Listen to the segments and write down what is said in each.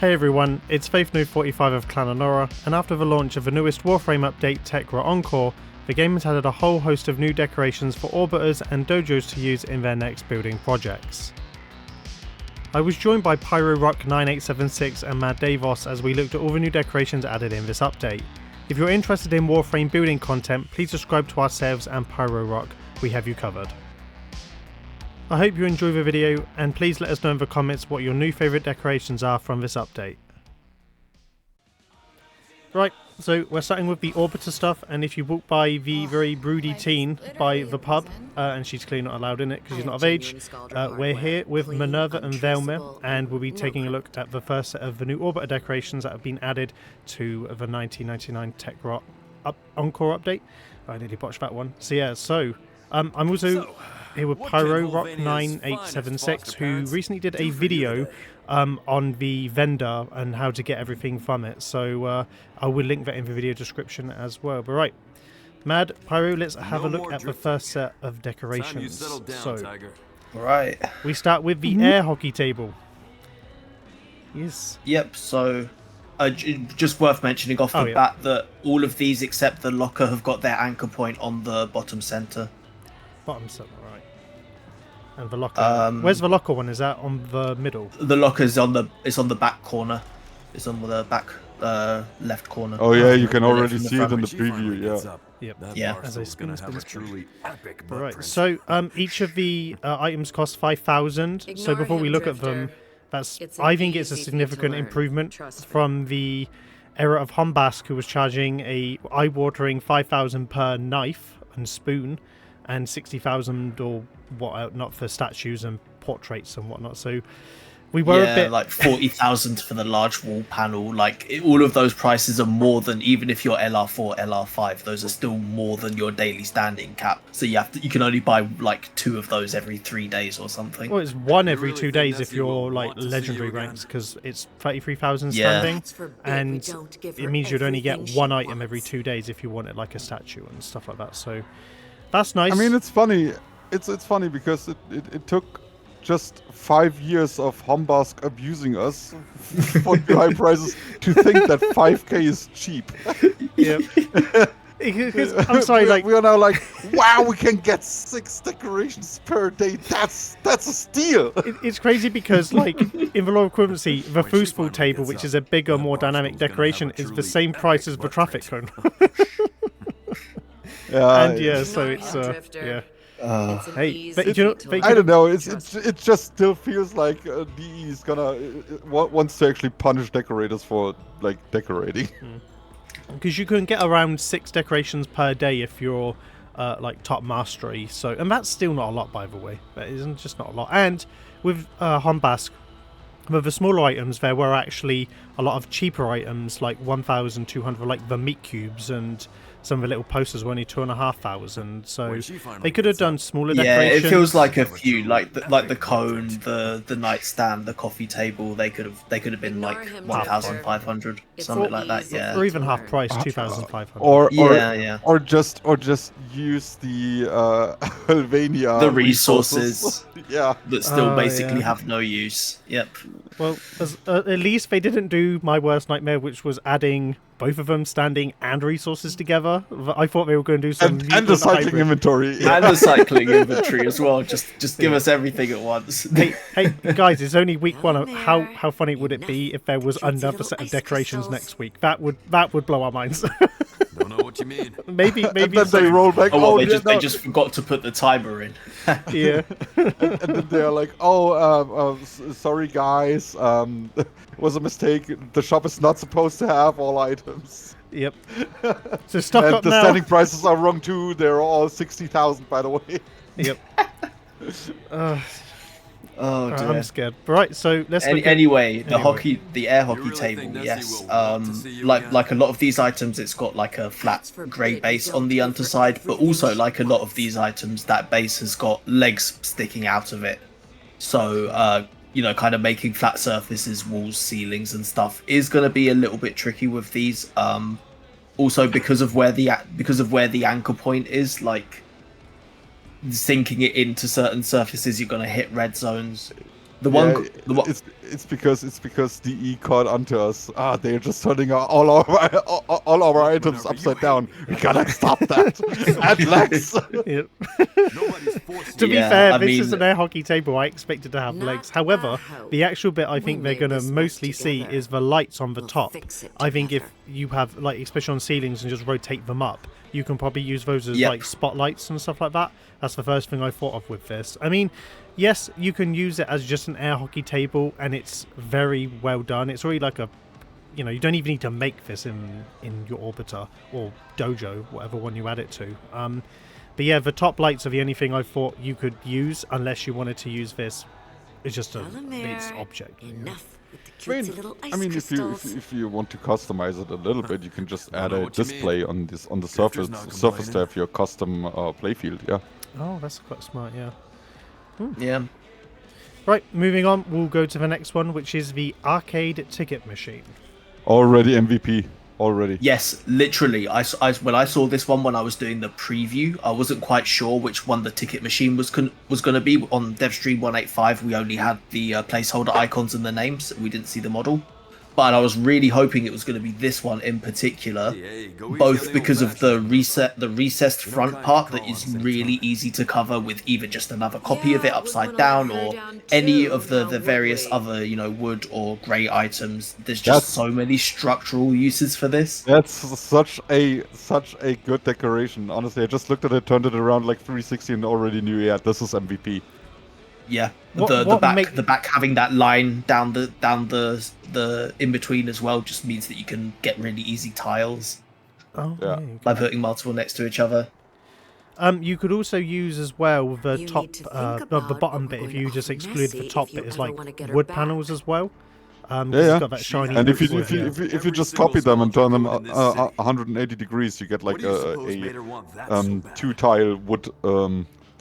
Hey everyone, it's FaithNo45 of Clan Honora, and after the launch of the newest Warframe update Techrot Encore, the game has added a whole host of new decorations for Orbiters and Dojos to use in their next building projects. I was joined by Pyrorock9876 and Mad Deivos as we looked at all the new decorations added in this update. If you're interested in Warframe building content, please subscribe to ourselves and Pyrorock, we have you covered. I hope you enjoy the video, and please let us know in the comments what your new favourite decorations are from this update. Right, so we're starting with the Orbiter stuff, and if you walk by the very broody teen by the pub, and she's clearly not allowed in it because she's not of age, we're here with Minerva and Velmir, and we'll be taking a look at the first set of the new Orbiter decorations that have been added to the 1999 Techrot Encore update. I nearly botched that one. So yeah, I'm also here with Pyrorock9876, who recently did a video on the vendor and how to get everything from it. So I will link that in the video description as well. But right, Mad, Pyro, let's have a look at the first set of decorations. So, right, we start with the air hockey table. Yes. Yep. So, just worth mentioning off the bat that all of these except the locker have got their anchor point on the bottom center. Bottom center, right. And the locker. Where's the locker one? Is that on the middle? The locker's on the. It's on the back corner. It's on the back left corner. Oh yeah, you can already see it in the preview. Yeah. Yep. Yeah. As I spin. Right. So each of the items cost 5,000. So before we look at them, I think it's a significant improvement from the era of Hombask, who was charging a eye-watering 5,000 per knife and spoon, and 60,000 or whatnot for statues and portraits and whatnot. So we were a bit like 40,000 for the large wall panel. Like all of those prices are more than, even if you're LR4, LR5, those are still more than your daily standing cap. So you can only buy like 2 of those every 3 days or something. Well, it's 1 every 2 days if you're like legendary ranks, because it's 33,000 standing, and it means you'd only get 1 item every 2 days if you wanted like a statue and stuff like that. So that's nice. I mean, it's funny. It's funny because it took just 5 years of Hombask abusing us for the high prices to think that 5k is cheap. Yep. I'm sorry, we are now like, wow, we can get 6 decorations per day. That's a steal. It's crazy because, like, in the lower equivalency, the foosball table, which is a bigger, more dynamic decoration, is the same price as the traffic cone. Yeah, so it's yeah. Hey, but I don't know. It just still feels like DE is gonna wants to actually punish decorators for like decorating. Because you can get around 6 decorations per day if you're like top mastery. So, and that's still not a lot, by the way. That isn't just not a lot. And with Hombask, with the smaller items, there were actually a lot of cheaper items, like 1,200, like the meat cubes, and some of the little posters were only 2,500. So they could have done smaller decorations. Yeah, it feels like a few, like the cone, the nightstand, the coffee table. They could have been like 1,500, something like that. Yeah, or even half price, 2,500. Or just use the Helvania the resources. Yeah, that still basically have no use. Yep. Well, at least they didn't do my worst nightmare, which was adding both of them standing and resources together. I thought they were going to do some and the cycling inventory, and the cycling inventory as well. Just give us everything at once. Hey guys, it's only week 1. How funny would it be if there was another set of decorations next week? That would blow our minds. Don't know what you mean. Maybe and then they roll back. They just forgot to put the timer in. Yeah. and then they're like, sorry guys, it was a mistake. The shop is not supposed to have all items. Yep. So stock up now. The standing prices are wrong too. They're all 60,000, by the way. Yep. Oh dear. I'm scared. Right, so let's anyway, the air hockey table, yes. Like a lot of these items, it's got like a flat grey base on the underside, but also like a lot of these items, that base has got legs sticking out of it. So kind of making flat surfaces, walls, ceilings, and stuff is going to be a little bit tricky with these. Also because of where the anchor point is, like sinking it into certain surfaces, you're going to hit red zones. The Yeah, one, the one it's because DE caught onto us. They're just turning all our items upside down. We gotta stop that. Add legs. Yep. Nobody's forcing To be Yeah, fair, I this mean- is an air hockey table. I expected to have Not legs. a However, hope. the actual bit I We think they're made going to this mess mostly see together. is the lights on the We'll top. fix it I think if together. you have, like, especially on ceilings and just rotate them up, you can probably use those as, Yep. like, spotlights and stuff like that. That's the first thing I thought of with this. I mean, yes, you can use it as just an air hockey table, and it's very well done. It's already like a, you know, you don't even need to make this in your Orbiter or Dojo, whatever one you add it to. But yeah, the top lights are the only thing I thought you could use, unless you wanted to use this. It's just its Telemer, object. Enough with the I mean, cutesy little ice I mean, crystals. if you want to customize it a little bit, you can just add know a what you mean. display on the Drifter's surface not to complaining. have your custom playfield. Yeah. Oh, that's quite smart, yeah. yeah. Right, moving on, we'll go to the next one, which is the arcade ticket machine. Already MVP. Already. Yes, literally. When I saw this one when I was doing the preview, I wasn't quite sure which one the ticket machine was going to be. On DevStream 185, we only had the placeholder icons and the names. We didn't see the model. But I was really hoping it was going to be this one in particular, Hey, go easy on both the because of the old-fashioned. recessed You know, front kind part of that call is us in really front. easy to cover with either just another copy of it Yeah, upside we down wanna or her down any too, of the now would various we? other, you know, wood or grey items. There's That's- just so many structural uses for this. That's such a good decoration. Honestly, I just looked at it, turned it around like 360, and already knew, yeah, this is MVP. Yeah, What- the what back make- the back having that line down the in between as well just means that you can get really easy tiles Oh, Yeah. you by putting multiple next to each other. You could also use as well the You top, need to think the about bottom what bit. we're If going you to just offer exclude Nessie the if top you bit, it's ever like wanna get her wood back. panels as well. 'Cause Yeah. It's got that shiny. And if you wood, yeah. if you just Every copy them and turn them single soldier code in this city. 180 degrees, you get like What do you suppose made her want that so bad? 2-tile wood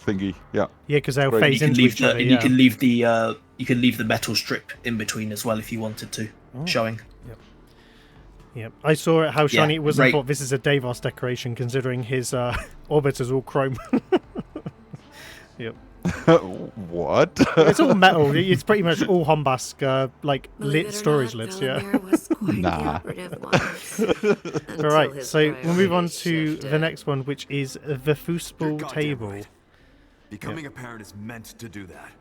thingy. Yeah. Yeah, because they'll Right, phase You can into leave each the other. and Yeah. you can leave the metal strip in between as well if you wanted to, showing. Yep. I saw it, how shiny it was, and right. thought this is a Deivos decoration, considering his orbiter's all chrome. Yep. What? It's all metal. It's pretty much all Hombask, like Believe lit it or storage not, lids, yeah. Telemer was quite the Nah. operative once, until Alright, his so we'll move on priorities to shifted. the next one, which is the You're foosball goddamn table. right. Becoming a parent is meant to do that.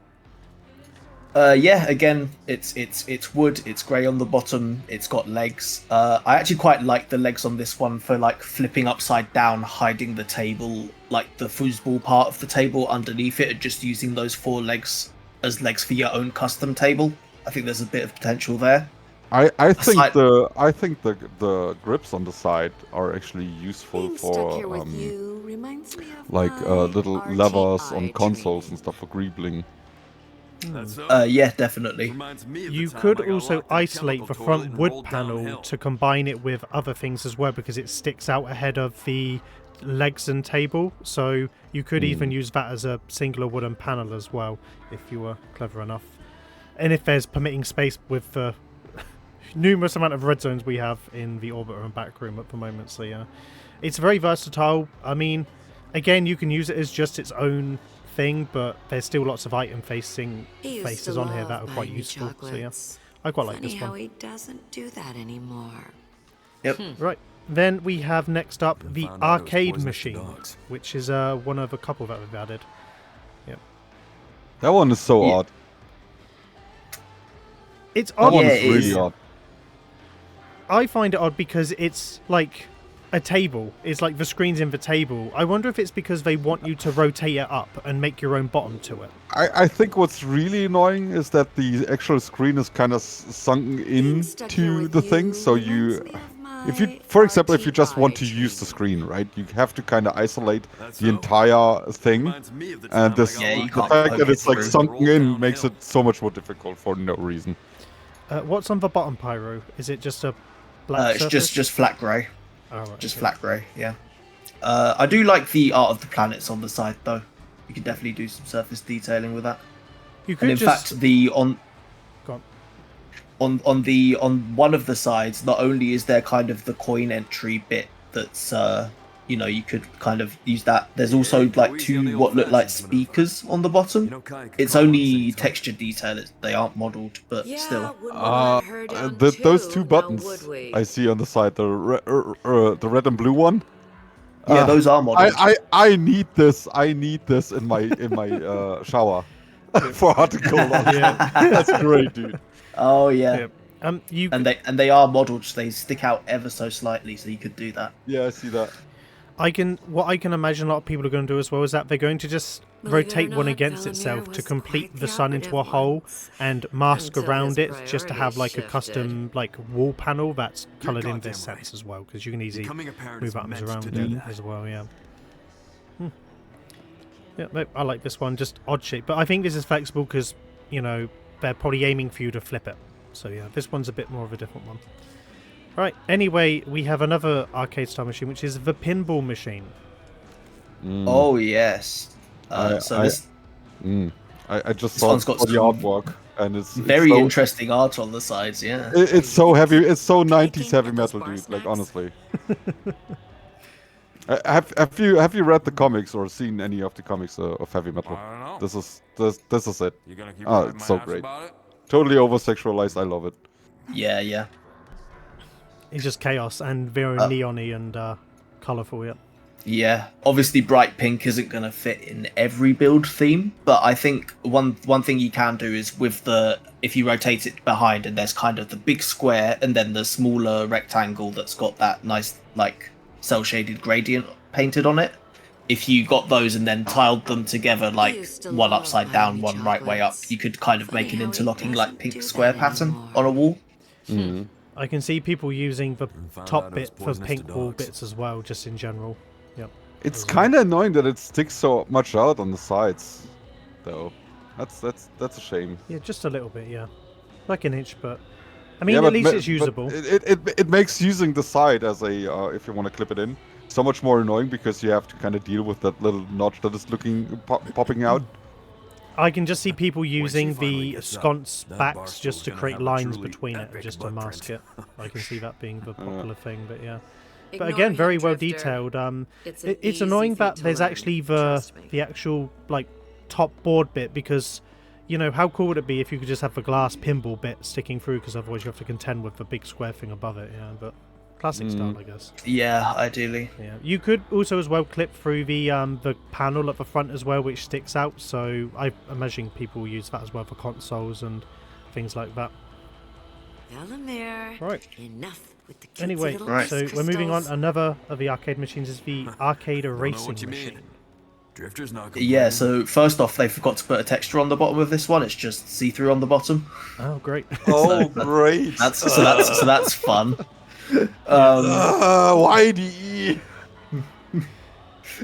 Yeah, again, it's wood, it's grey on the bottom, it's got legs. I actually quite like the legs on this one for like flipping upside down, hiding the table, like the foosball part of the table underneath it, and just using those 4 legs as legs for your own custom table. I think there's a bit of potential there. I think Aside- the grips on the side are actually useful Being stuck for here with you reminds me of like my little Archie levers on eye consoles training. and stuff for greebling. That's so. Yeah, definitely. Reminds me of the You time could I got also locked in a isolate the chemical toilet front and wood rolled panel downhill. to combine it with other things as well, because it sticks out ahead of the legs and table. So you could even use that as a singular wooden panel as well, if you were clever enough. And if there's permitting space with the numerous amount of red zones we have in the Orbiter and back room at the moment. So yeah, it's very versatile. I mean, again, you can use it as just its own thing, but there's still lots of item facing He used faces to on here love that are quite buying me useful. So yeah, chocolates. I quite like Funny this how one. he doesn't do that anymore. Yep. Right, then we have next up the Found out it was arcade poisonous to machine, dogs. which is one of a couple that we've added. That one is so Yeah. odd. It's That odd. one Yeah, is it really is. odd. I find it odd because it's like a table. It's like the screen's in the table. I wonder if it's because they want you to rotate it up and make your own bottom to it. I think what's really annoying is that the actual screen is kind of sunken Being stuck here into with the thing. you So reminds me of if you, my for example, if you just want to Archie use the training. screen, right, you have to kind of isolate That's the so. entire thing. Reminds me of the time And I this, got Yeah, you locked the can't in a fact poke that it it's like through. sunken rolled in makes downhill. it so much more difficult for no reason. What's on the bottom, Pyro? Is it just a black It's surface? just flat grey. Oh, right, Just okay. flat grey, yeah. I do like the art of the planets on the side, though. You can definitely do some surface detailing with that. You And could in just fact, the Go on. on one of the sides, not only is there kind of the coin entry bit that's you could kind of use that. There's also like 2 what look like speakers on the bottom. It's only texture detail; they aren't modelled, but still. Those 2 buttons I see on the side, the red and blue one. Yeah, those are modelled. I need this. I need this in my shower for article. Yeah. That's great, dude. Oh yeah. You And they are modelled, so they stick out ever so slightly, so you could do that. Yeah, I see that. what I can imagine a lot of people are going to do as well is that they're going to just rotate one against itself to complete the sun into a hole and mask around it just to have like a custom like wall panel that's coloured in this sense as well, because you can easily move items around it as well. Yeah. Yeah, no, I like this one, just odd shape, but I think this is flexible because they're probably aiming for you to flip it. So yeah, this one's a bit more of a different one. Right, anyway, we have another arcade style machine, which is the pinball machine. Oh yes. I just saw one's got the artwork, and it's very so, interesting art on the sides. Yeah. It's so heavy. It's so 90s heavy metal, dude. Like honestly. Have you read the comics or seen any of the comics of heavy metal? I don't know. This is it. You gonna keep It's so great. Totally over sexualized. I love it. Yeah. It's just chaos and very neon-y and colourful. Yeah. Yeah, obviously bright pink isn't going to fit in every build theme, but I think one thing you can do is if you rotate it behind and there's kind of the big square and then the smaller rectangle that's got that nice like cell shaded gradient painted on it. If you got those and then tiled them together like one upside down, one right way up, you could kind of make an interlocking like pink square pattern on a wall. Mm-hmm. I can see people using the top bit for pink wall bits as well, just in general. Yep. It's kind of annoying that it sticks so much out on the sides, though. That's a shame. Yeah, just a little bit, yeah. Like an inch, but I mean, at least it's usable. It makes using the side as a if you want to clip it in so much more annoying because you have to kind of deal with that little notch that is popping out. I can just see people using the sconce backs just to create lines between it, just to mask it. I can see that being the popular thing, but yeah. But again, very well detailed. It's annoying that there's actually the actual like top board bit, because how cool would it be if you could just have the glass pinball bit sticking through, because otherwise you have to contend with the big square thing above it. Yeah, but classic style, I guess. Yeah, ideally. Yeah, you could also as well clip through the panel at the front as well, which sticks out. So I imagine people use that as well for consoles and things like that. Right. Enough with the Anyway, so we're moving on. Another of the arcade machines is the arcade racing machine. Drifter's not Yeah, so first off, they forgot to put a texture on the bottom of this one. It's just see-through on the bottom. Oh, great. Oh, great. So that's fun. YDE.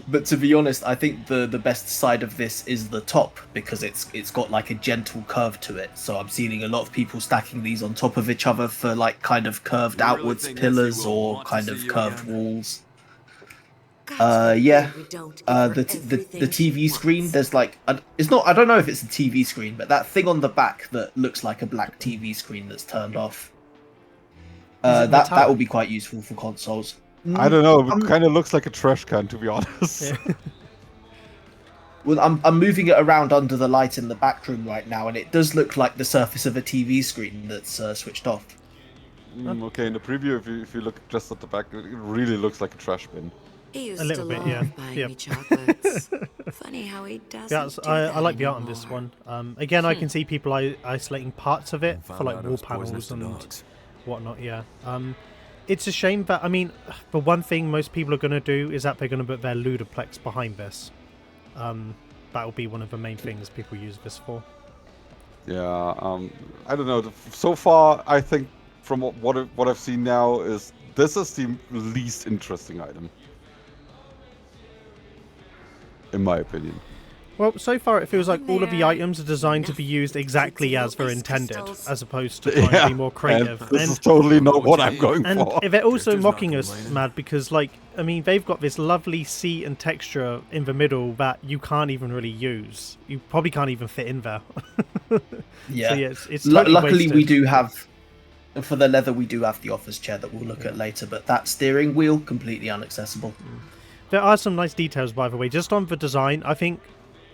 But to be honest, I think the best side of this is the top, because it's got like a gentle curve to it. So I'm seeing a lot of people stacking these on top of each other for like kind of curved outwards pillars or kind of curved walls. The TV screen, there's like it's not, I don't know if it's a TV screen, but that thing on the back that looks like a black TV screen that's turned off. That will be quite useful for consoles. I don't know. It kind of looks like a trash can, to be honest. Yeah. Well, I'm moving it around under the light in the back room right now, and it does look like the surface of a TV screen that's switched off. Okay, in the preview, if you look just at the back, it really looks like a trash bin. He used A little to bit, love yeah. buying Yep. me chocolates. Funny how he doesn't Yeah, do I that like the art on this anymore. one. Again, I can see people isolating parts of it for like Found out I wall was poisonous panels to and dogs. whatnot. Yeah. It's a shame that, I mean, the one thing most people are going to do is that they're going to put their ludoplex behind this. That will be one of the main things people use this for. Yeah, I don't know. So far, I think from what I've seen now is this is the least interesting item, in my opinion. Well, so far it feels like all of the items are designed to be used exactly as they're intended, as opposed to trying to be more creative. And this is totally not what I'm going And for. they're also Drifter's not mocking us, complaining. Mad, because, like, I mean, they've got this lovely seat and texture in the middle that you can't even really use. You probably can't even fit in there. Yeah. So, yeah, it's totally Luckily, wasted. we do have, for the leather, we do have the office chair that we'll look at later, but that steering wheel, completely inaccessible. there are some nice details, by the way. Just on the design, I think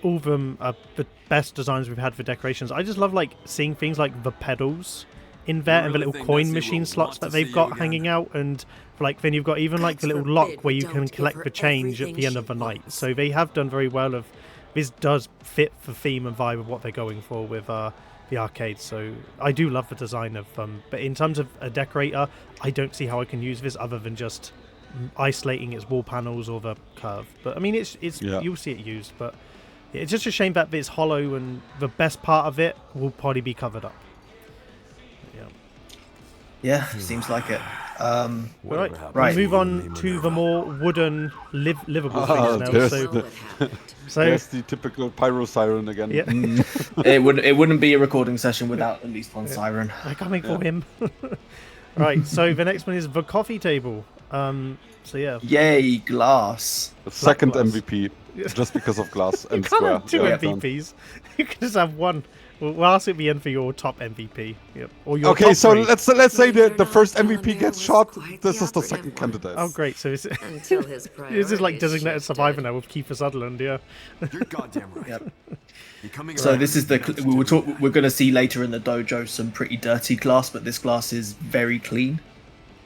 all of them are the best designs we've had for decorations. I just love like seeing things like the pedals in there and the little coin machine slots that they've got hanging out, and like then you've got even like the little lock where you can collect the change at the end of the night. So they have done very well of this does fit the theme and vibe of what they're going for with the arcade. So I do love the design of them, but in terms of a decorator, I don't see how I can use this other than just isolating its wall panels or the curve. But I mean, it's you'll see it used, but it's just a shame that it's hollow and the best part of it will probably be covered up. Yeah, seems like it. Right, Right. we move on to the more wooden livable things now. So There's the typical pyro siren again. yeah, It wouldn't be a recording session without at least one siren. they're coming for him. Right, so the next one is the coffee table. So yeah, Yay, glass. The second glass. MVP, just because of glass and you can't square. have two Yeah, done. MVPs. You can just have one. We'll ask at the end for your top MVP. Yep. Or your Okay, top so three. let's say Believe it or the not, first Calendar MVP gets was shot. quite This the is the operative second one. candidate. Oh great, so it's Until his this is like priorities designated survivor shifted. now with Kiefer Sutherland. Yeah. You're goddamn right. Yep. Becoming a So parent this is the meant to we will do talk. that. We're going to see later in the dojo some pretty dirty glass, but this glass is very clean,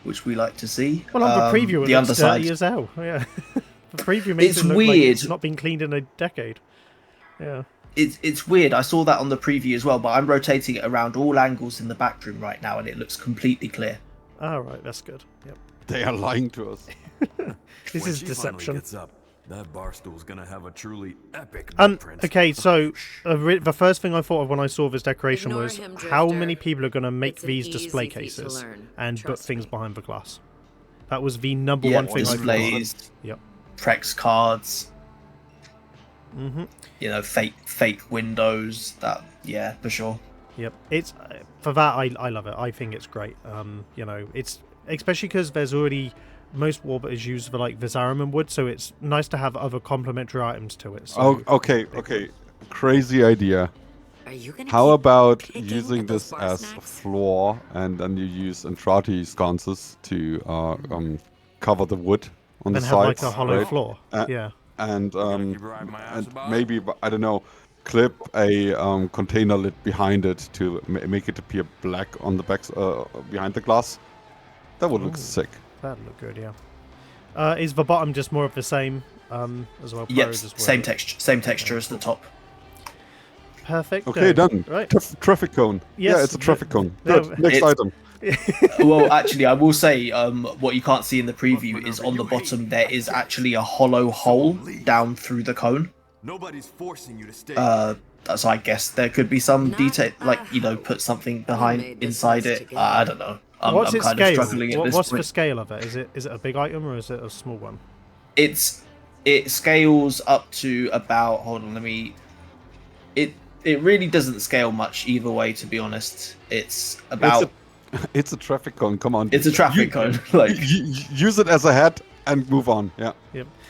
which we like to see. Well, on the preview, it the looks underside. dirty as hell. Yeah. The preview makes It's it look weird. like it's not been cleaned in a decade. Yeah. It's weird. I saw that on the preview as well, but I'm rotating it around all angles in the back room right now, and it looks completely clear. All right, that's good. Yep. They are lying to us. This When is she finally deception. gets up, that bar stool's gonna have a truly epic print. Okay, so the first thing I thought of when I saw this decoration Ignore was him, how Drifter. many people are going to make It's an these easy display feat to cases learn. and put Trust things me. behind the glass. That was the number Yeah, one thing I thought. displays, Yep. Prex cards, Mhm. you know, fake windows. That yeah, for sure. Yep. It's for that I love it. I think it's great. You know, it's especially because there's already most Warbitters use for like Visarum wood, so it's nice to have other complementary items to it. So Oh, okay. Crazy idea. Are you gonna How keep about picking using at those this bar as a snacks? floor, and then you use Entrati sconces to cover the wood on then the have like sides, a hollow right? floor. Uh, Yeah. And keep riding my ass and about maybe, I don't know, clip a container lid behind it to make it appear black on the back behind the glass. That would look Ooh. sick. That'd look good, yeah. Is the bottom just more of the same as well? Yep, Pyro's as well. same texture as the top. Perfect. Okay, done. Right. Traffic cone. Yes, Yeah, it's a traffic cone. no, Good. Next it's- item. Well, actually, I will say what you can't see in the preview is on the bottom there is actually a hollow hole down through the cone. Nobody's forcing you to stay. So I guess there could be some Not detail, like a put something made behind this inside list it. together. I don't know. I'm What's its kind of scale? struggling at this What's the point. scale of it? Is it a big item or is it a small one? It scales up to about. Hold on, let me. It really doesn't scale much either way, to be honest. It's about. It's a traffic cone. Come on. It's a traffic cone. Like Use it as a head and move on. Yeah.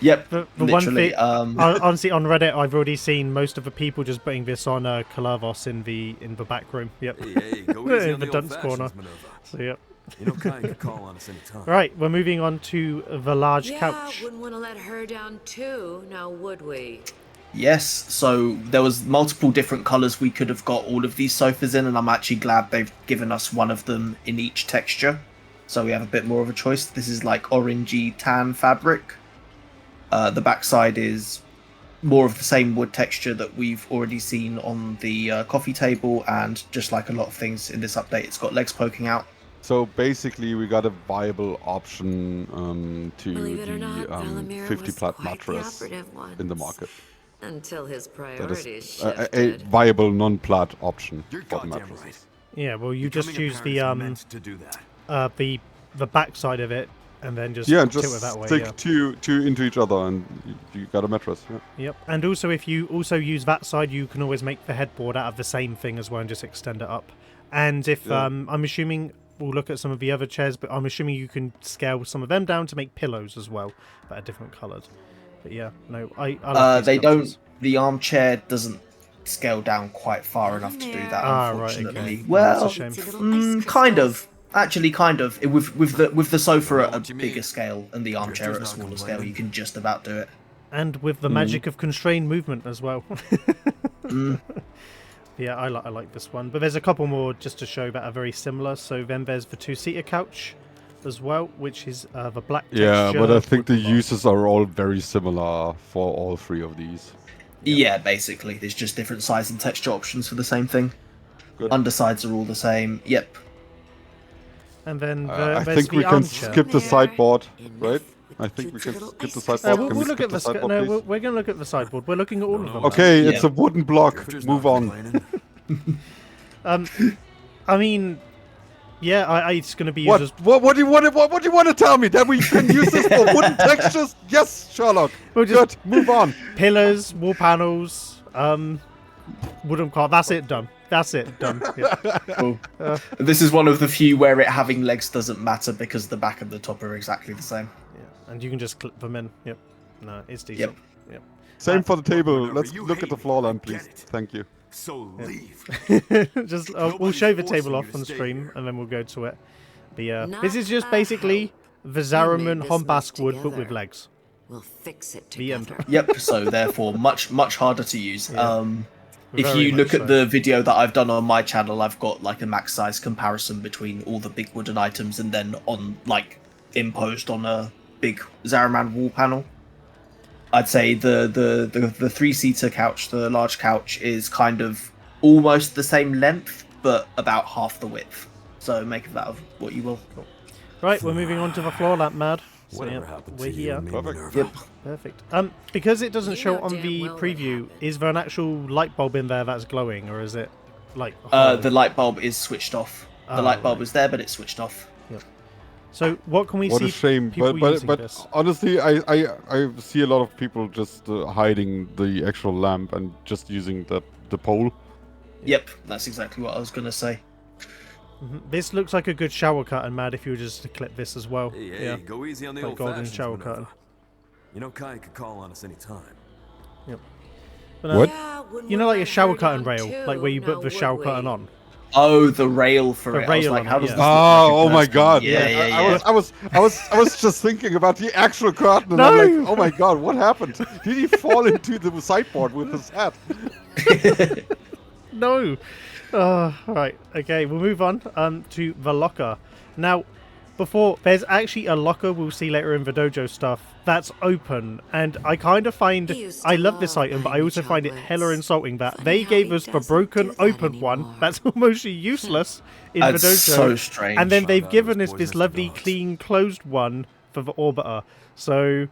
yep. The one Literally. thing, honestly, on Reddit, I've already seen most of the people just putting this on Kalavos in the back room. Yep. Hey, go easy In on the the dunce old corner. fashions, Minerva. So yep. You know, Kai could call on us anytime. Right, we're moving on to the large Yeah, couch. wouldn't want to let her down too, now would we? Yes, so there was multiple different colors we could have got all of these sofas in, and I'm actually glad they've given us one of them in each texture, so we have a bit more of a choice. This is like orangey tan fabric. The backside is more of the same wood texture that we've already seen on the coffee table, and just like a lot of things in this update, it's got legs poking out. So basically, we got a viable option to Believe it or not, the Valamir 50 was plat quite the mattress operative one. in the market. Until his That priorities is shifted. a viable non-plat option You're for the goddamn mattresses. right. Yeah, well, you just Becoming a use parent is meant to do that. the back side of it and then just Yeah, tilt just it that way. stick Yeah. two into each other, and you got a mattress. Yeah. Yep. And also, if you also use that side, you can always make the headboard out of the same thing as well and just extend it up. And if Yeah. I'm assuming we'll look at some of the other chairs, but I'm assuming you can scale some of them down to make pillows as well that are different coloured. But yeah, no, I love They these couches. don't. The armchair doesn't scale down quite far enough to do that, Ah, right, okay. unfortunately. That's Well, a shame. Fancy little ice kind crystals. of. Actually, kind of. With the sofa at a bigger scale and the armchair at a smaller scale, you can just about do it. And with the magic of constrained movement as well. Yeah, I like this one. But there's a couple more just to show that are very similar. So then there's the two-seater couch as well, which is the black texture. Yeah, but I think the with uses are all very similar for all three of these. Yeah, basically. There's just different size and texture options for the same thing. Good. Undersides are all the same. Yep. And then I there's think the we can armchair. skip the sideboard, right? I think we can skip the sideboard. We'll Can we look skip at the sideboard, no, please? we're going to look at the sideboard. We're looking at all of them. Okay, Yeah. it's a wooden block. Move on. I mean, yeah, it's going to be used What? as... What do you want to tell me? That we can use this for wooden textures? Yes, Sherlock. We'll just- Good. Move on. Pillars, wall panels, wooden car. That's it, done. That's it, done. Yeah. Cool. This is one of the few where it having legs doesn't matter because the back and the top are exactly the same. Yeah. And you can just clip them in. Yep. No, it's decent. Yep. Same for the table. Whenever Let's you look at hate the me, floor I'll lamp, get please. it. Thank you. So leave. Just we'll show the table off on stream and then we'll go to it. This is just basically the Zaraman this Hombask mess wood but with together. legs. We'll fix it The end. together. Yep. So therefore, much harder to use. If Very you look much at the video that I've done on my channel, I've got like a max size comparison between all the big wooden items and then on like imposed on a big Zaraman wall panel. I'd say the three-seater couch, the large couch, is kind of almost the same length, but about half the width. So make of that of what you will. Right, we're moving on to the floor lamp, Mad. So, Whatever yeah, happened we're to you here. and me, Perfect. Minerva? Yep. Perfect. Because it doesn't You show know on damn the well what preview, happened. is there an actual light bulb in there that's glowing, or is it like? The light bulb is switched off. The Oh, light bulb right. is there, but it's switched off. So what can we What see? a shame. People But using this? honestly, I see a lot of people just hiding the actual lamp and just using the pole. Yep, that's exactly what I was gonna say. This looks like a good shower curtain, Mad. If you were just to clip this as well. Hey, hey, Yeah. go easy on the Like old golden fashions, shower Minerva. curtain. You know Kai could call on us anytime. But, What? Yeah, wouldn't You know, we like a let shower her curtain down rail, too, like where you now put the shower would curtain we? on. Oh, the rail for The it. I was rail like, on how it, does yeah. this look like a Oh my person? god! Yeah. I was just thinking about the actual curtain, and No! I'm like, oh my god, what happened? Did he fall into the sideboard with his hat? No. Right. Okay. We'll move on to the locker. Now, before there's actually a locker we'll see later in the dojo stuff that's open, and I kind of find He used I to love this love item, but I buying also find it chocolates. hella insulting that Funny they how gave he us the doesn't broken do that open one anymore. that's almost useless in the That's dojo. so strange. And then they've Found out given it us was this poisonous to lovely, dogs. clean, closed one for the Orbiter. So,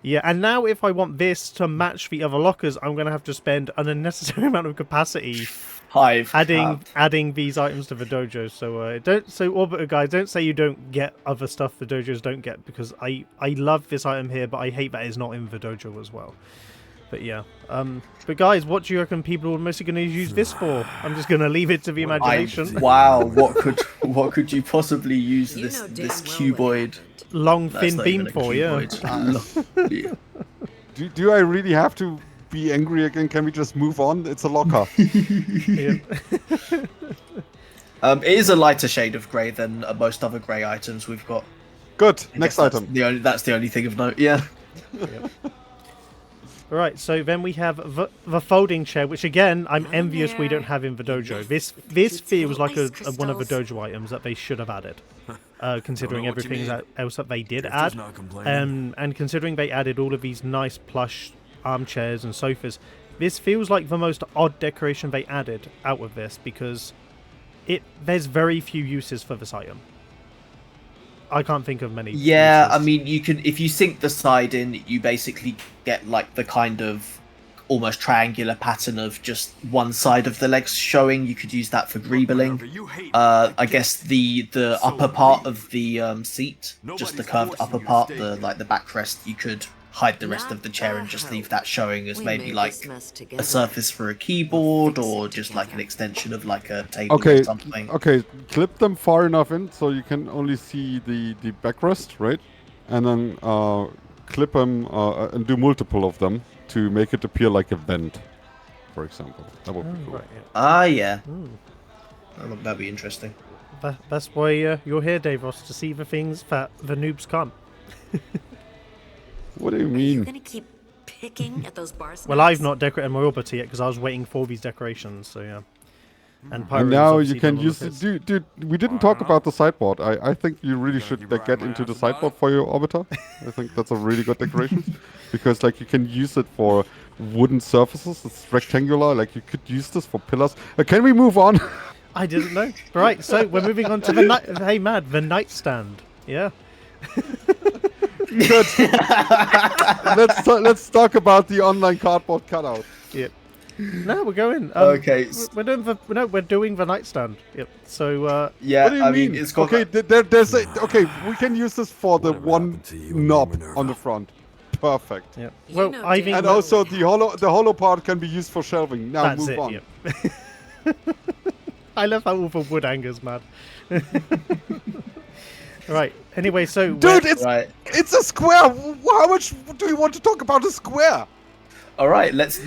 yeah. And now if I want this to match the other lockers, I'm going to have to spend an unnecessary amount of capacity Hive. adding these items to the dojo. So, so Orbiter guys, don't say you don't get other stuff the dojos don't get, because I love this item here, but I hate that it's not in the dojo as well. But yeah. But guys, what do you reckon people are mostly going to use this for? I'm just going to leave it to the imagination. Wow, what could you possibly use You this know damn this well what cuboid? happened. Long That's thin not beam even a for, yeah. cuboid. Yeah. Do I really have to be angry again? Can we just move on? It's a locker. Yeah. It is a lighter shade of grey than most other grey items we've got. Good. I Next guess that's item. That's the only thing of note. Yeah. Right, so then we have the folding chair, which again, I'm Come envious we here. don't have in the dojo. This Cute feels little like a ice one of the crystals. dojo items that they should have added, considering what you everything mean. else that they did Drifter's add. not complaining. And considering they added all of these nice plush armchairs and sofas, this feels like the most odd decoration they added out of this, because there's very few uses for this item. I can't think of many. Yeah, uses. I mean, you can if you sink the side in, you basically get like the kind of almost triangular pattern of just one side of the legs showing. You could use that for greebling. You hate me, I guess the upper part of the seat, just the Nobody's curved forcing upper you to part, stay the here. like the backrest, you could hide the rest Not of the chair and just leave that showing as We maybe made like this mess a together. surface for a keyboard fix or it just like an together. extension of like a table Okay. or something. Okay. Clip them far enough in so you can only see the backrest, right? And then clip them and do multiple of them to make it appear like a vent, for example. That would be cool. Right, yeah. Ah, yeah. Ooh. That'd be interesting. That's why you're here, Deivos, to see the things that the noobs can't. What do you Are you mean? gonna keep picking at those bar Well, I've snacks? not decorated my orbiter yet because I was waiting for these decorations, so yeah. And Pyro And has now obviously you can done all use of it. his. Dude, we didn't talk about the sideboard. I think you really should get into the sideboard for your orbiter. I think that's a really good decoration. Because like you can use it for wooden surfaces. It's rectangular. Like you could use this for pillars. Can we move on? I didn't know. Right, so we're moving on to the night. Hey, Mad, the nightstand. Yeah. Good. Let's talk about the online cardboard cutout. Yep. No, we're going. Okay. We're doing the nightstand. Yep. So Yeah, What do you I mean? mean, it's got. Okay, there's a, okay. We can use this for the Whatever one happened to you and knob Minerva? on the front. Perfect. yeah. You Well, know I damn think And well also what the hollow part can be used for shelving. Now that's move it. on. Yep. I love how all the wood angers, Mad. Right. Anyway, so Dude, Right. it's a square. How much do you want to talk about a square? All right, let's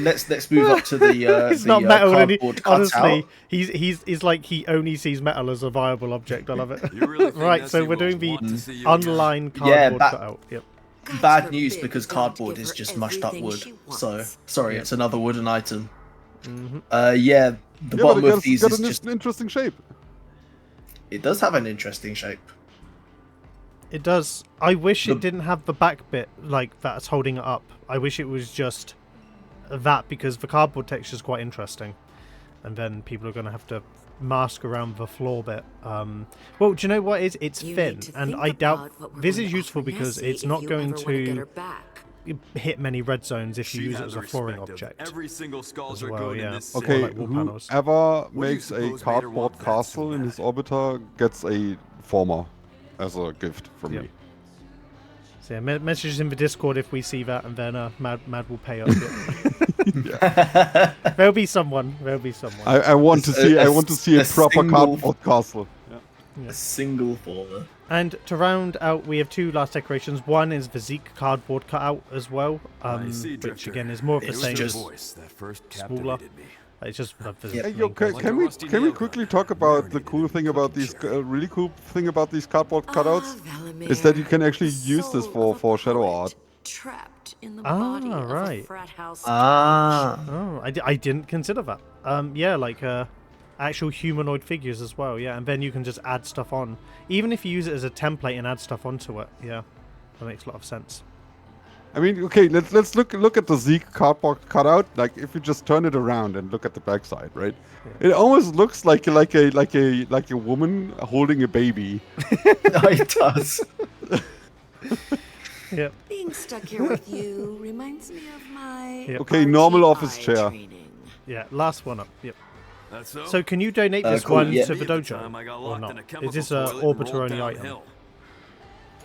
move up to the it's not metal. cardboard cutout. Honestly, he's like he only sees metal as a viable object. I love it. You really think Right, so Nessie we're doing will the want to see you online again? Yeah, cardboard that- cutout. Yep. God Bad forbid news because don't cardboard give is her just mushed up everything wood. she So wants. sorry, Yeah. it's another wooden item. Mm-hmm. Yeah, the Yeah, bottom but of these got is an just. interesting shape. It does have an interesting shape. It does. I wish The- it didn't have the back bit like that's holding it up. I wish it was just that because the cardboard texture is quite interesting, and then people are going to have to mask around the floor bit. Well, do you know what it is? It's You thin, need to and think I doubt about what we're this going is to useful offer because Nessie it's if not you going ever wanna get her to back. hit many red zones if you She use it had as a the flooring respect of object. Every single as sculptor well, good in yeah. this Or Okay, like wall panels. whoever do you makes a suppose made her cardboard want that castle so in bad? his orbiter gets a former as a gift from Yep. me. So yeah, messages in the Discord if we see that, and then Mad will pay up. There'll be someone. There'll be someone. I want to A- see. a I want to see a s- a proper single- cardboard castle. Yeah. A single former. And to round out, we have two last decorations. One is the Zeke cardboard cutout as well, I see, which Drifter. again is more of the It was same. just- voice that first smaller. captivated me. It's just the Yeah. Hey, main yo, point. Like can a we rusty can we nail quickly gun, talk about the marinated cool in thing about fucking these cherry. really cool thing about these cardboard cutouts Ah, is that you can Valimir, actually the use this soul of a for shadow poet, art. Trapped in the Ah, body of right. a frat house. Ah. Oh, I didn't consider that. Yeah, like actual humanoid figures as well. Yeah, and then you can just add stuff on, even if you use it as a template and add stuff onto it. Yeah, that makes a lot of sense. I mean, okay, let's look at the Zeke cardboard cutout. Like, if you just turn it around and look at the backside, right? It almost looks like a woman holding a baby. It does. Yep. Being stuck here with you reminds me of my Yep. Okay, normal RTI office chair. training. Yeah, last one up. Yep. That's so. So can you donate this cool, one yeah. to the Me at the dojo time, I got or locked not? in a chemical Is this a toilet and orbiter rolled only item? downhill.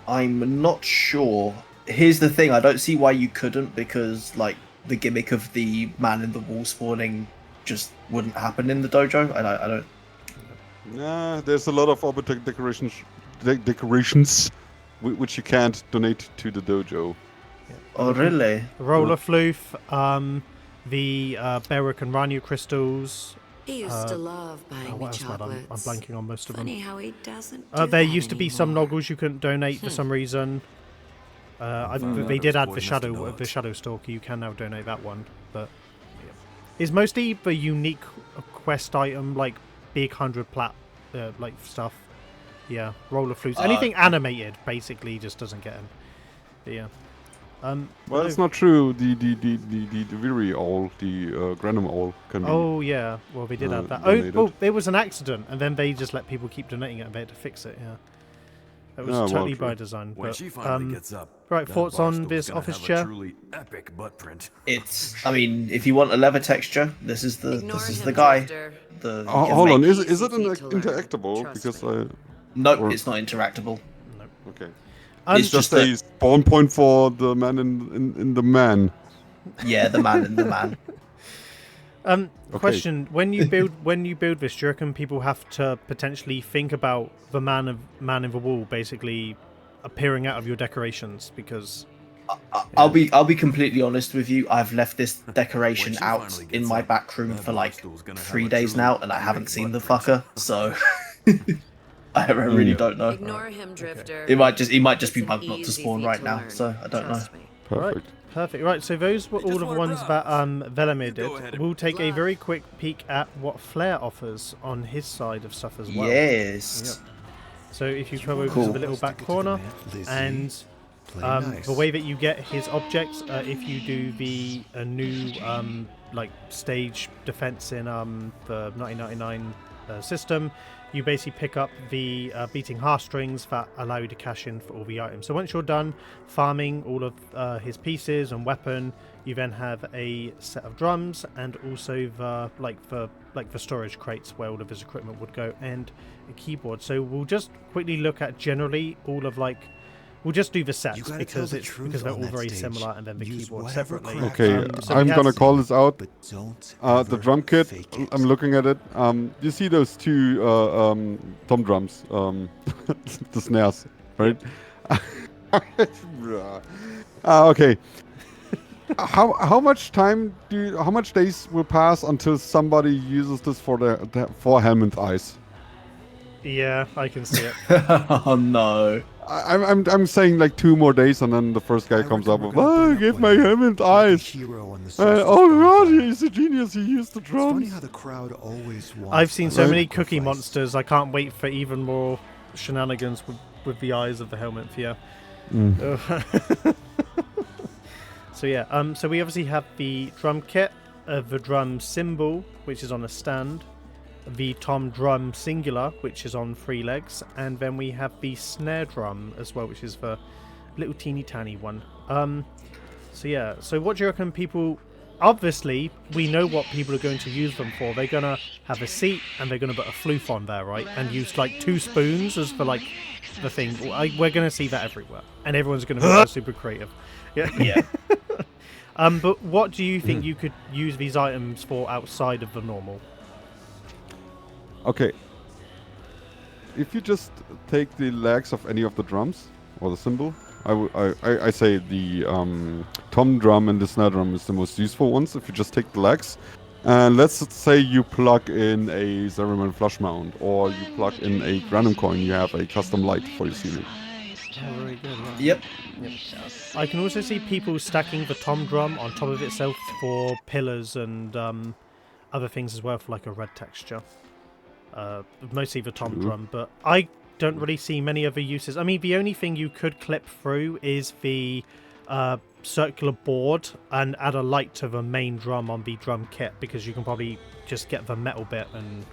I'm not sure. Here's the thing: I don't see why you couldn't, because like the gimmick of the man in the wall spawning just wouldn't happen in the dojo. I don't. Nah, there's a lot of orbiter decorations which you can't donate to the dojo. Oh really? Roller floof, the Beric and Ranu crystals. He used to love buying me What else, Mad? chocolates. I'm blanking on most of them. Funny how he doesn't. Do There that used to be some anymore. noggles you couldn't donate for some reason. They did add the shadow stalker. You can now donate that one, but it's mostly the unique quest item, like big 100 plat, like stuff. Yeah, roller flutes. Anything animated basically just doesn't get in. But yeah. Well, it's not true. The Viri owl, the Granum owl can be. Oh yeah, well they did add that. donated. Oh, there was an accident, and then they just let people keep donating it, and they had to fix it. Yeah, that was Oh, well, totally true. by design. When But she finally gets up, right, that thoughts on barstool's this gonna office have a chair? Truly epic butt print. It's. I mean, if you want a leather texture, this is the Ignore the him, guy. Drifter. The Oh, you can hold on, make- is Easy it an feat to learn. interactable? Trust Because me. Nope, or- it's not interactable. okay, It's just just a spawn point for the man in the man. Yeah, the man and the man. Question: When you build this, do you reckon people have to potentially think about the man in the wall basically appearing out of your decorations? Because I'll be completely honest with you. I've left this decoration When she out finally in gets my up, back room that for like barstool's gonna have 3 a days truly now, and I epic haven't seen the butt print. fucker. So I really don't know. Ignore him, Drifter. It might just be It's an bugged not to easy spawn feat right to now, learn. so I don't know. Trust me. Perfect. Perfect. Right, so those were all of the ones that Velemir Go ahead did. and- We'll take a very quick peek at what Flair offers on his side of stuff as well. Yes. So if you come over Cool. to the little back corner, and the way that you get his objects, if you do the new like stage defense in the 1999 system, you basically pick up the beating heartstrings that allow you to cash in for all the items. So once you're done farming all of his pieces and weapon, you then have a set of drums and also the storage crates where all of his equipment would go, and a keyboard. So we'll just quickly look at generally all of we'll just do the sets because they're all very similar, and then the keyboard separately. Okay, So I'm we gonna have- call this out. But don't The drum kit, I'm looking at it. You see those two tom drums, the snares, right? Okay. How much time how much days will pass until somebody uses this for Helmut Eyes? Yeah, I can see it. Oh no. I'm saying like 2 more days, and then the first guy comes up with, "Oh, give my Helmut Eyes." Oh god, he's a genius. He used the It's funny drums. how the crowd always wants I've seen so a many cookie sacrifice. monsters. I can't wait for even more shenanigans with the eyes of the helmet. Yeah. So yeah. So we obviously have the drum kit, the drum cymbal, which is on a stand, the tom drum singular, which is on 3 legs, and then we have the snare drum as well, which is the little teeny tiny one. So yeah. So what do you reckon people? Obviously, we know what people are going to use them for. They're gonna have a seat and they're gonna put a floof on there, right? And use like 2 spoons as for like the thing. We're gonna see that everywhere, and everyone's gonna be super creative. Yeah. Yeah. But what do you think you could use these items for outside of the normal? Okay. If you just take the legs of any of the drums or the cymbal, I say the tom drum and the snare drum is the most useful ones. If you just take the legs, and let's say you plug in a Zeraman flush mount, or you plug in a random coin, you have a custom light for your ceiling. Oh, very good. Yep. I can also see people stacking the tom drum on top of itself for pillars and other things as well, for like a red texture. Mostly the tom drum, but I don't really see many other uses. I mean, the only thing you could clip through is the circular board and add a light to the main drum on the drum kit, because you can probably just get the metal bit and,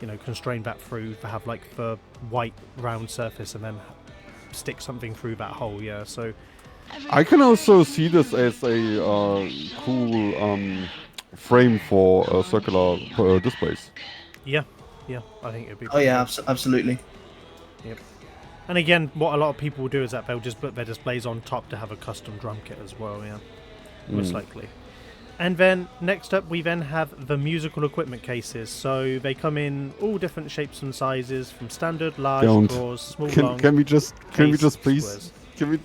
you know, constrain that through to have like the white round surface and then stick something through that hole. Yeah, so I can also see this as a cool frame for circular displays. yeah, I think it'd be. Oh yeah, absolutely. Yep. And again, what a lot of people will do is that they'll just put their displays on top to have a custom drum kit as well, yeah. Most likely. And then, next up, we then have the musical equipment cases. So they come in all different shapes and sizes, from standard, large, Don't. drawers, small, long. Can we just please? squares. Can we?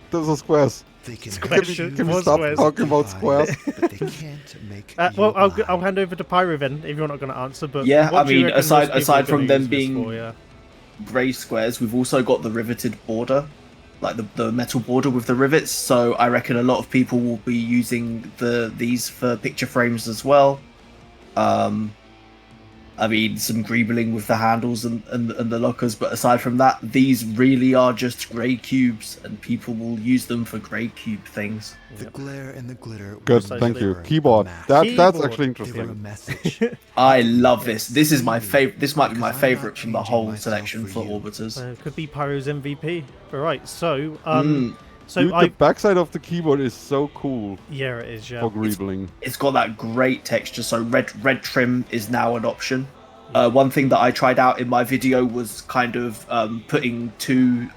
Those are squares. They can Squares. Can we More stop squares. talking about squares? but they can't make Well, you I'll hand over to Pyro then, if you're not going to answer. But Yeah, what I do you mean, reckon most people aside are from gonna them use this being for, yeah? grey squares, we've also got the riveted border, like the metal border with the rivets. So I reckon a lot of people will be using these for picture frames as well. I mean, some greebling with the handles and the lockers, but aside from that, these really are just grey cubes, and people will use them for grey cube things. the glare and the glitter. Good, were thank you. a Keyboard. mask. That's Keyboard. actually They were a interesting. message. I love this. This is my favorite. This might be my Because I'm not favorite from the changing whole myself selection for for you. orbiters. It could be Pyro's MVP. All right, so so Dude, the backside of the keyboard is so cool yeah, it is. Yeah. for greebling. It's got that great texture. So red trim is now an option. One thing that I tried out in my video was kind of putting 2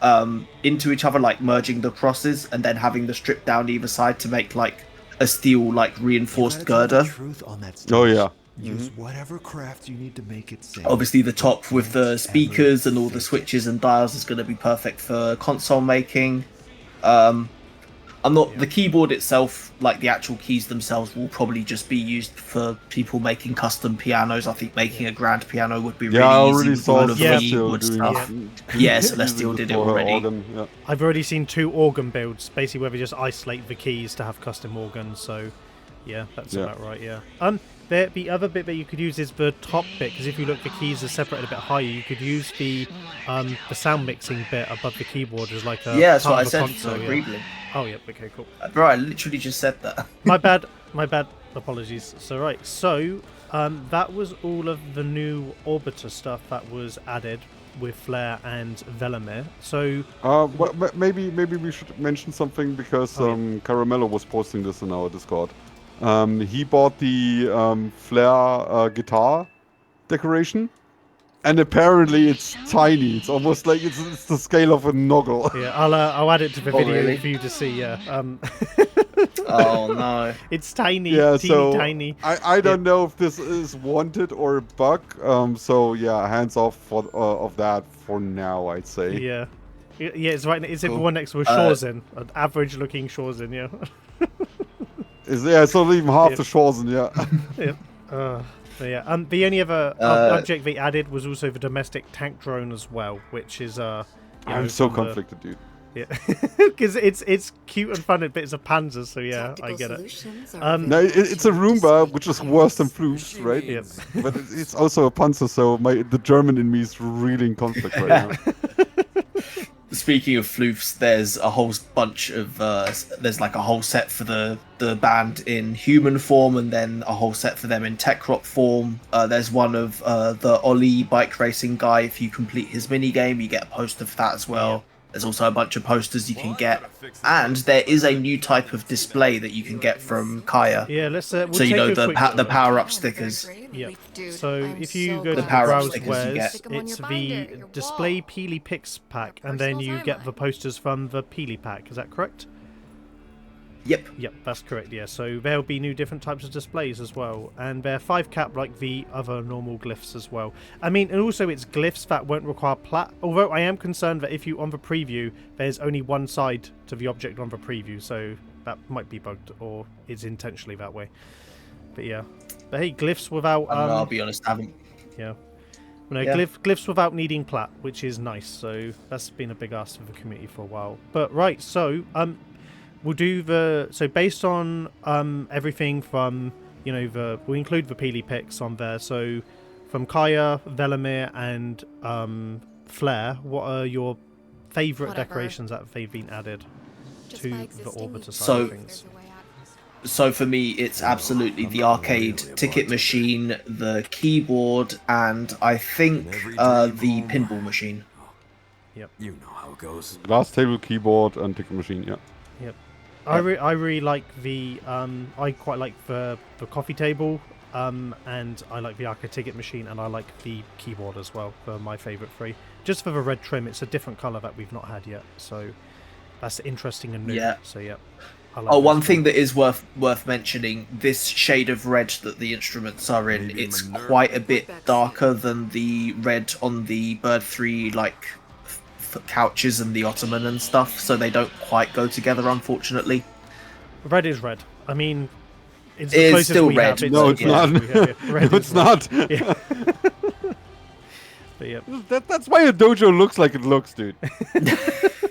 into each other, like merging the crosses, and then having the strip down either side to make like a steel, like reinforced You gotta tell the girder. truth on that Oh stage. yeah. Use whatever craft you need to make it safe. Obviously, the top with the Don't speakers ever and all the fake switches it. and dials is going to be perfect for console making. I'm not the keyboard itself, like the actual keys themselves, will probably just be used for people making custom pianos. I think making a grand piano would be Yeah, I really already easy with saw all of the Celestial wood doing stuff. it. Yeah, Celestial did it for her already. organ, yeah. I've already seen 2 organ builds, basically where they just isolate the keys to have custom organs. So, yeah, that's about right. Yeah. The other bit that you could use is the top bit, because if you look, the keys are separated a bit higher. You could use the sound mixing bit above the keyboard as like a Yeah, that's part what I of a said console, for yeah. Greedling. Oh, yeah. Okay, cool. Bro, I literally just said that. My bad. Apologies. So right. So that was all of the new Orbiter stuff that was added with Flare and Velamir. So well, maybe we should mention something because Caramello was posting this in our Discord. He bought the Flare guitar decoration, and apparently it's tiny. It's almost like it's the scale of a noggle. yeah, I'll add it to the video really? for you to see. Yeah. Oh no. It's tiny. Yeah, teeny tiny. I don't know if this is wanted or a bug. So yeah, hands off of that for now, I'd say. Yeah. Yeah, it's right. It's Cool. one next to a Shorzin, an average-looking Shorzin. Yeah. It's not even half the Shorzin, yeah. Yep. So yeah. The only other object they added was also the domestic tank drone as well, which is I'm so conflicted, dude. Yeah, because it's cute and fun, but it's a Panzer, so yeah, I get it. No, it's a Roomba, which is worse than Floofs, right? Yep. But it's also a Panzer, so the German in me is really in conflict right now. Speaking of floofs, there's a whole bunch of there's like a whole set for the band in human form, and then a whole set for them in Techrot form. There's one of the Ollie bike racing guy. If you complete his mini game, you get a poster for that as well. There's also a bunch of posters you can get, and there is a new type of display that you can get from Kaya. Yeah, let's. So you know the power up stickers. Yeah. So if you go to the power-up browse stickers you wares, get. it's the display Peely Picks pack, and then you get the posters from the Peely pack. Is that correct? Yep. That's correct. Yeah. So there'll be new different types of displays as well, and they're 5 cap like the other normal glyphs as well. I mean, and also it's glyphs that won't require plat. Although I am concerned that if you on the preview, there's only one side to the object on the preview, so that might be bugged or it's intentionally that way. But yeah. But hey, glyphs without. I don't know, I'll be honest, I haven't. Yeah. No, glyphs without needing plat, which is nice. So that's been a big ask of the community for a while. But right, so we'll do based on everything from we'll include the Peely picks on there. So from Kaya, Velamir, and Flare, what are your favourite decorations that they've been added to the Orbiter side of things? So for me, it's absolutely the arcade ticket machine, the keyboard, and I think the pinball machine. Yep. You know how it goes. Glass table, keyboard, and ticket machine, yeah. Yep. I really like the I quite like the coffee table, and I like the arcade ticket machine, and I like the keyboard as well for my favourite 3. Just for the red trim, it's a different colour that we've not had yet, so that's interesting and new. Yeah. So yeah. One thing that is worth mentioning, this shade of red that the instruments are in, it's quite a bit darker than the red on the Bird 3 couches and the ottoman and stuff, so they don't quite go together, unfortunately. Red is red. I mean, it's It is closest still we red. have. No, it's not. Red No, is it's not. Yeah. But yeah. That's why a dojo looks like it looks, dude.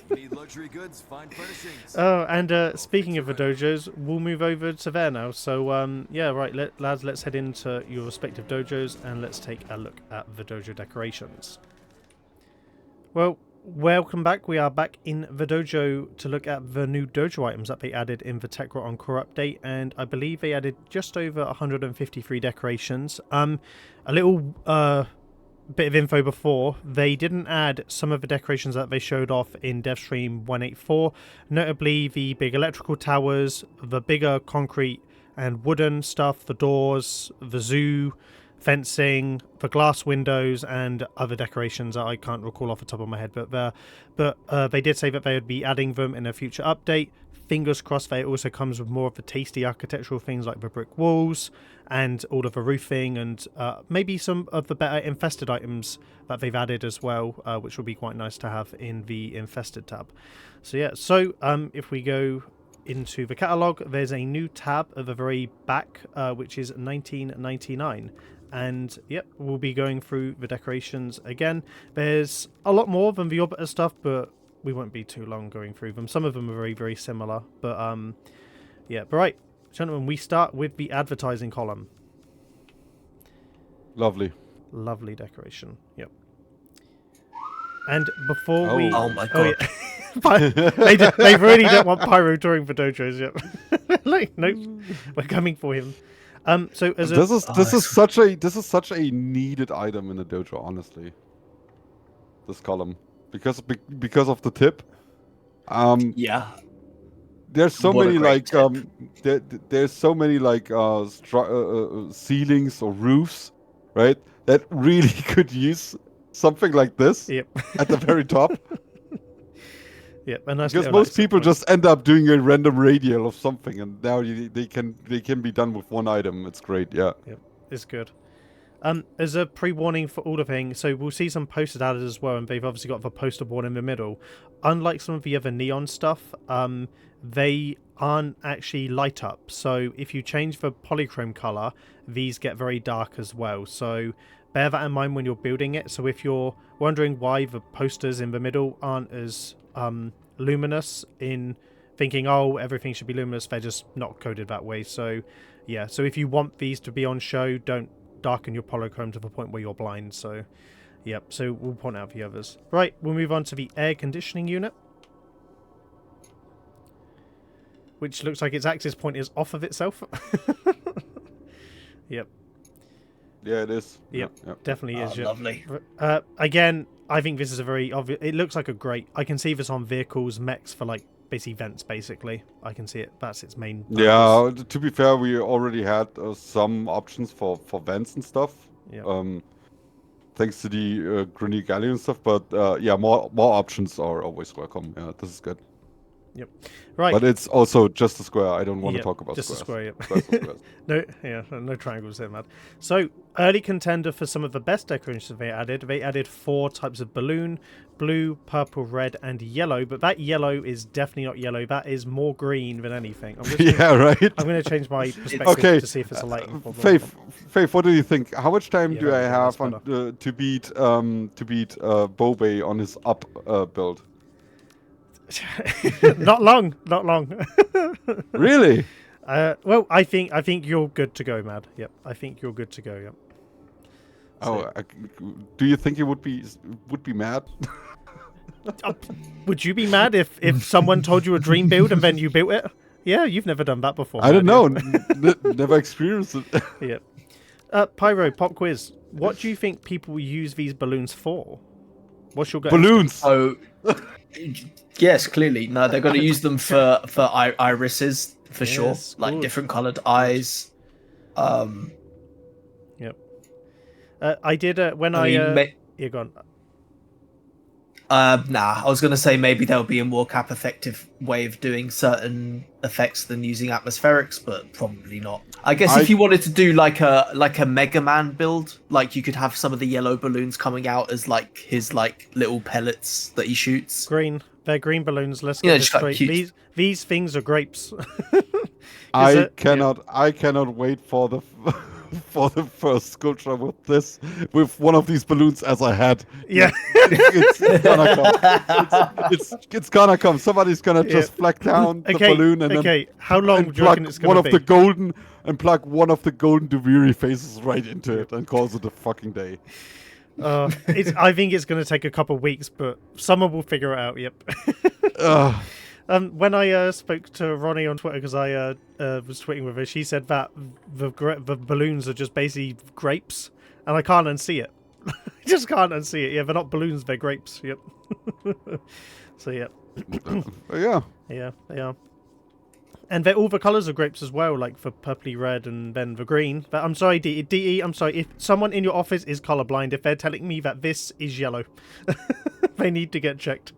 Need luxury goods, fine furnishings. Oh, and speaking of the dojos, we'll move over to there now. So, yeah, right, lads, let's head into your respective dojos and let's take a look at the dojo decorations. Well, welcome back. We are back in the dojo to look at the new dojo items that they added in the Techrot Encore update, and I believe they added just over 153 decorations. A little bit of info before, they didn't add some of the decorations that they showed off in DevStream 184, notably the big electrical towers, the bigger concrete and wooden stuff, the doors, the zoo, fencing, the glass windows, and other decorations that I can't recall off the top of my head. But they did say that they would be adding them in a future update. Fingers crossed that it also comes with more of the tasty architectural things like the brick walls and all of the roofing, and maybe some of the better infested items that they've added as well, which will be quite nice to have in the infested tab. So yeah, so if we go into the catalogue, there's a new tab at the very back, which is 1999. And yep, we'll be going through the decorations again. There's a lot more than the Orbiter stuff, but we won't be too long going through them. Some of them are very, very similar. But yeah, but right, gentlemen, we start with the advertising column. Lovely. Lovely decoration. Yep. And before we... Oh my god. Yeah. they really don't want Pyro touring for dojos yet. Like, nope, we're coming for him. So as this is such a needed item in the dojo, honestly. This column, because of the tip. Yeah. There's so What a many great there's so many ceilings or roofs, right? That really could use something like this. Yep. At the very top. Yep, and that's because most people just end up doing a random radial of something, and now they can be done with one item. It's great, yeah. Yep, it's good. As a pre-warning for all the things, so we'll see some posters added as well, and they've obviously got the poster board in the middle. Unlike some of the other neon stuff, they aren't actually light up. So if you change the polychrome color, these get very dark as well. So bear that in mind when you're building it. So if you're wondering why the posters in the middle aren't as luminous, in thinking, oh, everything should be luminous, they're just not coded that way. So yeah, so if you want these to be on show, don't darken your polychrome to the point where you're blind. So yep, so we'll point out the others. Right, we'll move on to the air conditioning unit, which looks like its axis point is off of itself. Yep. Yeah, it is. Yep, yep. Definitely is. Yep. Lovely. Again, I think this is a very obvious... It looks like a great... I can see this on vehicles, mechs for like basically vents, basically. I can see it. That's its main purpose. Yeah, to be fair, we already had some options for vents and stuff. Yeah. Thanks to the Grunier Galleon and stuff, but yeah, more options are always welcome. Yeah, this is good. Yep. Right. But it's also just a square. I don't want to talk about just squares. Just a square, yep. No triangles there, man. So, early contender for some of the best decorations they added 4 types of balloon: blue, purple, red, and yellow. But that yellow is definitely not yellow. That is more green than anything. Right. I'm going to change my perspective to see if it's a lighting problem. Faith, what do you think? How much time do I have to beat Bobey on his up build? Not long. Really? Well, I think you're good to go, Mad. Yep, I think you're good to go. Yep. So, do you think he would be mad? Would you be mad if someone told you a dream build and then you built it? Yeah, you've never done that before. I don't know. Never experienced it. Yep. Pyro, pop quiz. What do you think people use these balloons for? What's your gut? Balloons. Oh, yes, clearly. No, they're going to use them for irises for sure, like different coloured eyes. Yep. I did you're gone. Nah, I was going to say maybe there'll be a more cap effective way of doing certain effects than using atmospherics, but probably not. I guess if you wanted to do like a Mega Man build, like you could have some of the yellow balloons coming out as like his like little pellets that he shoots. Green. They're green balloons. Let's get this straight. These things are grapes. I cannot wait for the for the first sculpture with one of these balloons as I had. Yeah. It's gonna come. It's gonna come. Somebody's gonna just flag down the balloon and how long do you reckon it's gonna be? Plug one of the golden Duviri faces right into it and calls it a fucking day. I think it's going to take a couple of weeks, but someone will figure it out. Yep. When I spoke to Ronnie on Twitter, because I was tweeting with her, she said that the balloons are just basically grapes, and I can't unsee it. I just can't unsee it. Yeah, they're not balloons; they're grapes. Yep. So yeah. Yeah, they are. And they're all the colours of grapes as well, like for purpley red and then the green. But I'm sorry, DE, I'm sorry. If someone in your office is colourblind, if they're telling me that this is yellow, they need to get checked.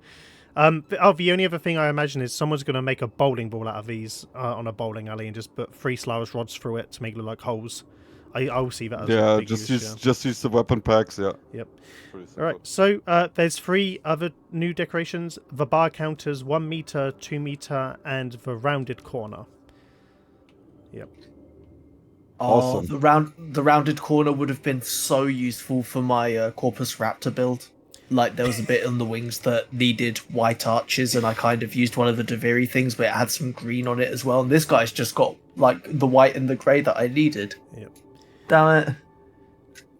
The only other thing I imagine is someone's going to make a bowling ball out of these on a bowling alley and just put 3 Slouch rods through it to make it look like holes. I'll see that as a Yeah, big just use the weapon packs. Yeah. Yep. Pretty All right, simple. so there's 3 other new decorations: the bar counters, 1 meter, 2 meter, and the rounded corner. Yep. Oh, Awesome. the rounded corner would have been so useful for my Corpus Raptor build. Like, there was a bit on the wings that needed white arches, and I kind of used one of the Deviri things, but it had some green on it as well. And this guy's just got, like, the white and the grey that I needed. Yep. Damn it.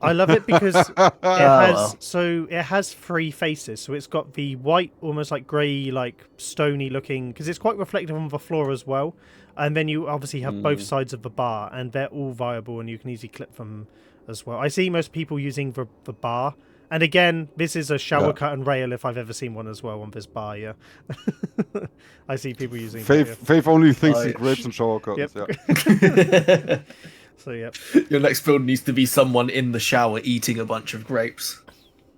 I love it because it has 3 faces. So it's got the white, almost like grey, like stony looking, because it's quite reflective on the floor as well. And then you obviously have both sides of the bar, and they're all viable, and you can easily clip them as well. I see most people using the bar. And again, this is a shower curtain rail if I've ever seen one as well on this bar, yeah. I see people using Faith only thinks in grapes and shower curtains, Yep. So, yeah. Your next build needs to be someone in the shower eating a bunch of grapes.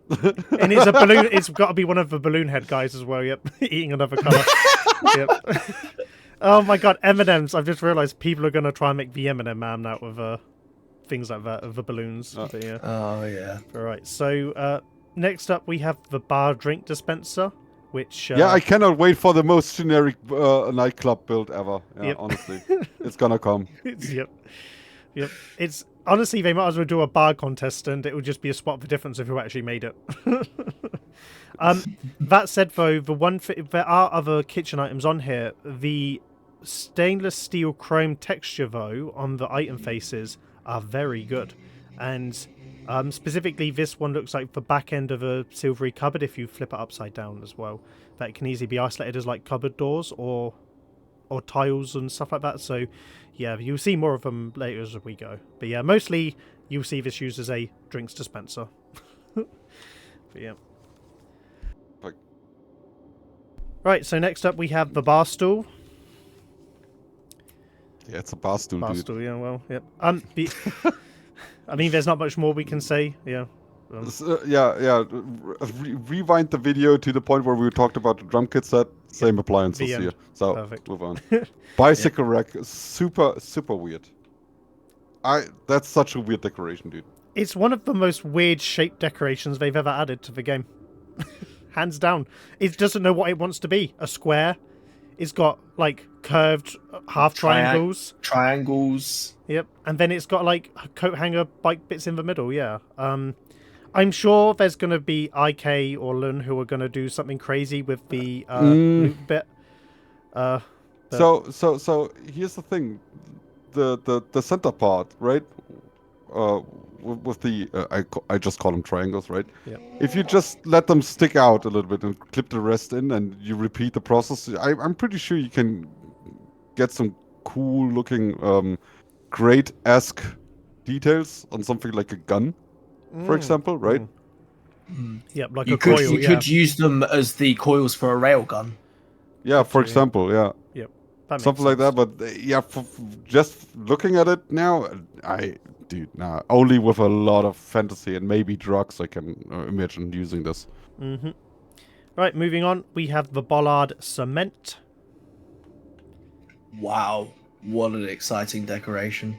And it's a balloon. It's got to be one of the balloon head guys as well. Yep, eating another colour. Yep. Oh my god, M&Ms! I've just realised people are going to try and make the M&M man out of things like that, of the balloons. But, yeah. Oh yeah. All right. So next up we have the bar drink dispenser, which yeah, I cannot wait for the most generic nightclub build ever. Yeah, Yep. honestly, it's gonna come. Yep. It's honestly, they might as well do a bar contest, and it will just be a spot for difference of who actually made it. That said, though, there are other kitchen items on here. The stainless steel chrome texture, though, on the item faces are very good, and specifically this one looks like the back end of a silvery cupboard. If you flip it upside down as well, that can easily be isolated as like cupboard doors or tiles and stuff like that. So yeah, you'll see more of them later as we go. But yeah, mostly you'll see this used as a drinks dispenser. But yeah. Right, so next up we have the bar stool. Yeah, it's a bar stool, Bar dude. stool, yeah, well, yep. I mean, there's not much more we can say, yeah. Rewind the video to the point where we talked about the drum kit set. Same appliances here. So Perfect. move on. Bicycle rack, super weird. That's such a weird decoration, dude. It's one of the most weird shaped decorations they've ever added to the game. Hands down. It doesn't know what it wants to be. A square. It's got like curved half triangles. Triangles. Yep. And then it's got like coat hanger bike bits in the middle, yeah. I'm sure there's going to be IK or Lun who are going to do something crazy with the loop bit. So here's the thing, the center part, right? With the I just call them triangles, right? Yeah. If you just let them stick out a little bit and clip the rest in, and you repeat the process, I'm pretty sure you can get some cool looking great-esque details on something like a gun, for example, right? Yep, like You a coil, you could use them as the coils for a railgun. Yeah, for example, yeah. Yep. That makes Something like sense. that, but yeah, just looking at it now, only with a lot of fantasy and maybe drugs I can imagine using this. Mm-hmm. Right, moving on, we have the bollard cement. Wow, what an exciting decoration.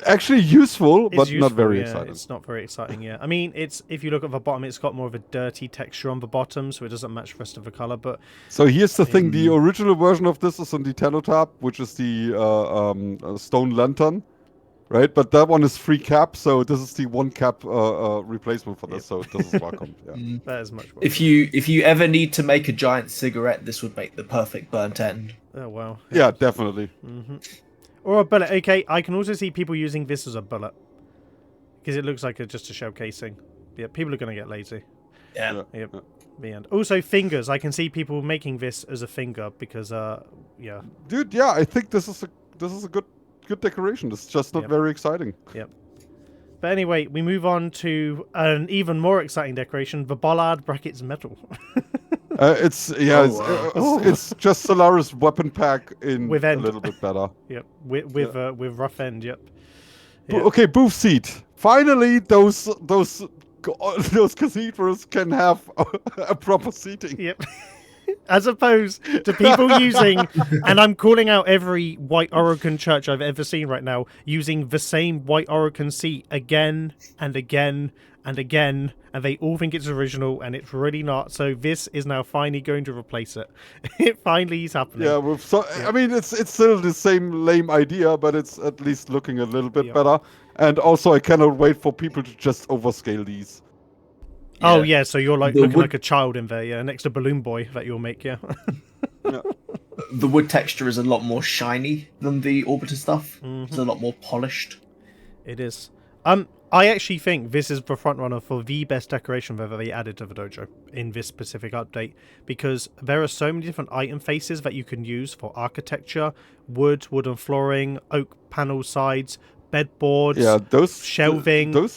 Actually useful, It's but useful, not very yeah, exciting. It's not very exciting, yeah. I mean, if you look at the bottom, it's got more of a dirty texture on the bottom, so it doesn't match the rest of the color. But So here's the thing, the original version of this is on the Teletab, which is the stone lantern, right? But that one is free cap, so this is the one cap replacement for this, so this is welcome. Yeah. that is much more. If you ever need to make a giant cigarette, this would make the perfect burnt end. Oh, wow. Yeah, definitely. Or a bullet. Okay, I can also see people using this as a bullet. Because it looks like just a shell casing. Yeah, people are going to get lazy. Yeah. Yep. The end. Also, fingers. I can see people making this as a finger because, yeah. Dude, yeah, I think this is a good decoration. It's just not very exciting. Yep. But anyway, we move on to an even more exciting decoration, the bollard brackets metal. It's just Solaris weapon pack in With a end. little bit better. Yep. With rough end, yep. Okay, booth seat. Finally, those cathedrals can have a proper seating. Yep. As opposed to people using, and I'm calling out every White Orokin church I've ever seen right now, using the same White Orokin seat again and again and again, and they all think it's original, and it's really not. So this is now finally going to replace it. It finally is happening. Yeah, I mean, it's still the same lame idea, but it's at least looking a little bit better. And also, I cannot wait for people to just overscale these. Yeah. Oh yeah, so you're like looking like a child in there, yeah, next to Balloon Boy that you'll make, yeah. Yeah. The wood texture is a lot more shiny than the Orbiter stuff. It's a lot more polished. It is. I actually think this is the front runner for the best decoration that they added to the dojo in this specific update, because there are so many different item faces that you can use for architecture, wooden flooring, oak panel sides, bedboards, shelving.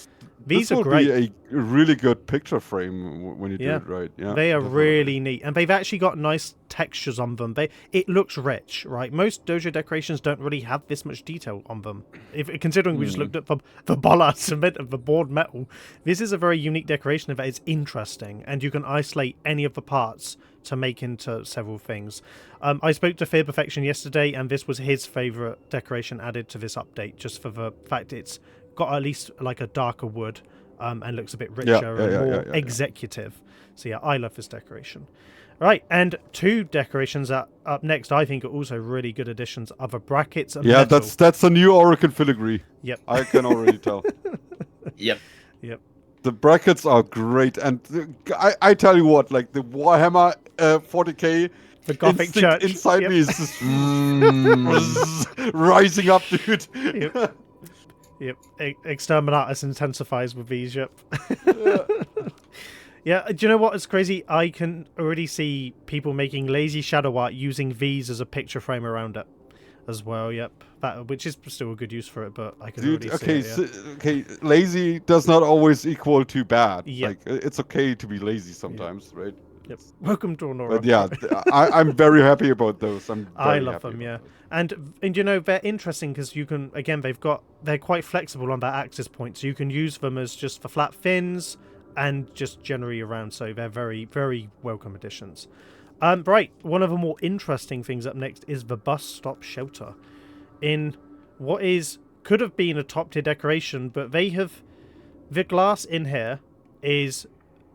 These are great. Be a really good picture frame when you do it right. Yeah, they are really neat, and they've actually got nice textures on them. It looks rich, right? Most dojo decorations don't really have this much detail on them. Considering we just looked at the bollards of the board metal, this is a very unique decoration that is interesting, and you can isolate any of the parts to make into several things. I spoke to Fear Perfection yesterday, and this was his favorite decoration added to this update, just for the fact it's got at least like a darker wood and looks a bit richer and more executive. So yeah, I love this decoration. Right, and two decorations that up next I think are also really good additions are the brackets and metal. that's a new Orokin filigree. Yep. I can already tell. Yep. The brackets are great, and I tell you what, like the Warhammer 40k, the Gothic church inside me is just rising up, dude. Yep. Exterminatus intensifies with these, yep. Yeah, do you know what is crazy? I can already see people making lazy shadow art using these as a picture frame around it as well, yep. Which is still a good use for it, but I can already see it, okay, lazy does not always equal to bad. Yep. Like, it's okay to be lazy sometimes, right? Yep. Welcome to Honora. But yeah, I'm very happy about those. I love them, yeah. And you know, they're interesting because you can, again, they're quite flexible on that axis point, so you can use them as just for flat fins and just generally around, so they're very, very welcome additions. Right, one of the more interesting things up next is the bus stop shelter. In what could have been a top tier decoration, but the glass in here is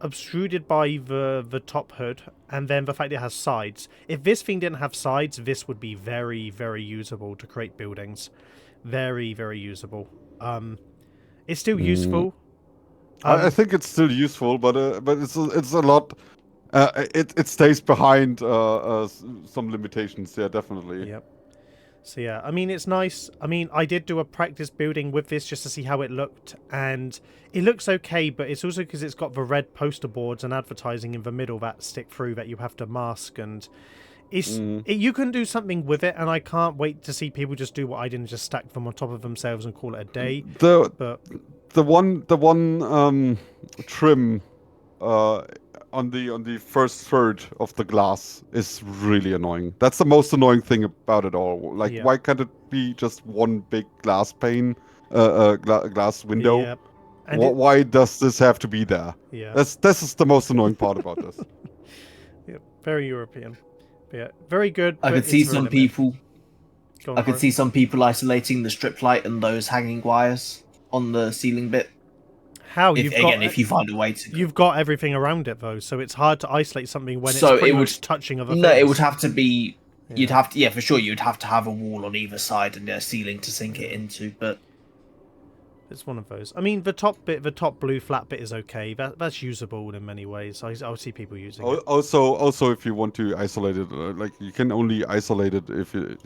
obtruded by the top hood, and then the fact it has sides. If this thing didn't have sides, this would be very, very usable to create buildings. Very, very usable. It's still useful. I think it's still useful, but it's a lot. It stays behind some limitations. Yeah, definitely. Yep. So yeah, I mean, it's nice. I mean, I did do a practice building with this just to see how it looked, and it looks okay, but it's also because it's got the red poster boards and advertising in the middle that stick through that you have to mask, and you can do something with it, and I can't wait to see people just do what I did and just stack them on top of themselves and call it a day. The one trim on the first third of the glass is really annoying. That's the most annoying thing about it all. Like, why can't it be just one big glass pane, glass window? Yep. Why does this have to be there? Yeah. This is the most annoying part about this. Yep. Very European. But yeah, very good. I could see some people. I could see some people isolating the strip light and those hanging wires on the ceiling bit. How? If you find a way to. You've got everything around it though, so it's hard to isolate something when it's pretty much touching other things. No, it would have to be. Yeah. You'd have to, for sure. You'd have to have a wall on either side and a ceiling to sink it into, but. It's one of those. I mean, the top blue flat bit is okay. That's usable in many ways. I'll see people using it. Also, if you want to isolate it, like you can only isolate it if you.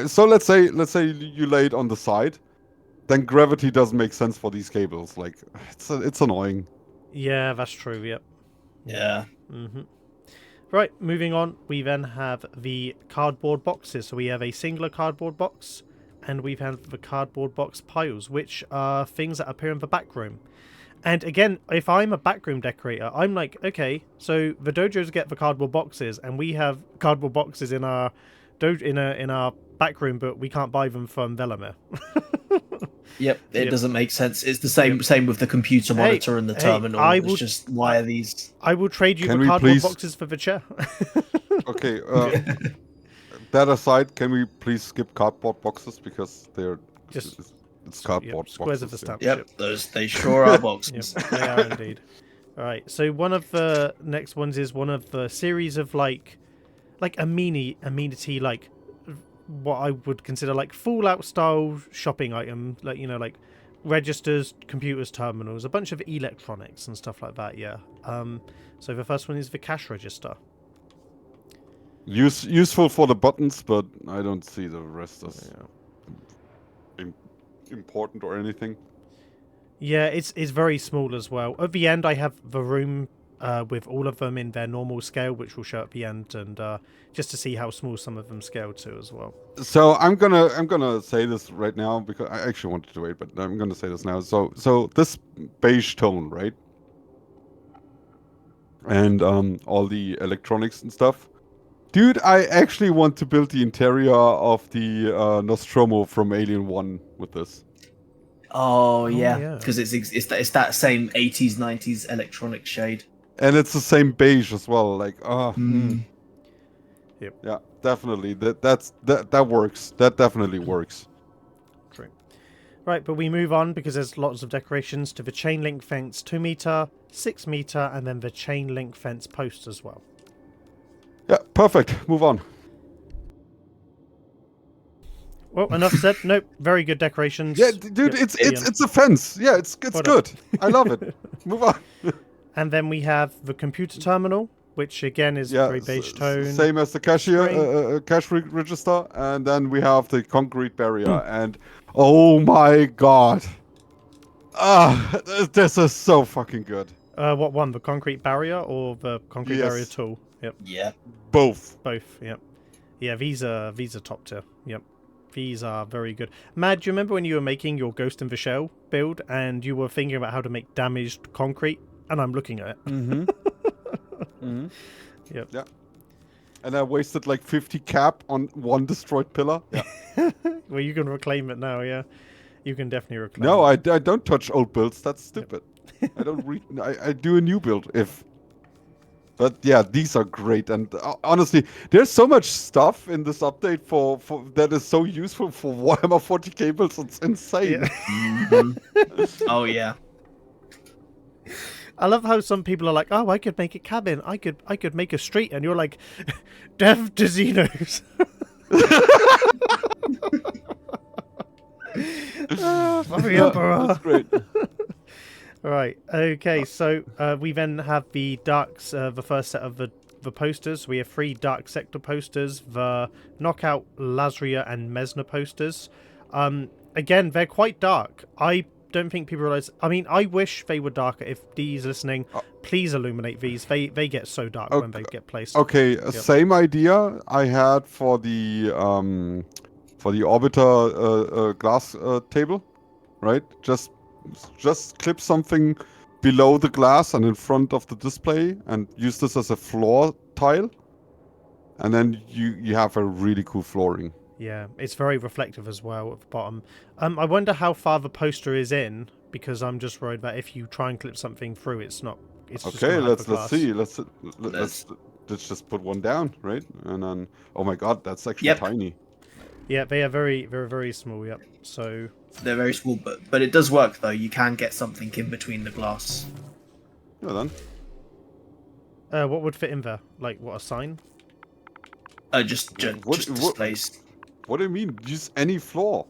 So let's say you lay it on the side, then gravity doesn't make sense for these cables. Like it's annoying. Yeah, that's true. Yep. Yeah. Mhm. Right, moving on. We then have the cardboard boxes. So we have a singular cardboard box. And we've had the cardboard box piles, which are things that appear in the back room. And again, if I'm a backroom decorator, I'm like, okay, so the dojos get the cardboard boxes, and we have cardboard boxes in our in our back room, but we can't buy them from Velamir. Yep, it doesn't make sense. It's the same with the computer monitor and the terminal. It's just why are these? I will trade you Can the we cardboard please- boxes for the chair. Okay. That aside, can we please skip cardboard boxes because they're Just it's cardboard squares boxes. of the stamp. Yep, they sure are boxes. Yep, they are indeed. All right, so one of the next ones is one of the series of like amenity, like what I would consider like Fallout style shopping item, like like registers, computers, terminals, a bunch of electronics and stuff like that. Yeah. So the first one is the cash register. Useful for the buttons, but I don't see the rest as important or anything. Yeah, it's very small as well. At the end, I have the room with all of them in their normal scale, which will show at the end, and just to see how small some of them scale to as well. So I'm gonna say this right now because I actually wanted to wait, but I'm gonna say this now. So this beige tone, right? And all the electronics and stuff. Dude, I actually want to build the interior of the Nostromo from Alien 1 with this. Oh yeah, yeah. because it's that same 80s 90s electronic shade. And it's the same beige as well. Like, Yep. Yeah, definitely. That works. That definitely works. True. Right, but we move on because there's lots of decorations to the chain link fence 2 meter, 6 meter, and then the chain link fence post as well. Yeah, perfect. Move on. Well, enough said. Nope, very good decorations. Yeah, dude, Yep, it's a fence. Yeah, it's good. I love it. Move on. And then we have the computer terminal, which again is very beige tone. Same as the cash register, and then we have the concrete barrier. And oh my god, this is so fucking good. What one? The concrete barrier or the concrete barrier tool? Yep. Yeah. Both. Yep. Yeah, these are top tier. Yep. These are very good. Mad, do you remember when you were making your Ghost in the Shell build and you were thinking about how to make damaged concrete? And I'm looking at it. Mm-hmm. Yep. Yeah. And I wasted like 50 cap on one destroyed pillar. Yeah. Well, you can reclaim it now, yeah. You can definitely reclaim No, it. I don't touch old builds. That's stupid. I don't I do a new build if. But yeah, these are great, and honestly, there's so much stuff in this update for that is so useful for Warhammer 40k builds. It's insane. Yeah. Oh yeah. I love how some people are like, "Oh, I could make a cabin. I could make a street," and you're like, "Dev to Xenos." That's great. Right. Okay. So we then have the darks. The first set of the posters. We have 3 dark sector posters. The knockout Lazria and Mesna posters. Again, they're quite dark. I don't think people realize. I mean, I wish they were darker. If Dee's listening, please illuminate these. They get so dark when they get placed. Okay. Same idea I had for the Orbiter glass table, right? Just clip something below the glass and in front of the display and use this as a floor tile, and then you have a really cool flooring. Yeah, it's very reflective as well at the bottom. I wonder how far the poster is in, because I'm just worried that if you try and clip something through, it's not. It's just Okay, gonna have the let's see. Let's just put one down, right? And then oh my god, that's actually tiny. Yeah, they are very, very, very small. Yep. So they're very small, but it does work though. You can get something in between the glass. Yeah, then. what would fit in there? Like what, a sign? Just displays. What do you mean? Use any floor.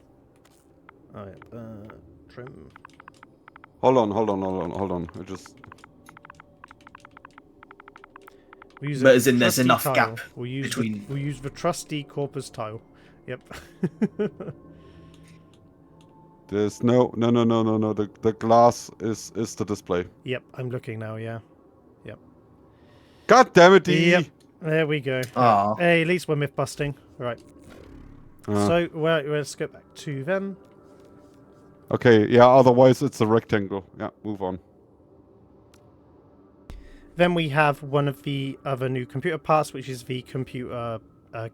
Oh, yeah. Trim. Hold on. I just. But as in, there's enough tile. gap between. We'll use the trusty corpus tile. Yep. There's no. The glass is the display. Yep, I'm looking now. Yeah. Yep. God damn it, D. Yep. There we go. Ah. Hey, at least we're myth busting. Right. So let's go back to them. Okay. Yeah. Otherwise, it's a rectangle. Yeah. Move on. Then we have one of the other new computer parts, which is the computer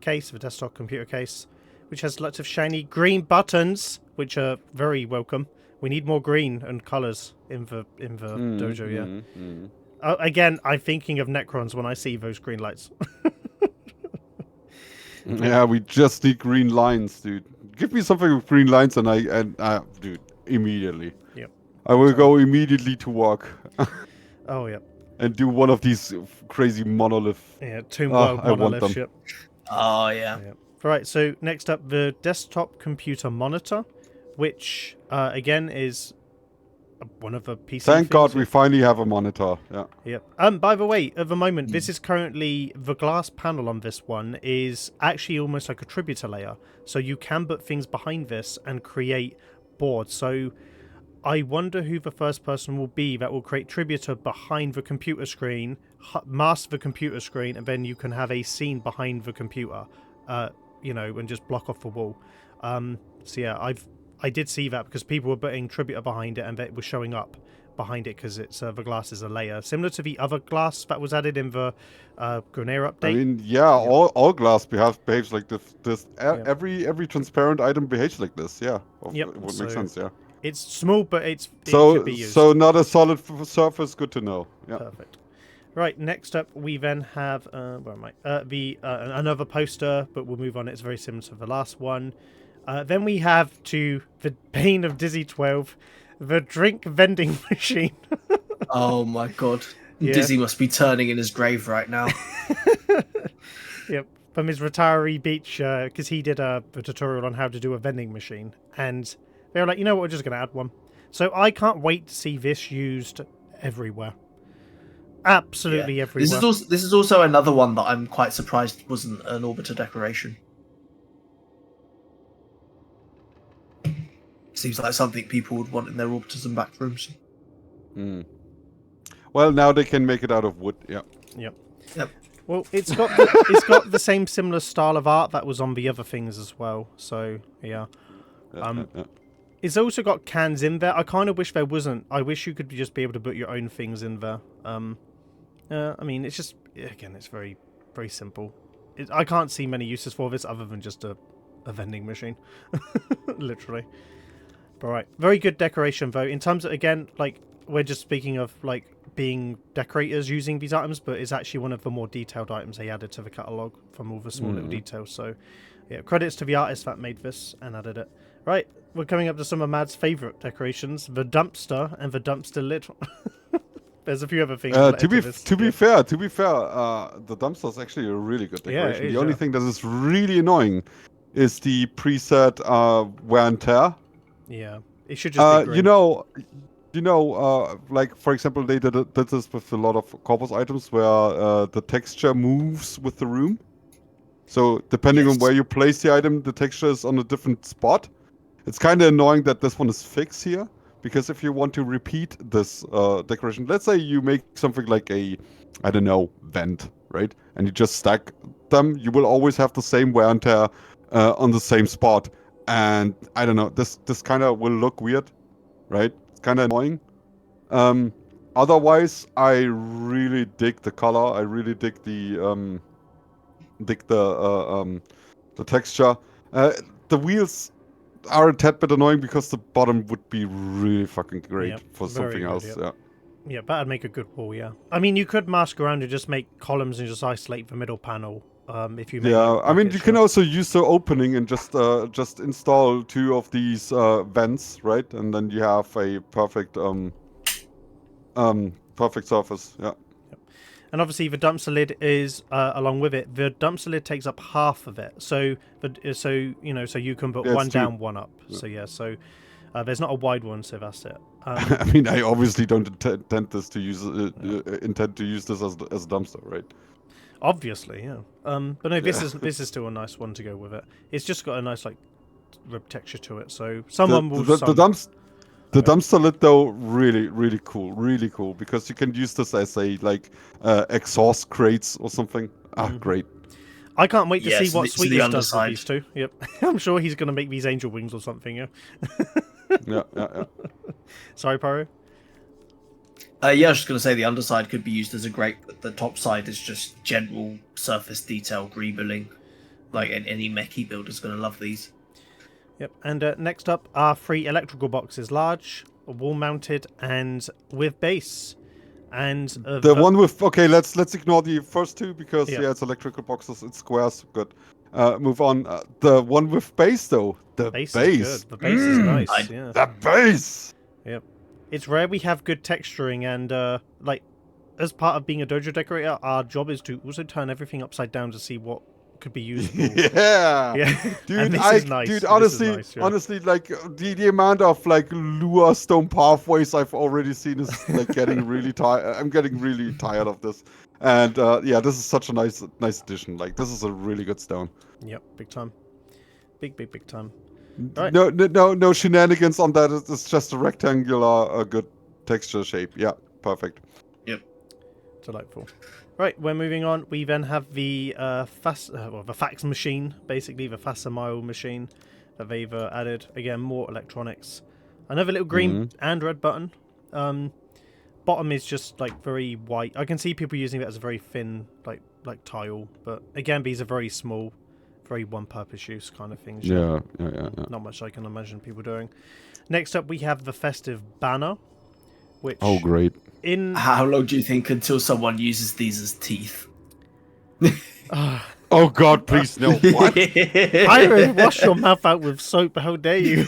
case, the desktop computer case, which has lots of shiny green buttons, which are very welcome. We need more green and colours in the dojo, yeah. Again, I'm thinking of Necrons when I see those green lights. Yeah, we just need green lines, dude. Give me something with green lines and dude, immediately. Yep. I will go immediately to work. Oh, yeah. And do one of these crazy monolith. Yeah, Tomb World I want monolith them. shit. Oh, yeah. Yeah. Right, so next up, the desktop computer monitor, which, again, is one of the PC Thank God things. we finally have a monitor. Yeah. Yep. By the way, at the moment, this is currently the glass panel on this one is actually almost like a tributor layer. So you can put things behind this and create boards. So I wonder who the first person will be that will create tributor behind the computer screen, mask the computer screen, and then you can have a scene behind the computer, and just block off the wall. So yeah, I did see that because people were putting tributor behind it and it was showing up behind it because it's the glass is a layer similar to the other glass that was added in the Grenade update. I mean, yeah, all glass behaves like this. Every transparent item behaves like this. Yeah, Yep. It would make sense. Yeah. It's small, but it could be used. So not a solid surface. Good to know. Yeah. Perfect. Right, next up we then have where am I? Another poster, but we'll move on. It's very similar to the last one. Then we have to the bane of Dizzy 12, the drink vending machine. Oh my god. Yeah. Dizzy must be turning in his grave right now. Yep, from his retiree beach, because he did a tutorial on how to do a vending machine, and they were like, you know what, we're just going to add one. So I can't wait to see this used everywhere. Absolutely everywhere. This is also another one that I'm quite surprised wasn't an Orbiter decoration. Seems like something people would want in their Orbiters and back rooms. Well, now they can make it out of wood. Yeah. Yep. Yep. Well, it's got the same similar style of art that was on the other things as well. So yeah. It's also got cans in there. I kind of wish there wasn't. I wish you could just be able to put your own things in there. I mean, it's just, again, it's very, very simple. I can't see many uses for this other than just a vending machine. Literally. But right. Very good decoration, though. In terms of, again, like, we're just speaking of, like, being decorators using these items, but it's actually one of the more detailed items they added to the catalogue from all the small little details. So, yeah, credits to the artist that made this and added it. Right, we're coming up to some of Mad's favourite decorations, the dumpster and the dumpster lid. There's a few other things. To be fair, the dumpster is actually a really good decoration. Yeah, it is, the only thing that is really annoying is the preset wear and tear. Yeah, it should just be green. Like for example, they did this with a lot of corpus items where the texture moves with the room. So depending on where you place the item, the texture is on a different spot. It's kind of annoying that this one is fixed here, because if you want to repeat this decoration, let's say you make something like a, I don't know, vent, right? And you just stack them, you will always have the same wear and tear on the same spot. And I don't know, this kind of will look weird, right? It's kind of annoying. Otherwise, I really dig the color. I really dig the texture. The wheels are a tad bit annoying because the bottom would be really fucking great for something else. Yep. Yeah, that'd make a good wall. Yeah, I mean, you could mask around and just make columns and just isolate the middle panel. If you make I mean, you can also use the opening and just install 2 of these vents, right? And then you have a perfect perfect surface. Yeah. And obviously the dumpster lid is along with it. The dumpster lid takes up half of it, so you can put one down, one up. Yeah. So there's not a wide one, so that's it. I mean, I obviously don't intend to use this as a dumpster, right? Obviously, yeah. But no, this is still a nice one to go with it. It's just got a nice like rib texture to it, so someone will. The dumpster lid though, really cool, because you can use this as a exhaust crates or something. Great. I can't wait to see what Sweetness does with these two. Yep, I'm sure he's going to make these angel wings or something. Yeah. yeah. I Sorry, Pyro. was just going to say the underside could be used as a grate, but the top side is just general surface detail greebling. Like any mechie builder's gonna love these. Yep. And next up are 3 electrical boxes, large, wall-mounted, and with base. And The one with let's ignore the first 2 because Yeah. it's electrical boxes, it's squares. Good. Move on. The one with base though. The base base. is good. The base is nice. Yeah. The base. Yep. It's rare we have good texturing, and like, as part of being a dojo decorator, our job is to also turn everything upside down to see what could be useful. Yeah. Yeah. Dude, And this is nice. Dude, This honestly, is nice, yeah. honestly, like the amount of like lure stone pathways I've already seen is like getting really tired. I'm getting really tired of this. And this is such a nice addition. Like this is a really good stone. Yep, big time. Big time. Right. No shenanigans on that. It's just a rectangular, good texture shape. Yeah, perfect. Yep. Delightful. Right, we're moving on. We then have the the fax machine, basically the facsimile machine that they've added. Again, more electronics. Another little green and red button. Bottom is just like very white. I can see people using it as a very thin like tile, but again, these are very small, very one-purpose use kind of things. Yeah. Not much I can imagine people doing. Next up, we have the festive banner, which Great. How long do you think until someone uses these as teeth? Oh God, please no. What? Pyro, wash your mouth out with soap. How dare you?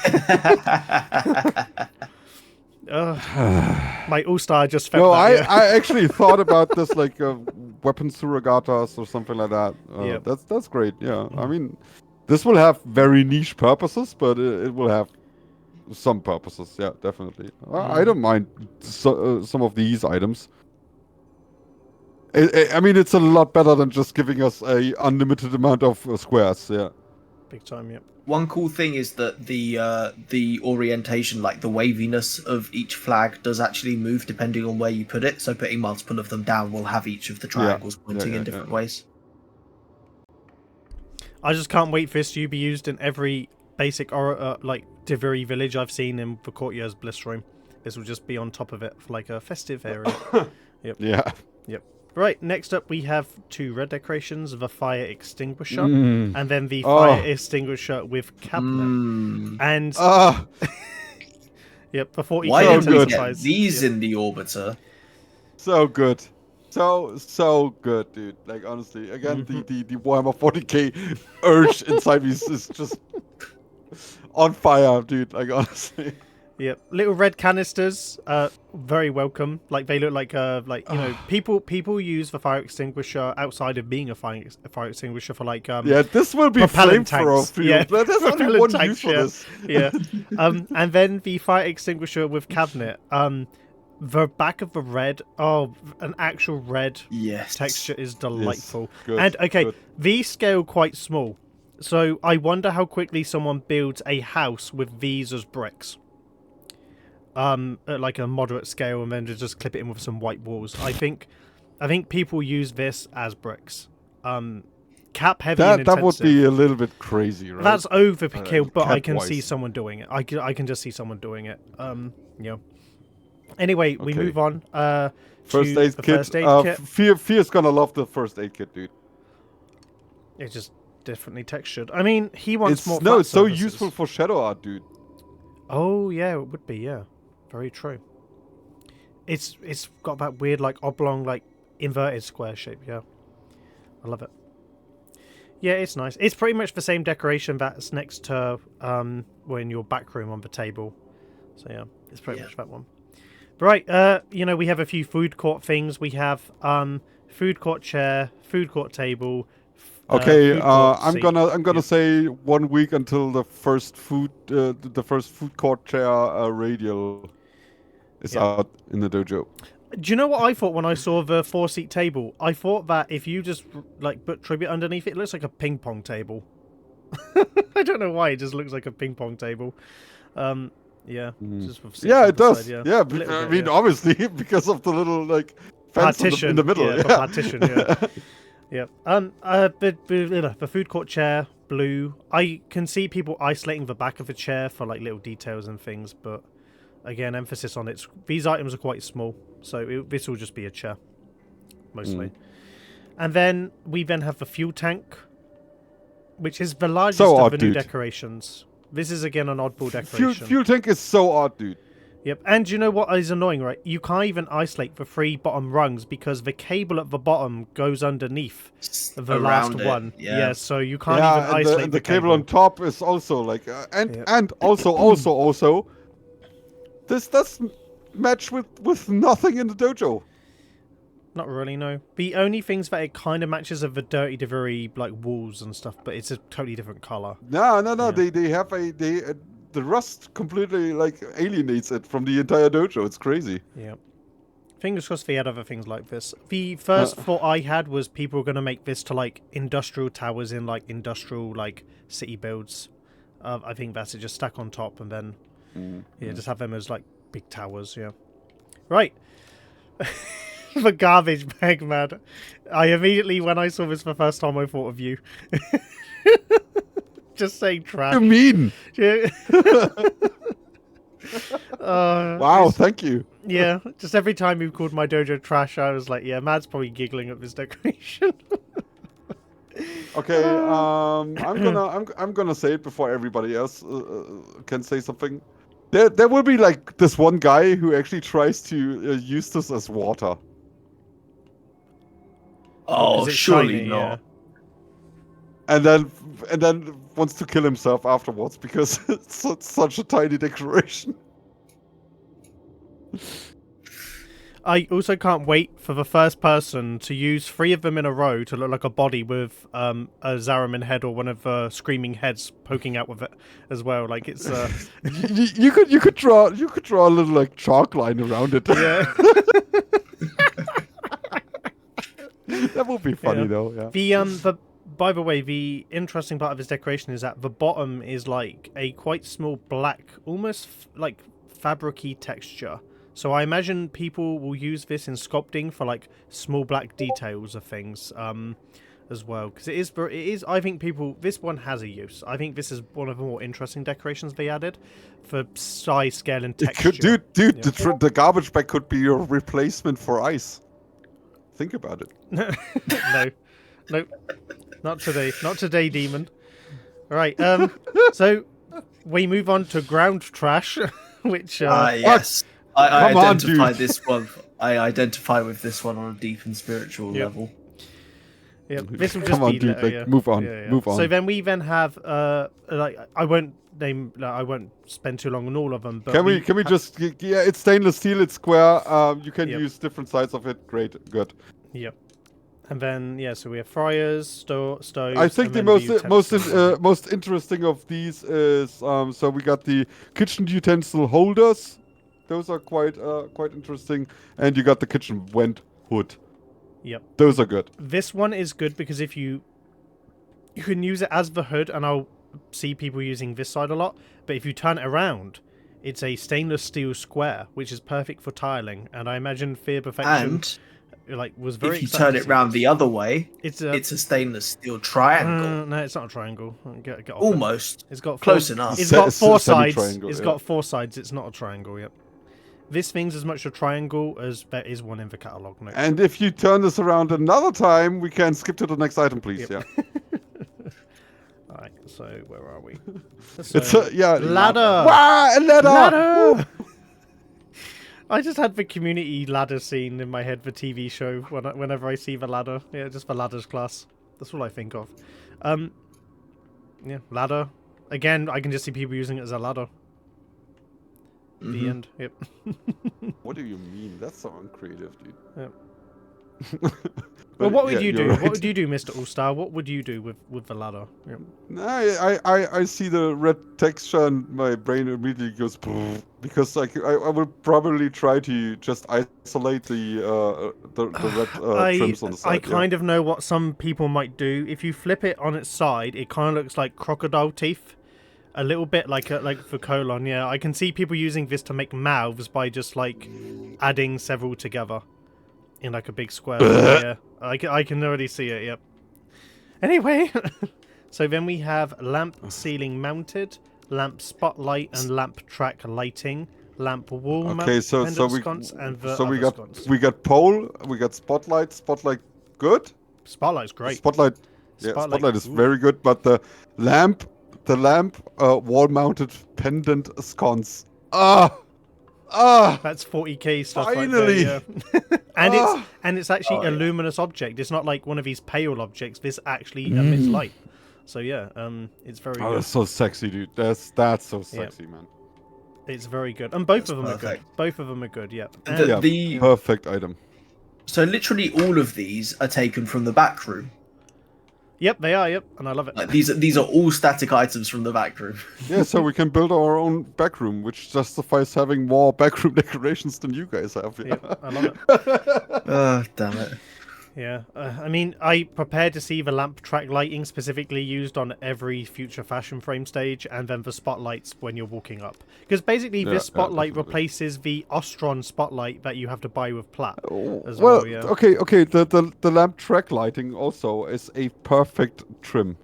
My all-star just felt No, that, I actually thought about this like weapon surrogatas or something like that. Yep. That's great. Yeah, I mean, this will have very niche purposes, but it will have some purposes. Yeah, definitely. I don't mind some of these items. I mean, it's a lot better than just giving us a unlimited amount of squares. Yeah. Big time, yep. One cool thing is that the orientation, like the waviness of each flag, does actually move depending on where you put it. So putting multiple of them down will have each of the triangles pointing in different ways. I just can't wait for this to be used in every basic like Diviri village I've seen in the Courtiers Bliss Room. This will just be on top of it for like a festive area. Yep. Yeah. Yep. Right, next up we have 2 red decorations, the fire extinguisher, and then the fire extinguisher with cabinet. And yep, for 40 Why kills didn't we size. get these in the Orbiter? So good. So good, dude. Like honestly, again, the Warhammer 40k urge inside me is just on fire, dude. Like honestly. Yep, little red canisters, very welcome. Like they look like you know, people use the fire extinguisher outside of being a fire extinguisher for like this will be flamethrower field. Yeah, But there's only one use for this. Yeah, and then the fire extinguisher with cabinet. The back of the red, an actual red texture is delightful. Yes, good, and okay, good. these scale quite small, so I wonder how quickly someone builds a house with these as bricks. At like a moderate scale, and then just clip it in with some white walls. I think people use this as bricks. Cap heavy and intensive. That would be a little bit crazy, right? That's overkill, but I can cap-wise. see someone doing it. I can just see someone doing it. Yeah. Anyway, we move on. First to aid the kit. First aid kit. Fear's gonna love the first aid kit, dude. It's just differently textured. I mean, he wants more. It's so surfaces. useful for shadow art, dude. Oh yeah, it would be. Yeah, very true. It's got that weird like oblong like inverted square shape. Yeah, I love it. Yeah, it's nice. It's pretty much the same decoration that's next to in your back room on the table. So yeah, it's pretty much that one. Right, you know, we have a few food court things. We have food court chair, food court table. Okay, I'm seat. gonna say 1 week until the first food court chair radial is out in the dojo. Do you know what I thought when I saw the 4-seat table? I thought that if you just like put tribute underneath it, it looks like a ping pong table. I don't know why, it just looks like a ping pong table. Yeah, just with seats on it the does. side, Yeah, I mean, obviously because of the little like fence partition in the middle. Yeah, the partition. Yeah. Yeah. The food court chair, blue. I can see people isolating the back of the chair for like little details and things, but again, emphasis on it. These items are quite small, so this will just be a chair, mostly. And then we have the fuel tank. which is the largest So of odd, the new dude. decorations. This is again an oddball decoration. Fuel tank is so odd, dude. Yep, and you know what is annoying, right? You can't even isolate the 3 bottom rungs because the cable at the bottom goes underneath the last Around it, one. yeah. So you can't Yeah, even and isolate the cable on top is also like, and also, this does match with nothing in the dojo. Not really, no. The only things that it kind of matches are the dirty delivery like walls and stuff, but it's a totally different color. No. Yeah. They have the rust completely like alienates it from the entire dojo. It's crazy. Yeah. Fingers crossed they had other things like this. The first thought I had was people were going to make this to like industrial towers in like industrial like city builds. I think that's it, just stack on top and then just have them as like big towers. Yeah. Right. The garbage bag, man. I immediately, when I saw this for the first time, I thought of you. Just saying trash. What do you mean? Yeah. Wow, thank you. Yeah, just every time you called my dojo trash, I was like, yeah, Mad's probably giggling at this decoration. Okay, I'm gonna say it before everybody else can say something. There will be like this one guy who actually tries to use this as water. Oh, Is it surely shiny? not. And then wants to kill himself afterwards because it's such a tiny decoration. I also can't wait for the first person to use 3 of them in a row to look like a body with a Zaraman head or one of the screaming heads poking out with it as well. Like it's you could draw a little like chalk line around it. yeah. That would be funny though. Yeah. By the way, the interesting part of this decoration is that the bottom is like a quite small black, almost like fabric-y texture. So I imagine people will use this in sculpting for like small black details of things as well. Because it is. I think this one has a use. I think this is one of the more interesting decorations they added for size, scale, and texture. Dude, yeah. The garbage bag could be your replacement for ice. Think about it. No, not today. Not today, demon. Right. So we move on to ground trash, which yes. I Come on, identify dude. this one. I identify with this one on a deep and spiritual level. Yeah, this will just Come on, be dude. litter, Like, yeah. move on. Yeah. Move on. So then we have like I won't spend too long on all of them. But Can we just? Yeah, it's stainless steel. It's square. You can Yep. use different sides of it. Great. Good. Yep. And then so we have fryers, stoves. I think the and then most interesting of these is so we got the kitchen utensil holders. Those are quite interesting, and you got the kitchen vent hood. Yep. Those are good. This one is good because if you can use it as the hood, and I'll see people using this side a lot. But if you turn it around, it's a stainless steel square, which is perfect for tiling. And I imagine Fear Perfection was very. If you excited turn to it see round this. the other way, it's a stainless steel triangle. No, it's not a triangle. Get off it. Almost. It's got Close enough. It's got 4 sides. semi-triangle, It's yeah. got 4 sides. It's not a triangle. Yep. This thing's as much a triangle as there is one in the catalogue. No. And if you turn this around another time, we can skip to the next item, please. Yep. Yeah. Alright, so where are we? It's a ladder. Wow, a ladder. Ladder. I just had the community ladder scene in my head, the TV show. Whenever I see the ladder, just the ladders class. That's all I think of. Ladder. Again, I can just see people using it as a ladder. The end. Yep. What do you mean? That's so uncreative, dude. Yep. But Well, what would yeah, you do? you're What right. would you do, Mr. All-Star? What would you do with the ladder? Yep. I see the red texture and my brain immediately goes because I would probably try to just isolate the red trims on the side. I kind of know what some people might do. If you flip it on its side, it kind of looks like crocodile teeth. A little bit like for colon, yeah. I can see people using this to make mouths by just like adding several together in like a big square. Yeah, I can already see it. Yep. Anyway, so then we have lamp ceiling mounted, lamp spotlight and lamp track lighting, lamp wall mount, sconce, and we got pole, we got spotlight. Spotlight good. Spotlight's great. Spotlight Yeah, Spotlight. spotlight is Ooh. very good, but the lamp, wall-mounted pendant sconce. That's 40k stuff Finally! right there, yeah. and it's actually a yeah. luminous object. It's not like one of these pale objects. This actually emits light. So yeah, it's very Oh, good. that's so sexy, dude. That's so sexy, man. It's very good, and both That's of them are good. perfect. Both of them are good. Yeah. Yeah, perfect item. So literally all of these are taken from the back room. Yep, they are. Yep, and I love it. Like these are all static items from the back room. Yeah, so we can build our own backroom, which justifies having more backroom decorations than you guys have. Yeah. Yep, I love it. Oh, damn it. Yeah, I mean, I prepared to see the lamp track lighting specifically used on every future fashion frame stage, and then the spotlights when you're walking up. Because basically, this spotlight replaces the Ostron spotlight that you have to buy with plat. As well, yeah. Okay. The lamp track lighting also is a perfect trim.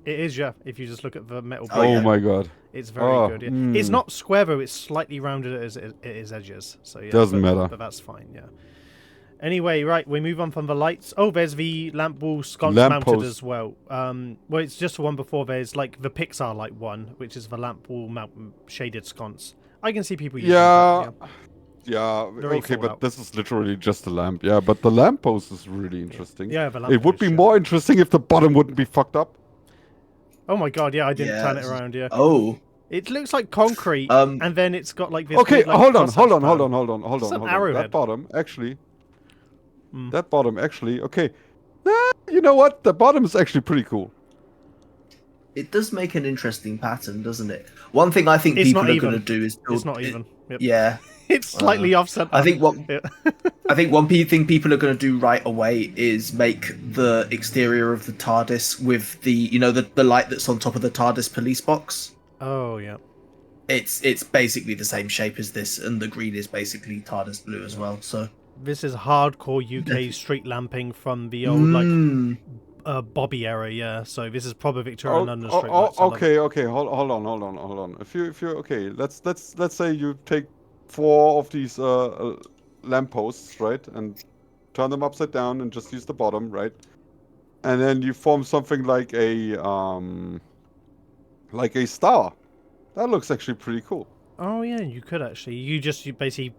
It is, yeah. If you just look at the metal. Oh my god. It's very good. Yeah. It's not square though; it's slightly rounded as it is edges. So yeah, doesn't matter. But that's fine. Yeah. Anyway, right, we move on from the lights. Oh, there's the lamp wall sconce mounted as well. Well, it's just the one before. There's like the Pixar light one, which is the lamp wall shaded sconce. I can see people using that. Yeah. Very Okay, but Fallout. this is literally just a lamp. Yeah, but the lamp post is really interesting. Yeah, the lamp it would post, be yeah. more interesting if the bottom wouldn't be fucked up. Oh my god, yeah, I didn't turn it around. Yeah. Oh. It looks like concrete, and then it's got like this. Okay, weird, like, hold on. Some arrowhead. That bottom actually, okay. You know what? The bottom is actually pretty cool. It does make an interesting pattern, doesn't it? One thing I think It's people not are even. going to do is build It's not even. Yep. Yeah. It's slightly offset. I think what Yeah. I think one thing people are going to do right away is make the exterior of the TARDIS with the the light that's on top of the TARDIS police box. Oh yeah. It's basically the same shape as this, and the green is basically TARDIS blue as well. So this is hardcore UK street lamping from the old Bobby era. Yeah. So this is proper Victorian London street lights. Okay. Hold on. If you okay, let's say you take 4 of these lampposts, right, and turn them upside down and just use the bottom, right, and then you form something like a star. That looks actually pretty cool. Oh yeah, you could actually. You basically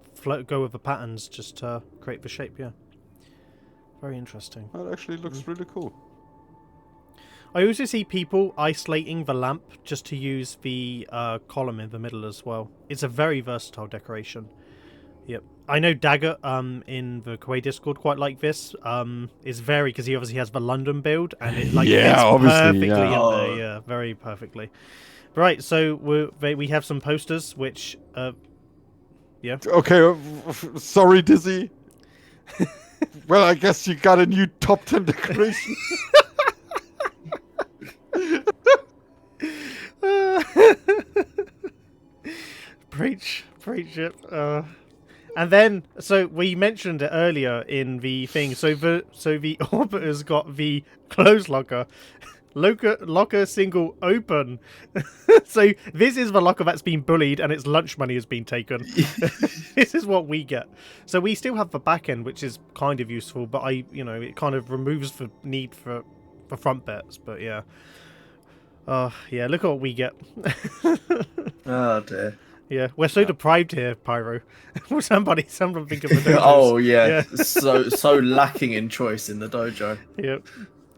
go with the patterns just to create the shape. Yeah. Very interesting. That actually looks really cool. I also see people isolating the lamp just to use the column in the middle as well. It's a very versatile decoration. Yep. I know Dagger in the Kuwait Discord quite like this. It's very because he obviously has the London build and it fits perfectly in there. Yeah, very perfectly. Right, so we have some posters which yeah. Okay, sorry Dizzy. Well, I guess you got a new top 10 decoration. Preach it. And then, so we mentioned it earlier in the thing. So the Orbiter's got the clothes locker single open. So this is the locker that's been bullied, and its lunch money has been taken. This is what we get. So we still have the back end, which is kind of useful, but it kind of removes the need for front bits. But yeah. Yeah, look at what we get. Oh dear. Yeah, we're so deprived here, Pyro. Someone think of the dojos. Oh yeah. So lacking in choice in the dojo. Yep.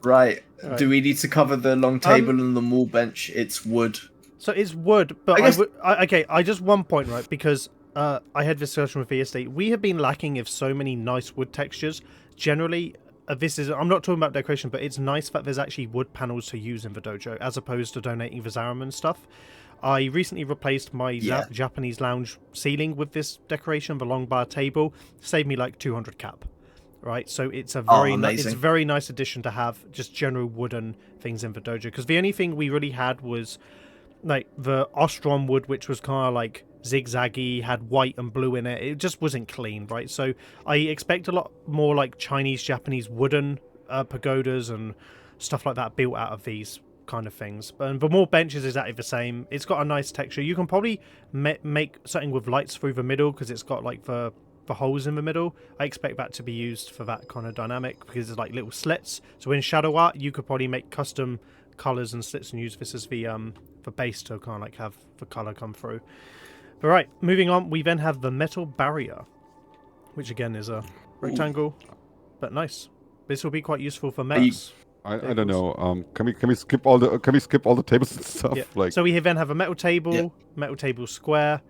Right. Do we need to cover the long table and the mall bench? It's wood. So it's wood, but I just one point, right? Because I had this discussion with VSD. We have been lacking of so many nice wood textures. Generally, I'm not talking about decoration, but it's nice that there's actually wood panels to use in the dojo as opposed to donating the Zaraman stuff. I recently replaced my Japanese lounge ceiling with this decoration, the long bar table. Saved me like 200 cap. Right, so it's a very nice addition to have just general wooden things in the dojo. Because the only thing we really had was like the Ostrom wood, which was kind of like zigzaggy, had white and blue in it. It just wasn't clean, right? So I expect a lot more like Chinese, Japanese wooden pagodas and stuff like that built out of these kind of things. And the more benches is exactly the same. It's got a nice texture. You can probably make something with lights through the middle because it's got like the the holes in the middle. I expect that to be used for that kind of dynamic because there's like little slits. So in shadow art, you could probably make custom colors and slits and use this as the base to kind of like have the color come through. But right, moving on, we then have the metal barrier, which again is a rectangle, but nice. This will be quite useful for mechs. I don't know. Can we skip all the tables and stuff? Yeah. Like, so we then have a metal table, metal table square,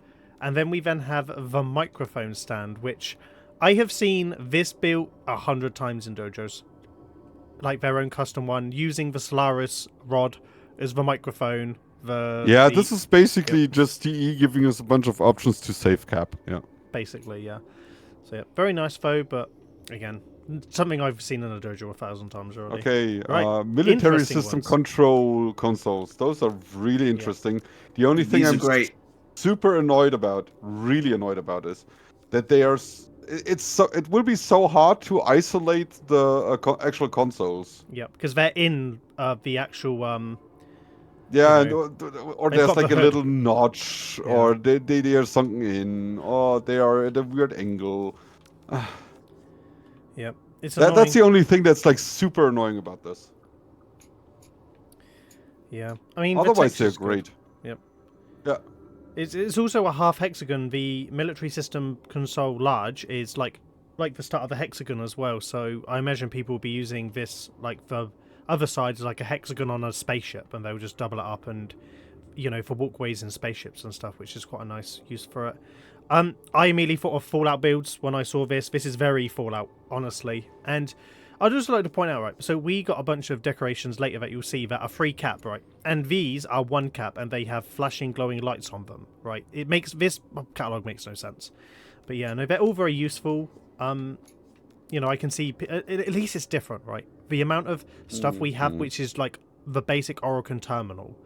and then we then have the microphone stand, which I have seen this built 100 times in dojos, like their own custom one, using the Solaris rod as the microphone. This is basically just TE giving us a bunch of options to save cap. Yeah. Basically, yeah. So yeah, very nice though, but again, something I've seen in a dojo 1,000 times already. Okay, right. Military system control consoles. Those are really interesting. The only thing I'm super really annoyed about is that they are. It will be so hard to isolate the actual consoles. Yeah, because they're in the actual. Or there's like a little notch, or they are sunken in, or they are at a weird angle. Yep, that's the only thing that's like super annoying about this. Yeah, I mean, otherwise they're great. Yep. Yeah. It's also a half hexagon. The military system console large is like the start of a hexagon as well. So I imagine people will be using this like the other side is like a hexagon on a spaceship, and they'll just double it up and for walkways and spaceships and stuff, which is quite a nice use for it. I immediately thought of Fallout builds when I saw this. This is very Fallout, honestly. And I'd just like to point out, right, so we got a bunch of decorations later that you'll see that are 3 cap, right? And these are 1 cap, and they have flashing glowing lights on them, right? It makes this catalog makes no sense. But yeah, no, they're all very useful. I can see, at least it's different, right? The amount of stuff we have, which is like the basic Orokin terminal,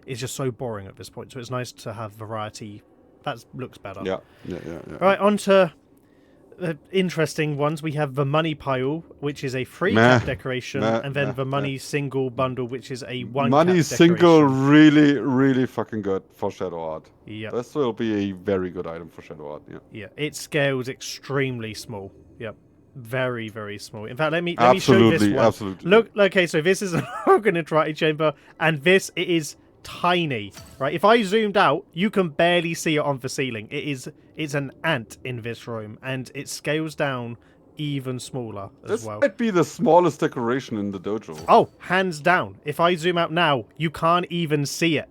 is just so boring at this point. So it's nice to have variety. That looks better. Yeah. Right, on to the interesting ones. We have the money pile, which is a 3 cap decoration, and then the money single bundle, which is a 1 money cap single, decoration. really fucking good for shadow art. Yeah, this will be a very good item for shadow art. Yeah, it scales extremely small. Yep. Very, very small. In fact, let me show you this one. Absolutely. Look, okay, so this is an organ interactive chamber, and it is tiny, right? If I zoomed out, you can barely see it on the ceiling. It's an ant in this room, and it scales down even smaller as well. This might be the smallest decoration in the dojo. Oh, hands down. If I zoom out now, you can't even see it.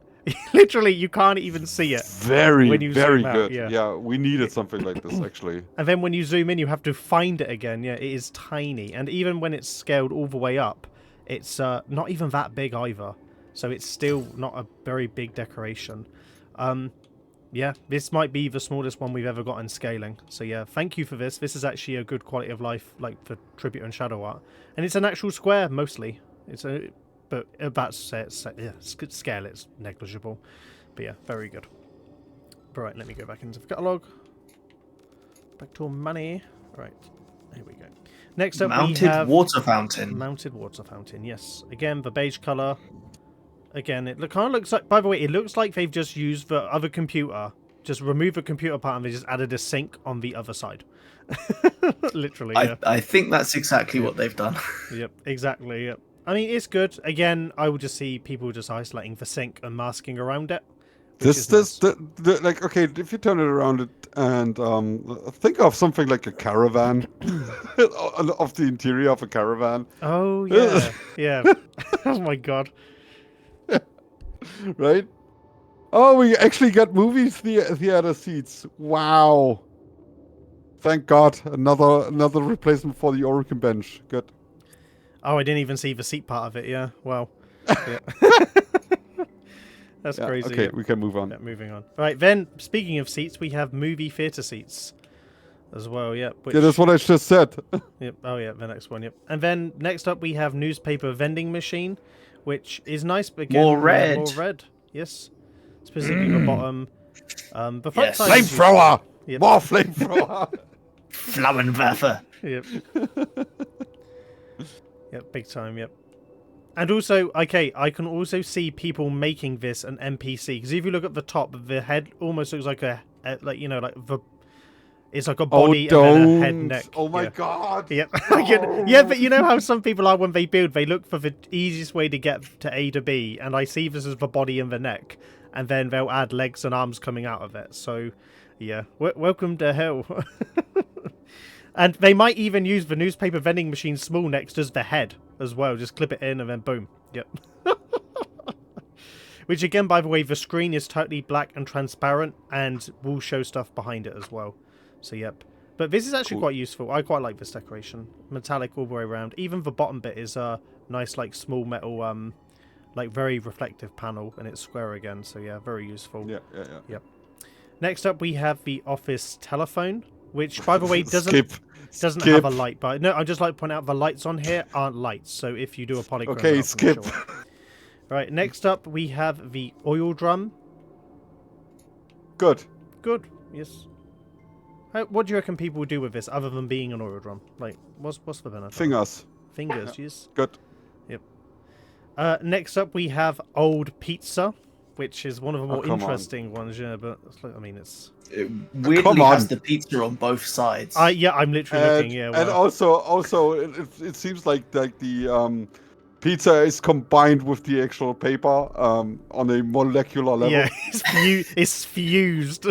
Literally, you can't even see it. Very good. Out, yeah, we needed something like this, actually. And then when you zoom in, you have to find it again. Yeah, it is tiny. And even when it's scaled all the way up, it's not even that big either. So it's still not a very big decoration. Yeah, this might be the smallest one we've ever got in scaling. So yeah, thank you for this. This is actually a good quality of life, like for tribute and shadow art. And it's an actual square, mostly. But about scale, it's negligible. But yeah, very good. Right, let me go back into the catalogue. Back to money. Right, here we go. Next up, we have water fountain. Mounted water fountain, yes. Again, the beige colour. Again, it kind of looks like, by the way, it looks like they've just used the other computer, just removed the computer part and they just added a sink on the other side. Literally, yeah. I think that's exactly what they've done. Yep, exactly, yep. I mean, it's good. Again, I would just see people just isolating the sink and masking around it. Like, okay, if you turn it around and think of something like a caravan, of the interior of a caravan. Oh, yeah, yeah. Oh, my God. Right? Oh, we actually got movie theater seats. Wow. Thank God. Another replacement for the Orokin bench. Good. Oh, I didn't even see the seat part of it. Yeah. Wow. Yeah. That's crazy. Okay, we can move on. Yeah, moving on. Right, then, speaking of seats, we have movie theater seats as well. Yeah. Yeah, that's what I just said. Yep. Oh, yeah, the next one. Yep. And then next up, we have newspaper vending machine, which is nice, but again, more red. More red. Yes. Specifically the bottom. The front side. Flamethrower. Yep. More flamethrower. Flammenwerfer. Yep. Yep, big time, yep. And also, okay, I can also see people making this an NPC, because if you look at the top, the head almost looks like like the It's like a body and then a head and neck. Oh my god! Yeah. Yeah, but you know how some people are when they build, they look for the easiest way to get to A to B, and I see this as the body and the neck, and then they'll add legs and arms coming out of it. So, yeah, welcome to hell. And they might even use the newspaper vending machine small next as the head as well. Just clip it in and then boom. Yep. Which again, by the way, the screen is totally black and transparent and will show stuff behind it as well. So, yep. But this is actually quite useful. I quite like this decoration. Metallic all the way around. Even the bottom bit is a nice, like, small metal, like, very reflective panel. And it's square again. So, yeah, very useful. Yeah. Yep. Next up, we have the office telephone, which, by the way, doesn't have a light. But no, I'd just like to point out the lights on here aren't lights. So, if you do a polygon... Okay, skip. Sure. Right, next up, we have the oil drum. Good. Good, yes. What do you reckon people will do with this, other than being an oil drum? Like, what's the benefit? Fingers. Fingers, yes. Good. Yep. Next up, we have old pizza, which is one of the more interesting ones, yeah, but, I mean, it's... It weirdly has the pizza on both sides. Yeah, I'm literally looking, yeah. And also, it seems like the... pizza is combined with the actual paper on a molecular level. Yeah, it's fused.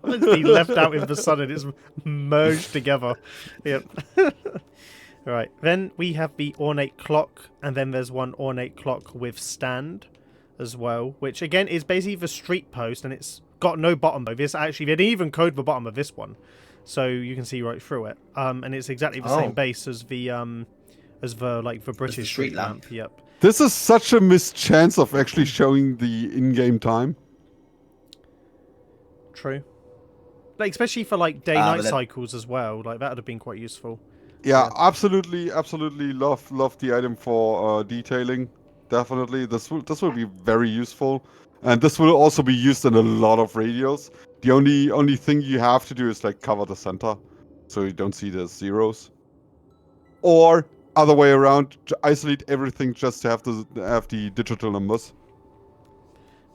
It's been left out in the sun and it's merged together. Yep. Right, then we have the ornate clock, and then there's one ornate clock with stand as well, which again is basically the street post, and it's got no bottom though. This actually, they didn't even code the bottom of this one, so you can see right through it. And it's exactly the same base as the British street lamp. Yep. This is such a missed chance of actually showing the in-game time. True. Like, especially for like day-night cycles as well. Like, that would have been quite useful. Yeah, absolutely love the item for detailing. Definitely, this will be very useful, and this will also be used in a lot of radios. The only thing you have to do is like cover the center, so you don't see the zeros, or other way around, to isolate everything just to have the digital numbers.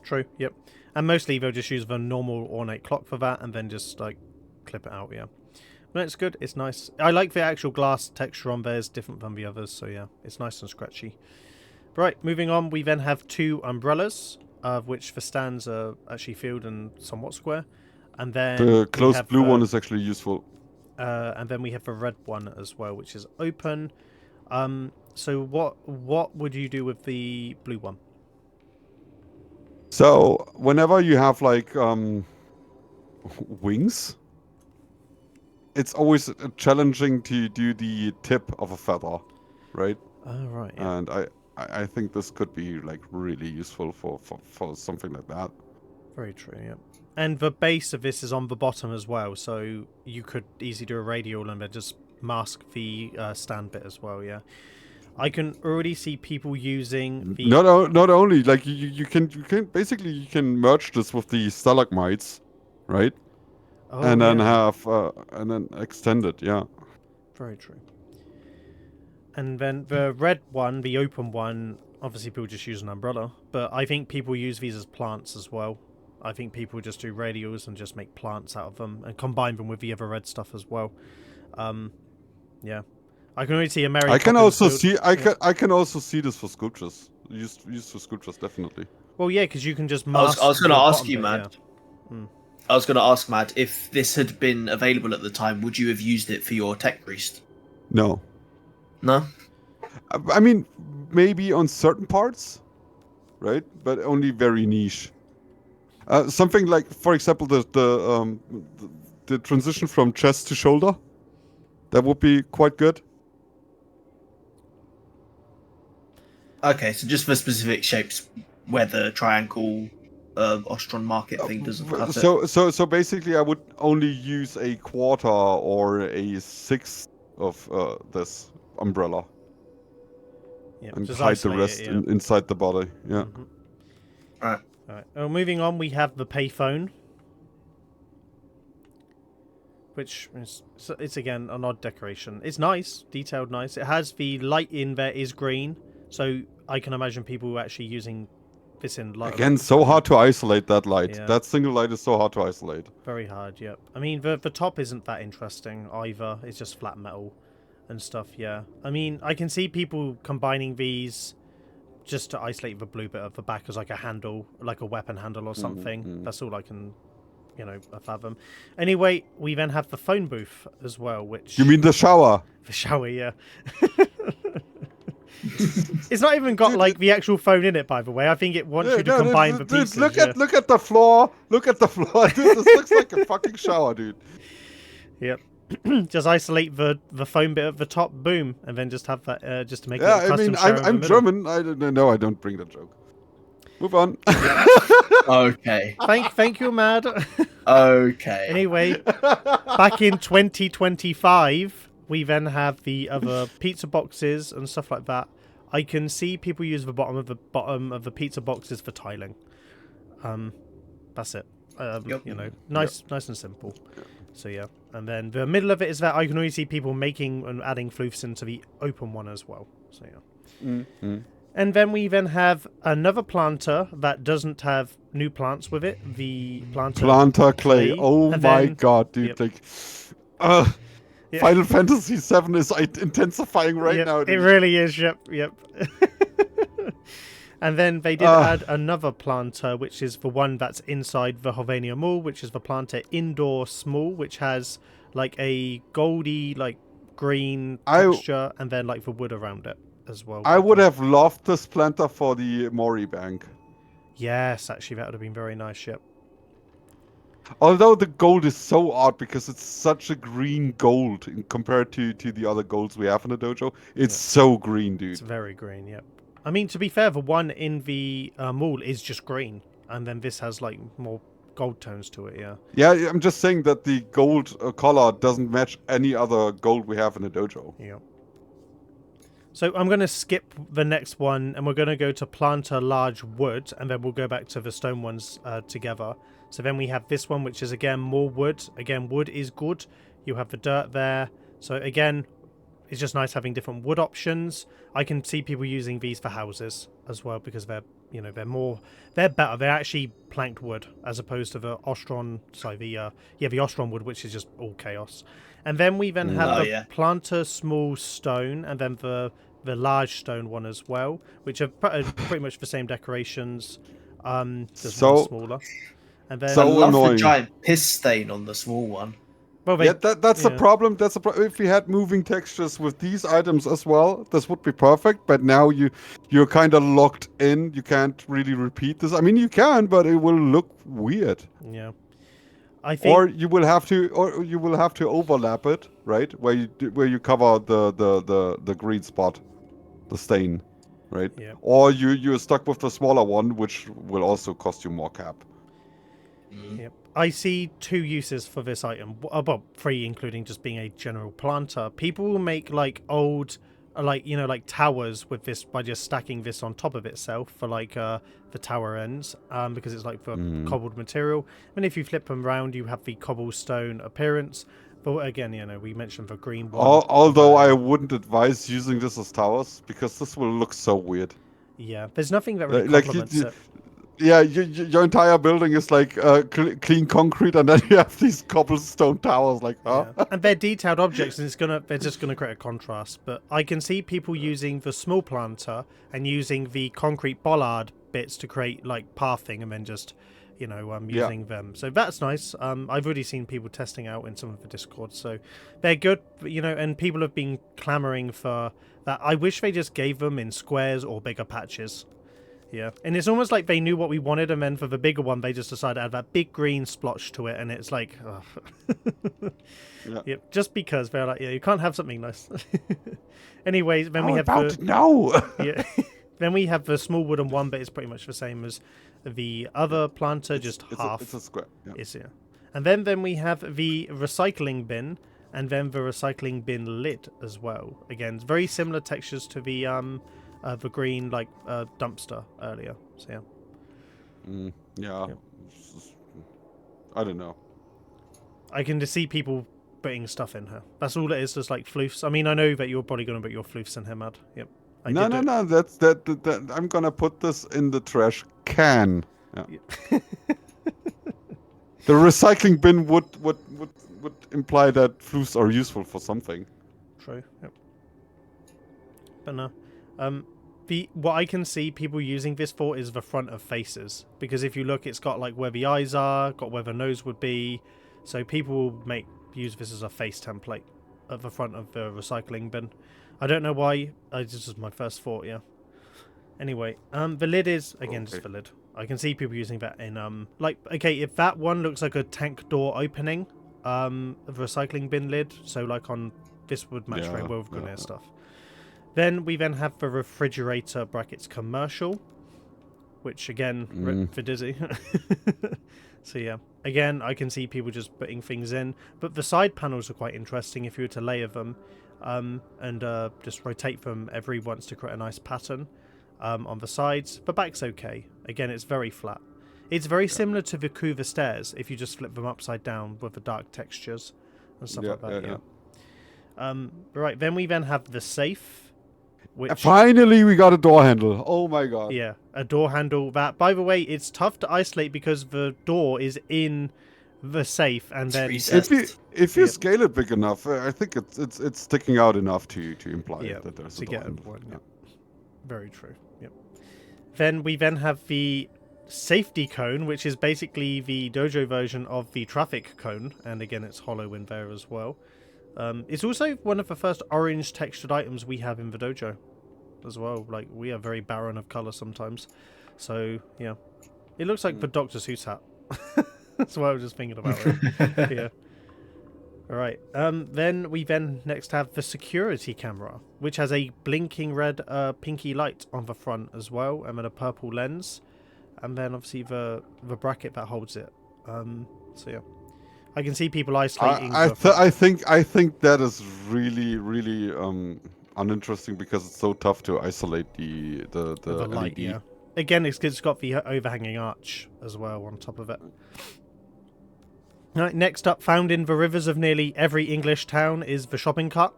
True. Yep. And mostly they'll just use the normal ornate clock for that, and then just like clip it out. Yeah. No, it's good. It's nice. I like the actual glass texture on there. It's different from the others, so yeah, it's nice and scratchy. Right, moving on, we then have two umbrellas, of which the stands are actually filled and somewhat square. And then the closed blue one is actually useful. And then we have the red one as well, which is open. So what would you do with the blue one? So whenever you have like wings, it's always challenging to do the tip of a feather, right? Oh, right. Yeah. And I think this could be like really useful for something like that. Very true, yeah. And the base of this is on the bottom as well, so you could easily do a radial and then just mask the stand bit as well, yeah. I can already see people using the... Not only, like you can basically you can merge this with the stalagmites, right? Oh, and then have and then extend it, yeah. Very true. And then the red one, the open one, obviously people just use an umbrella, but I think people use these as plants as well. I think people just do radials and just make plants out of them and combine them with the other red stuff as well. Yeah. I can already see a Mary I can also see this for sculptures. Used for sculptures, definitely. Well, yeah, because you can just mask. I was going to ask you, Mad. Yeah. I was going to ask Mad, if this had been available at the time, would you have used it for your tech priest? No. No? I mean, maybe on certain parts, right? But only very niche. Something like, for example, the transition from chest to shoulder. That would be quite good. Okay, so just for specific shapes where the triangle Ostron market thing doesn't cut it. So basically, I would only use a quarter or a sixth of this umbrella, and hide the rest inside the body. Yeah. Mm-hmm. All right. Well, moving on, we have the payphone, which is it's again an odd decoration. It's nice, detailed, nice. It has the light in there is green, so I can imagine people actually using this in light. Again, so hard to isolate that light. Yeah. That single light is so hard to isolate. Very hard, yep. I mean, the top isn't that interesting either. It's just flat metal and stuff, yeah. I mean, I can see people combining these just to isolate the blue bit of the back as like a handle, like a weapon handle or something. That's all I can, fathom. Anyway, we then have the phone booth as well, which... You mean the shower? The shower, yeah. It's not even got like the actual phone in it, by the way. I think it wants you to combine the pieces. Look at the floor. Look at the floor. Dude, this looks like a fucking shower, dude. Yep. Just isolate the phone bit at the top, boom, and then just have that just to make it a custom shower. I'm German. I don't bring the joke. Move on. Okay. Thank you, Mad. Okay. Anyway, back in 2025, we then have the other pizza boxes and stuff like that. I can see people use the bottom of the pizza boxes for tiling. That's it. Nice and simple. So yeah, and then the middle of it is that I can only see people making and adding floofs into the open one as well. So yeah. And then we have another planter that doesn't have new plants with it. The planter clay. Oh my god, dude! Yep. Final Fantasy VII is intensifying right now. Dude. It really is. Yep. And then they did add another planter, which is the one that's inside the Hovenia Mall, which is the planter Indoor Small, which has like a goldy, like green texture, and then like the wood around it as well. I would have loved this planter for the Mori Bank. Yes, actually, that would have been very nice. Yep. Although the gold is so odd because it's such a green gold compared to the other golds we have in the dojo. It's so green, dude. It's very green, yep. I mean, to be fair, the one in the mall is just green, and then this has like more gold tones to it, yeah. Yeah, I'm just saying that the gold color doesn't match any other gold we have in the dojo. Yeah. So I'm going to skip the next one, and we're going to go to planter large wood, and then we'll go back to the stone ones together. So then we have this one, which is again more wood. Again, wood is good. You have the dirt there. So again, it's just nice having different wood options. I can see people using these for houses as well because they're better. They're actually planked wood as opposed to the Ostron. Sorry, the Ostron wood, which is just all chaos. And then we have the planter small stone, and then the large stone one as well, which are pretty much the same decorations. Just one smaller. And then I love the giant piss stain on the small one. Well, that's the problem. That's the problem. If we had moving textures with these items as well, this would be perfect. But now you're kind of locked in. You can't really repeat this. I mean, you can, but it will look weird. Yeah, I think. Or you will have to overlap it, right? Where you cover the green spot, the stain, right? Yeah. Or you're stuck with the smaller one, which will also cost you more cap. Yep. I see two uses for this item. Well, three, including just being a general planter. People will make like old, like towers with this by just stacking this on top of itself for like the tower ends, because it's like for cobbled material. And if you flip them around, you have the cobblestone appearance. But again, we mentioned the green one. Although I wouldn't advise using this as towers because this will look so weird. Yeah, there's nothing that really complements it. Yeah, your entire building is like clean concrete, and then you have these cobblestone towers. Like, huh? Yeah. And they're detailed objects, and they're just gonna create a contrast. But I can see people using the small planter and using the concrete bollard bits to create like pathing, and then just using them. So that's nice. I've already seen people testing out in some of the Discord, so they're good. And people have been clamoring for that. I wish they just gave them in squares or bigger patches. Yeah, and it's almost like they knew what we wanted, and then for the bigger one, they just decided to add that big green splotch to it, and it's like, Yep, just because they're like, you can't have something nice. Anyways, then we have then we have the small wooden one, but it's pretty much the same as the other planter, just half. It's a square. Yeah. And then we have the recycling bin, and then the recycling bin lid as well. Again, very similar textures to the green dumpster earlier. So yeah. I don't know. I can just see people putting stuff in her. That's all it is, just like floofs. I mean, I know that you're probably going to put your floofs in here, Mad. Yep. No. That. I'm gonna put this in the trash can. Yeah. The recycling bin would imply that floofs are useful for something. True. Yep. But no. What I can see people using this for is the front of faces, because if you look, it's got like where the eyes are, got where the nose would be, so people will use this as a face template at the front of the recycling bin. I don't know why. This is my first thought. Yeah. Anyway, the lid is again just the lid. I can see people using that in if that one looks like a tank door opening, of recycling bin lid, so like on this would match very well with Gunnar stuff. Then we have the refrigerator brackets commercial, which again for Dizzy. So yeah, again I can see people just putting things in, but the side panels are quite interesting if you were to layer them, and just rotate them every once to create a nice pattern. On the sides, the back's okay. Again, it's very flat. It's very similar to the Kuva stairs if you just flip them upside down with the dark textures and stuff like that. Right, then we have the safe. Which, finally, we got a door handle. Oh my god. Yeah, a door handle. That, by the way, it's tough to isolate because the door is in the safe, and then if you scale it big enough, I think it's sticking out enough to imply that there's a door handle. Very true. Yep. Then we have the safety cone, which is basically the dojo version of the traffic cone, and again it's hollow in there as well. It's also one of the first orange textured items we have in the dojo as well. Like, we are very barren of colour sometimes. So, yeah. It looks like the Dr. Seuss hat. That's what I was just thinking about. Right? Yeah. Alright. Then we next have the security camera, which has a blinking red pinky light on the front as well, and then a purple lens. And then obviously the bracket that holds it. So, yeah. I can see people isolating. I think that is really uninteresting because it's so tough to isolate the light. LED. Yeah. Again, it's got the overhanging arch as well on top of it. Right, next up, found in the rivers of nearly every English town is the shopping cart.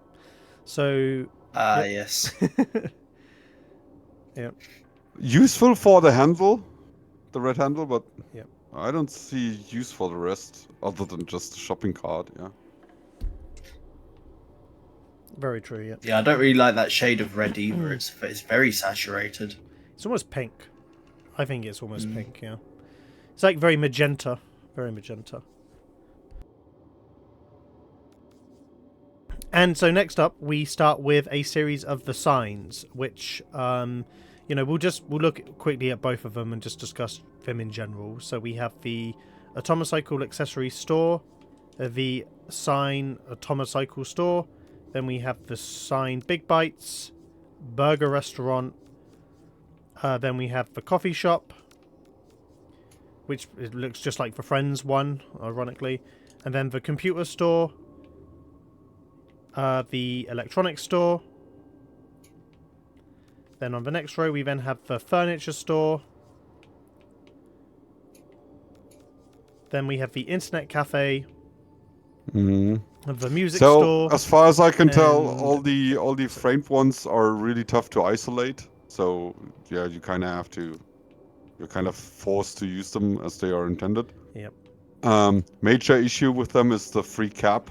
So. Yes. Yeah. Useful for the handle, the red handle, but. Yeah. I don't see use for the rest, other than just the shopping cart, yeah. Very true, yeah. Yeah, I don't really like that shade of red either. It's very saturated. It's almost pink. I think it's almost pink, yeah. It's like very magenta. Very magenta. And so next up, we start with a series of the signs, which, we'll look quickly at both of them and just discuss them in general. So we have the Atomocycle Accessory Store, the sign Atomocycle Store, then we have the sign Big Bites, Burger Restaurant, then we have the Coffee Shop, which it looks just like the Friends one, ironically, and then the Computer Store, the Electronics Store. Then on the next row we then have the Furniture Store. Then we have the Internet Cafe. The Music Store. So, as far as I can tell, all the framed ones are really tough to isolate. So, yeah, you're kind of forced to use them as they are intended. Yep. Major issue with them is the free cap.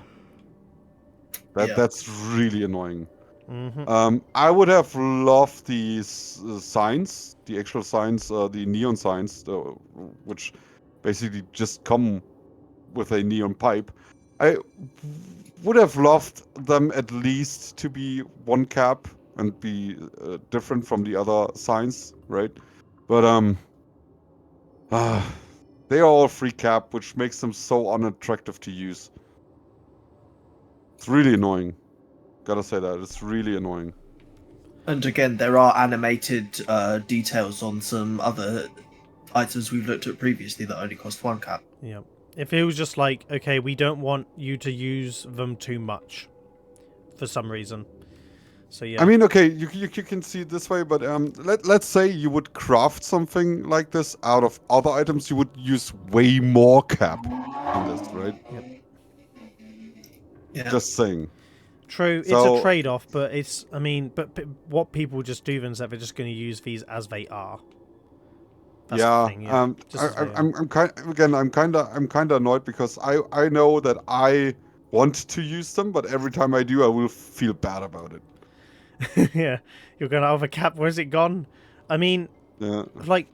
That's really annoying. I would have loved these signs, the actual signs, the neon signs, which basically just come with a neon pipe. I would have loved them at least to be one cap and be different from the other signs, right? But they are all free cap, which makes them so unattractive to use. It's really annoying. Gotta say that, it's really annoying. And again, there are animated details on some other items we've looked at previously that only cost one cap. Yeah. It feels just like, okay, we don't want you to use them too much for some reason. So yeah. I mean, okay, you can see it this way, but let's say you would craft something like this out of other items, you would use way more cap on this, right? Yep. Yeah. Just saying. True, So, it's a trade-off, but it's, I mean, but what people just do then is that they're just going to use these as they are. That's yeah, the thing, yeah. Just as they are. I'm kind of annoyed because I know that I want to use them, but every time I do, I will feel bad about it. Yeah, you're going to overcap. Where's it gone? I mean, Yeah. like,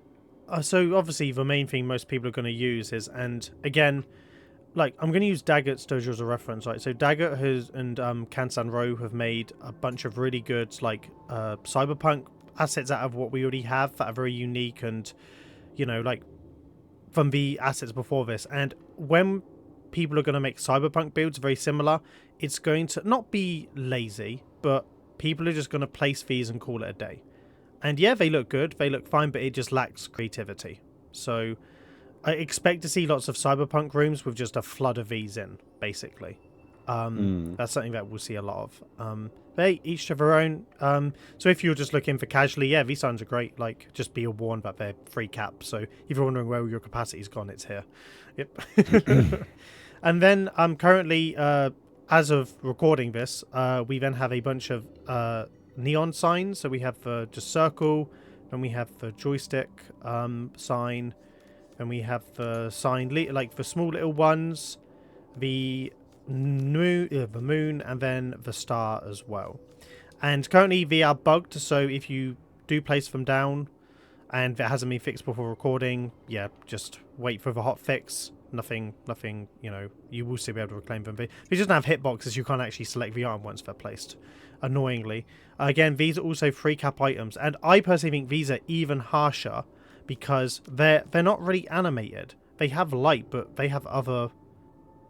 so obviously the main thing most people are going to use is, and again, like, I'm going to use Daggett's dojo as a reference, right? So Daggett and Kansan Ro have made a bunch of really good, like, cyberpunk assets out of what we already have that are very unique and, you know, like, from the assets before this. And when people are going to make cyberpunk builds very similar, it's going to not be lazy, but people are just going to place these and call it a day. And yeah, they look good, they look fine, but it just lacks creativity. So I expect to see lots of cyberpunk rooms with just a flood of these in, basically. That's something that we'll see a lot of. They each to their own. So if you're just looking for casually, yeah, these signs are great. Like, just be warned that they're free cap. So if you're wondering where your capacity's gone, it's here. Yep. And then currently, as of recording this, we then have a bunch of neon signs. So we have the just circle, then we have the joystick sign. And we have the sign, like the small little ones, the moon, and then the star as well. And currently they are bugged, so if you do place them down and that hasn't been fixed before recording, yeah, just wait for the hot fix. Nothing, you know, you will still be able to reclaim them. If you just don't have hitboxes, you can't actually select the item once they're placed, annoyingly. Again, these are also free cap items, and I personally think these are even harsher because they're not really animated. They have light, but they have other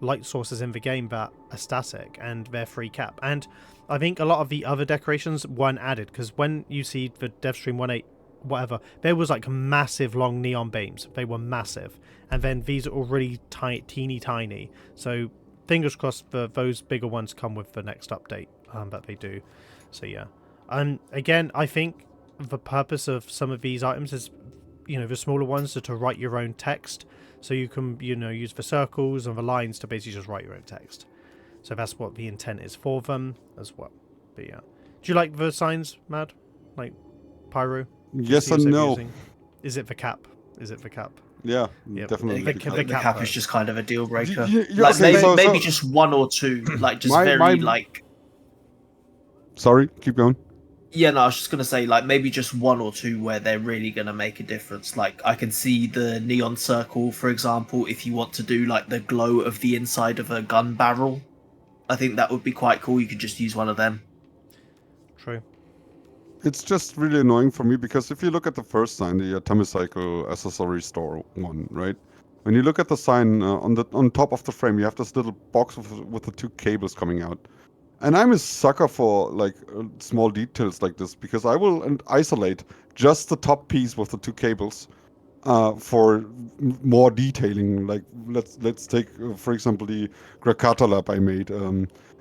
light sources in the game that are static, and they're free cap. And I think a lot of the other decorations weren't added, because when you see the DevStream 1.8 whatever, there was like massive long neon beams. They were massive, and then these are all really teeny tiny. So fingers crossed those bigger ones come with the next update that they do. So yeah, again, I think the purpose of some of these items is, you know, the smaller ones are to write your own text, so you can, you know, use the circles and the lines to basically just write your own text. So that's what the intent is for them as well. But yeah, do you like the signs, Mad? Like Pyro? Yes and no. Is it the cap? Is it the cap? Yeah, Yep. definitely. The cap is just kind of a deal breaker. You Like okay, maybe just one or two, like just like. Sorry, keep going. Yeah, no, I was just gonna say, like, maybe just one or two where they're really gonna make a difference. Like, I can see the neon circle, for example, if you want to do like the glow of the inside of a gun barrel. I think that would be quite cool. You could just use one of them. True. It's just really annoying for me because if you look at the first sign, the Atomicycle accessory store one, right? When you look at the sign on top of the frame, you have this little box with the two cables coming out. And I'm a sucker for like small details like this because I will isolate just the top piece with the two cables for more detailing. Like let's take for example the Grakata lab I made.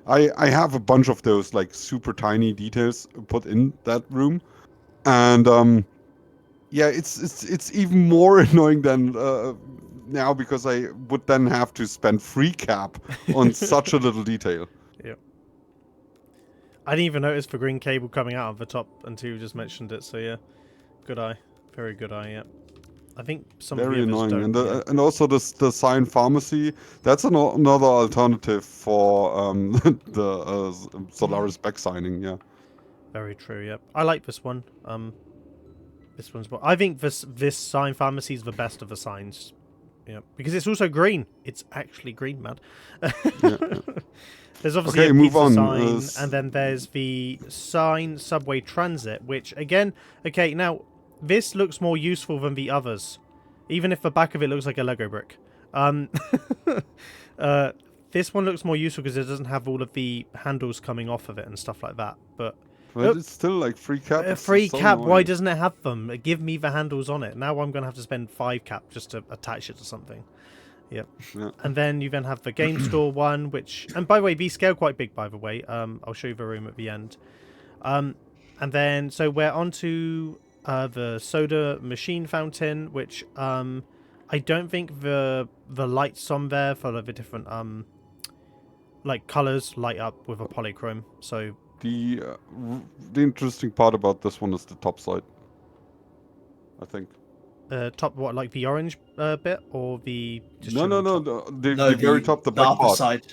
I have a bunch of those like super tiny details put in that room, and yeah, it's even more annoying than now because I would then have to spend free cap on such a little detail. Yeah. I didn't even notice the green cable coming out of the top until you just mentioned it. So yeah, good eye, very good eye. Yeah, I think some very of the others annoying, don't. and also the sign pharmacy. That's another alternative for the Solaris back signing. Yeah, very true. Yeah, I like this one. This one's. I think this sign pharmacy is the best of the signs. Yeah, because it's also green. It's actually green, man. yeah. There's obviously a move pizza on. sign, and then there's the sign subway transit, which again, okay, now this looks more useful than the others, even if the back of it looks like a Lego brick. This one looks more useful because it doesn't have all of the handles coming off of it and stuff like that. But it's still like free cap. Free cap. Why doesn't it have them? Give me the handles on it. Now I'm going to have to spend 5 cap just to attach it to something. Yep. Yeah. And then you then have the game store one, which, and by the way, these scale quite big, by the way. I'll show you the room at the end. And then, so we're on to the soda machine fountain, which I don't think the lights on there for the different like colors light up with a polychrome. So The interesting part about this one is the top side, I think. top what, like the orange bit or the just No, general no, no, top? the very top, the black upper part. side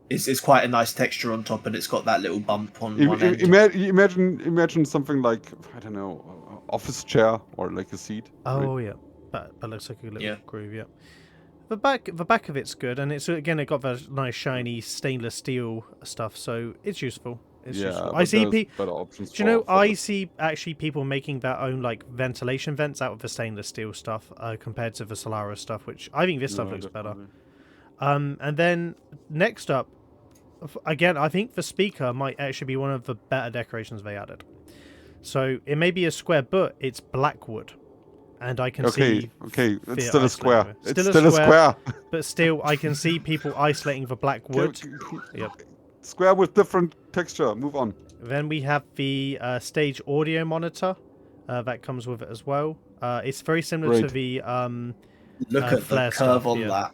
is quite a nice texture on top, and it's got that little bump on one end. Imagine something like, I don't know, office chair or like a seat. Oh right? yeah, that looks like a little Yeah. groove. Yeah, the back of it's good, and it's again it got that nice shiny stainless steel stuff, so it's useful. It's Yeah, useful. but I see there's better options. Do you know, for I this. see actually people making their own like ventilation vents out of the stainless steel stuff compared to the Solaris stuff, which I think this stuff Yeah, looks better. definitely. And then next up, again, I think the speaker might actually be one of the better decorations they added. So it may be a square, but it's black wood, and I can see. Okay, fear it's still a square. isolating it. It's still a square. But still, I can see people isolating the black wood. Yep. Square with different texture. Move on. Then we have the stage audio monitor that comes with it as well. It's very similar to Great. the Look at the flare curve stuff, on yeah. that.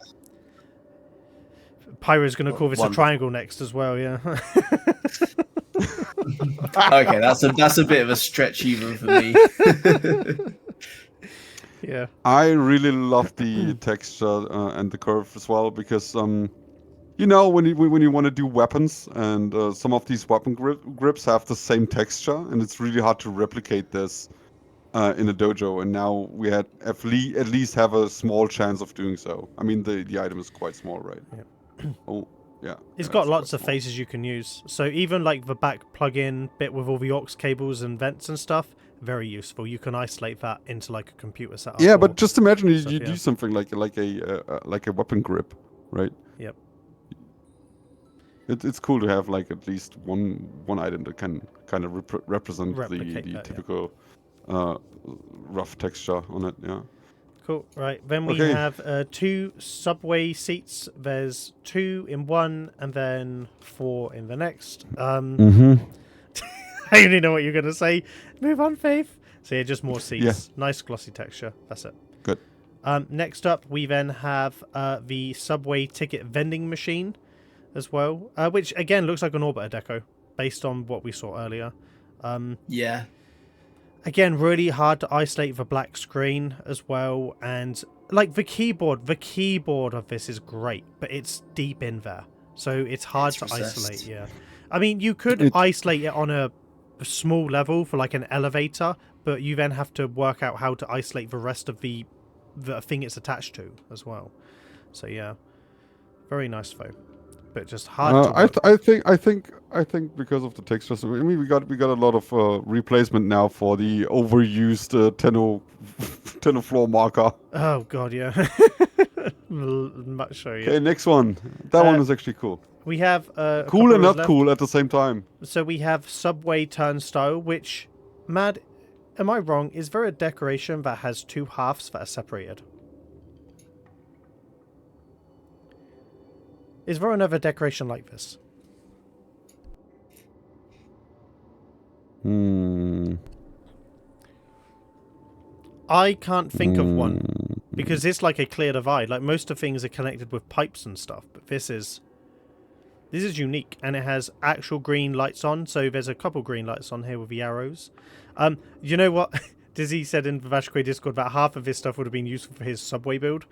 Pyro's going to call this a Wonderful. triangle next as well, yeah. Okay, that's a bit of a stretch even for me. Yeah. I really love the texture and the curve as well because you know when you want to do weapons and some of these weapon grips have the same texture and it's really hard to replicate this in a dojo, and now we had at least have a small chance of doing so. I mean the item is quite small, right? Yeah. Oh yeah. It's yeah, got it's lots quite of small. faces you can use. So even like the back plug-in bit with all the aux cables and vents and stuff, very useful. You can isolate that into like a computer setup. Yeah, or- but just imagine you stuff, do yeah. something like a weapon grip, right? Yep. It's cool to have like at least one item that can kind of represent the Replicate that, yeah. typical rough texture on it. Yeah. Cool. Right. Then we Okay. have 2 subway seats. There's 2 in one, and then 4 in the next. Mm-hmm. I already know what you're gonna say. Move on, Faith. So yeah, just more seats. Yeah. Nice glossy texture. That's it. Good. Next up, we then have the subway ticket vending machine as well, which again looks like an Orbiter deco based on what we saw earlier. Yeah. Again, really hard to isolate the black screen as well, and like the keyboard of this is great, but it's deep in there, so it's hard It's to recessed. isolate. Yeah, I mean you could isolate it on a small level for like an elevator, but you then have to work out how to isolate the rest of the thing it's attached to as well. So yeah, very nice though, but just hard to work. I think because of the textures, I mean we got a lot of replacement now for the overused Tenno floor marker. Oh god, yeah. Much so, yeah. Okay, next one. That one is actually cool. We have a Cool couple and rows not left. cool at the same time. So we have subway turnstile, which, Mad, am I wrong? Is there a decoration that has 2 halves that are separated? Is there another decoration like this? I can't think of one, because it's like a clear divide. Like most of things are connected with pipes and stuff, but this is unique, and it has actual green lights on. So there's a couple green lights on here with the arrows. You know what? Dizzy said in the Vashquay Discord that half of this stuff would have been useful for his subway build.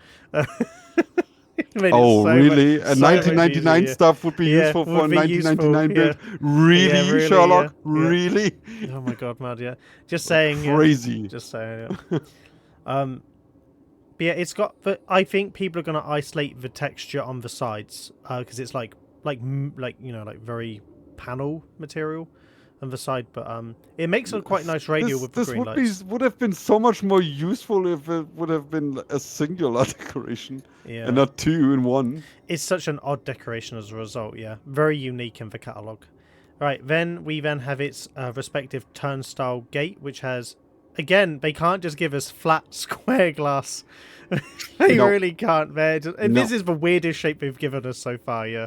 Oh, really? A 1999 stuff would be useful for a 1999 build? Really, Yeah, really, Sherlock? yeah, yeah. Really? Oh my god, Mad, yeah. Just saying. Crazy. Yeah. Just saying, yeah. But yeah, it's got... But I think people are going to isolate the texture on the sides, because it's like you know, like very panel material on the side, but it makes a quite nice radial with the green lights. Would have been so much more useful if it would have been a singular decoration Yeah. and not 2 in 1. It's such an odd decoration as a result, yeah. Very unique in the catalogue. Right, then we have its respective turnstile gate, which has, again, they can't just give us flat square glass. They No. really can't. And No. this is the weirdest shape they've given us so far, yeah.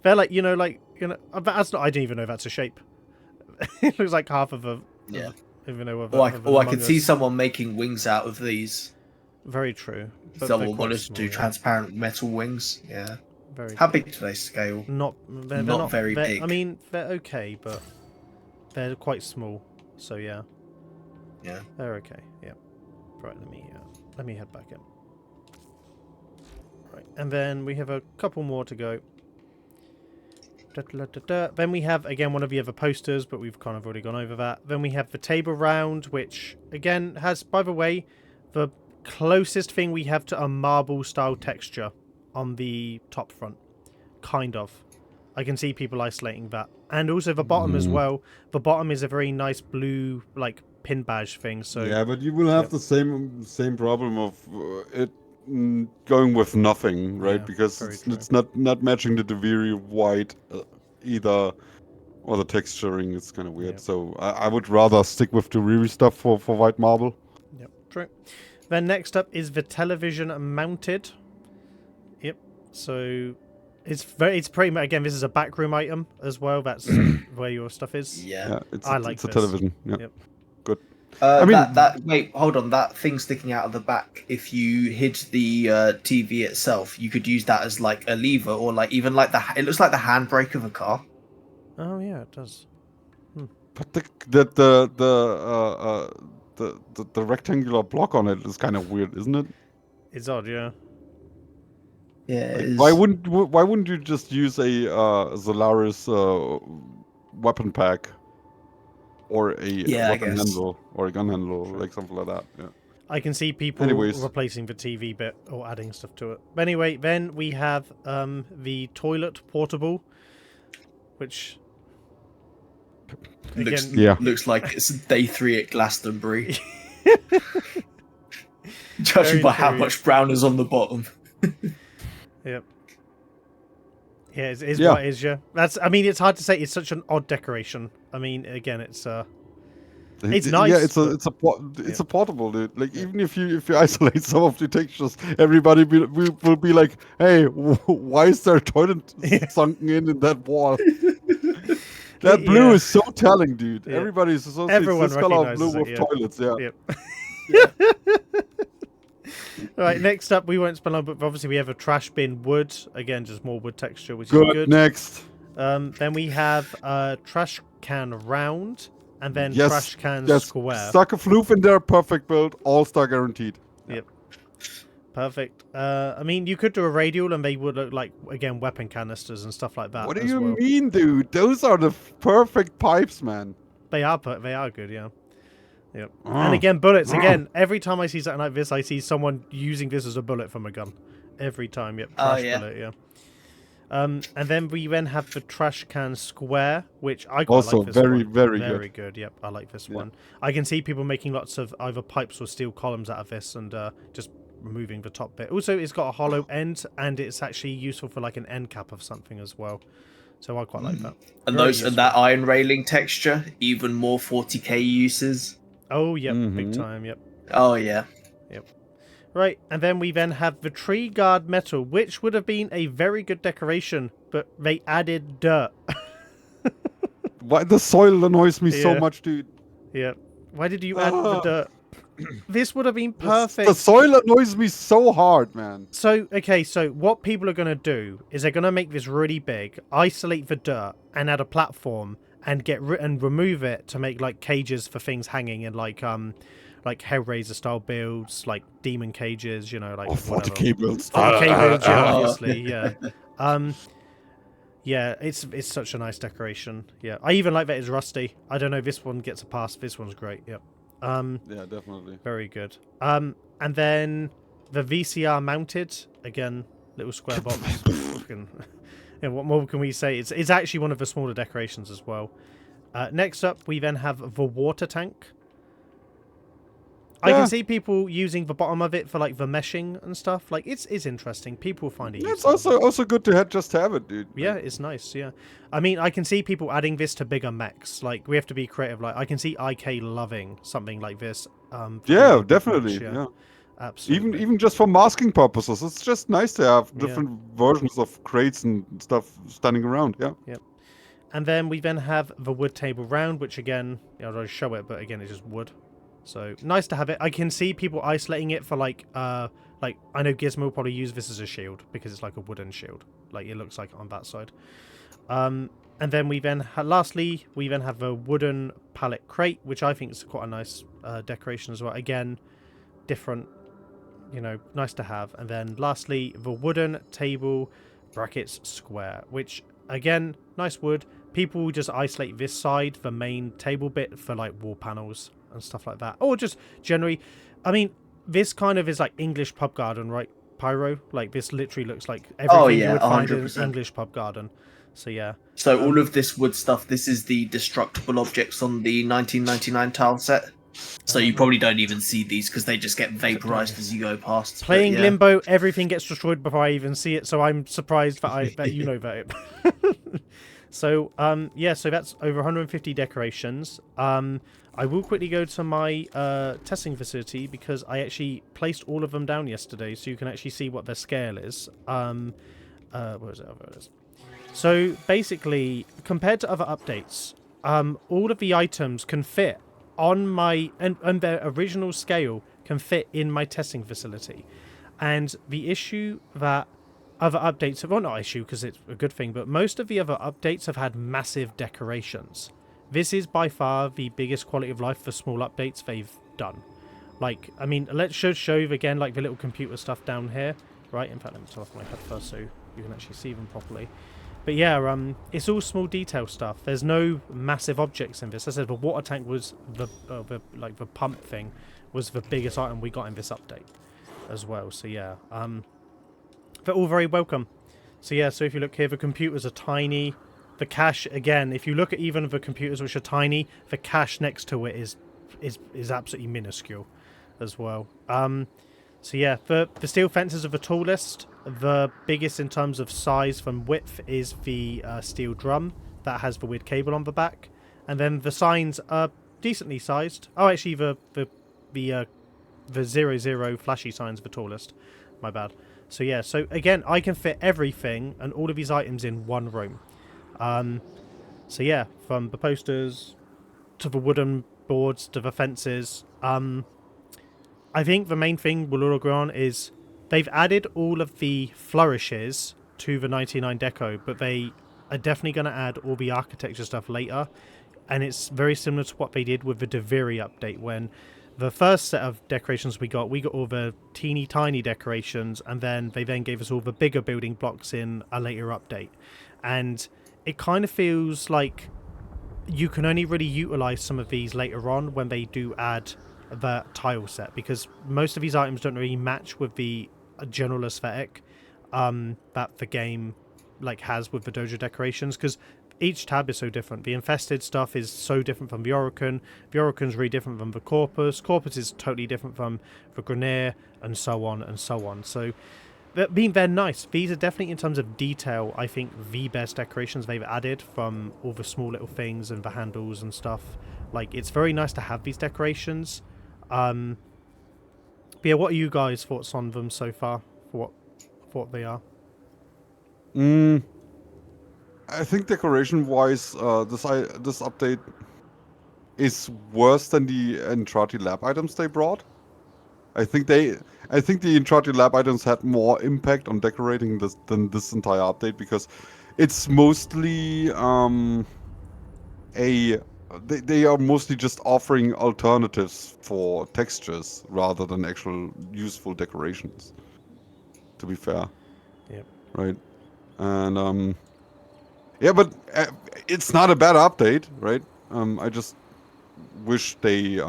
They're like, you know, that's not, I don't even know if that's a shape. It looks like half of a... Yeah. Even though I could see someone making wings out of these. Very true. But they're Someone quite wanted to small, do yeah. transparent metal wings. Yeah. Very How good. big do they scale? They're Not very they're- big. I mean, they're okay, but they're quite small. So yeah, Yeah. they're okay. Yeah. Right. Let me head back in. Right, and then we have a couple more to go. Then we have, again, one of the other posters, but we've kind of already gone over that. Then we have the table round, which, again, has, by the way, the closest thing we have to a marble-style texture on the top front. Kind of. I can see people isolating that. And also the bottom as well. The bottom is a very nice blue, like, pin badge thing. So yeah, but you will have the same problem of it going with nothing, right? Yeah, because very it's not matching the very white either, or the texturing is kind of weird. Yeah. So I would rather stick with the Riri stuff for white marble. Yep, true. Then next up is the television mounted. Yep. So it's pretty much, again, this is a backroom item as well. That's where your stuff is. Yeah. It's I a, like it's a this. television. Yeah. Yep. Good. I mean- wait, hold on. That thing sticking out of the back, if you hid the TV itself, you could use that as like a lever, or like even like it looks like the handbrake of a car. Oh yeah, it does. But the rectangular block on it is kind of weird, isn't it? It's odd, yeah. Yeah. Like, why wouldn't you just use a Zolaris weapon pack, or a I weapon guess. handle, or a gun handle, like something like that? Yeah. I can see people Anyways. replacing the TV bit or adding stuff to it. But anyway, then we have the toilet portable, which Looks, again, Yeah. looks like it's day 3 at Glastonbury. Very Judging by how true, much brown is on the bottom. yep. Yeah, it's Yeah. what it is, yeah. That's, I mean, it's hard to say. It's such an odd decoration. I mean, again, it's It's nice, Yeah, it's but- a portable, dude. Like even if you isolate some of the textures, everybody will be like, "Hey, why is there a toilet sunken in that wall?" That blue Yeah. is so telling, dude. Yeah. Everybody associates Everyone this color of recognizes blue it, with yeah. toilets. Yeah. Yep. Right, next up, we won't spend long, but obviously we have a trash bin wood. Again, just more wood texture, which Good. is good. Next. Then we have trash can round, and then Yes. trash can Yes. square. Stuck a floof in there. Perfect build. All star guaranteed. Yep. Perfect. I mean, you could do a radial, and they would look like, again, weapon canisters and stuff like that. What do as you well. mean, dude? Those are the perfect pipes, man. They are good, yeah. Yep. And again, bullets. Again, every time I see something like this, I see someone using this as a bullet from a gun. Every time, yep. Oh, Trash yeah. bullet, yeah. And then we have the trash can square, which I quite Also like this very, one. very Very good. good. Yep, I like this one. I can see people making lots of either pipes or steel columns out of this, and just removing the top bit. Also, it's got a hollow end, and it's actually useful for like an end cap of something as well. So I quite like that. And Very and that iron railing texture, even more 40k uses. Oh, yep, big time. Yep. Oh yeah. Right, and then we have the tree guard metal, which would have been a very good decoration, but they added dirt. Why the soil annoys me so Yeah. much, dude. Yeah. Why did you add the dirt? This would have been perfect. The soil annoys me so hard, man. So, okay, so what people are going to do is they're going to make this really big, isolate the dirt, and add a platform, and and remove it to make like cages for things hanging in like Hellraiser style builds, like demon cages, you know, like Oh, whatever. 40k builds. 40k builds, yeah, obviously, yeah. Yeah, it's such a nice decoration. Yeah, I even like that it's rusty. I don't know, this one gets a pass. This one's great. Yep. Yeah, definitely. Very good. And then the VCR mounted, again, little square box. Fucking, yeah, what more can we say? It's actually one of the smaller decorations as well. Next up, we then have the water tank. I Yeah. can see people using the bottom of it for like the meshing and stuff. Like it's interesting. People find it It's useful. also good to just have it, dude. Yeah, it's nice. Yeah, I mean, I can see people adding this to bigger mechs. Like we have to be creative. Like I can see IK loving something like this. For Yeah, a big definitely. mech, Yeah. absolutely. Even just for masking purposes, it's just nice to have Yeah. different versions of crates and stuff standing around. Yeah. And then we have the wood table round, which again, I'll show it, but again, it's just wood. So nice to have it. I can see people isolating it for like I know Gizmo will probably use this as a shield because it's like a wooden shield. like it looks like on that side. And then lastly we have a wooden pallet crate, which I think is quite a nice decoration as well. Again, different, nice to have. And then lastly, the wooden table brackets square, which again, nice wood. People just isolate this side, the main table bit, for like wall panels and stuff like that, or just generally. I mean, this kind of is like English pub garden, right, Pyro? Like this literally looks like everything you would find in an English pub garden. So yeah. So all of this wood stuff, this is the destructible objects on the 1999 tile set. So you probably don't even see these because they just get vaporized as you go past. Playing Limbo, everything gets destroyed before I even see it. So I'm surprised that you know about it. So so that's over 150 decorations. I will quickly go to my testing facility because I actually placed all of them down yesterday, so you can actually see what their scale is. Where is it? Oh, there it is. So basically, compared to other updates, all of the items can fit on my and their original scale can fit in my testing facility. And the issue that other updates have, well, not issue because it's a good thing, but most of the other updates have had massive decorations. This is by far the biggest quality of life for small updates they've done. Like, I mean, let's show you again, like the little computer stuff down here, right? In fact, let me turn off my head first so you can actually see them properly. But yeah, it's all small detail stuff. There's no massive objects in this. As I said, the water tank was the pump thing was the biggest item we got in this update as well. So yeah, they're all very welcome. So yeah, so if you look here, the computers are tiny. The cache, again, if you look at even the computers which are tiny, the cache next to it is absolutely minuscule as well. So yeah, the steel fences are the tallest. The biggest in terms of size from width is the steel drum that has the weird cable on the back, and then the signs are decently sized. Oh, actually, the 00 flashy signs are the tallest. My bad. So yeah, so again, I can fit everything and all of these items in one room. So yeah, from the posters to the wooden boards to the fences. I think the main thing we'll all agree on is they've added all of the flourishes to the 99 Deco, but they are definitely going to add all the architecture stuff later. And it's very similar to what they did with the Deviri update, when the first set of decorations we got all the teeny tiny decorations, and then they gave us all the bigger building blocks in a later update. And it kind of feels like you can only really utilize some of these later on when they do add the tile set, because most of these items don't really match with the general aesthetic that the game has with the Dojo decorations, because each tab is so different. The infested stuff is so different from the Orokin. The Orokin's really different from the Corpus. Corpus is totally different from the Grenier, and so on and so on. So they're nice. These are definitely, in terms of detail, I think the best decorations they've added, from all the small little things and the handles and stuff. Like, it's very nice to have these decorations. But yeah, what are you guys' thoughts on them so far? For what they are? I think decoration-wise, this update is worse than the Entrati Lab items they brought. I think the Entrati Lab items had more impact on decorating this than this entire update, because it's mostly they are mostly just offering alternatives for textures rather than actual useful decorations, to be fair. Yep. Right. And yeah, but it's not a bad update, right? I just wish they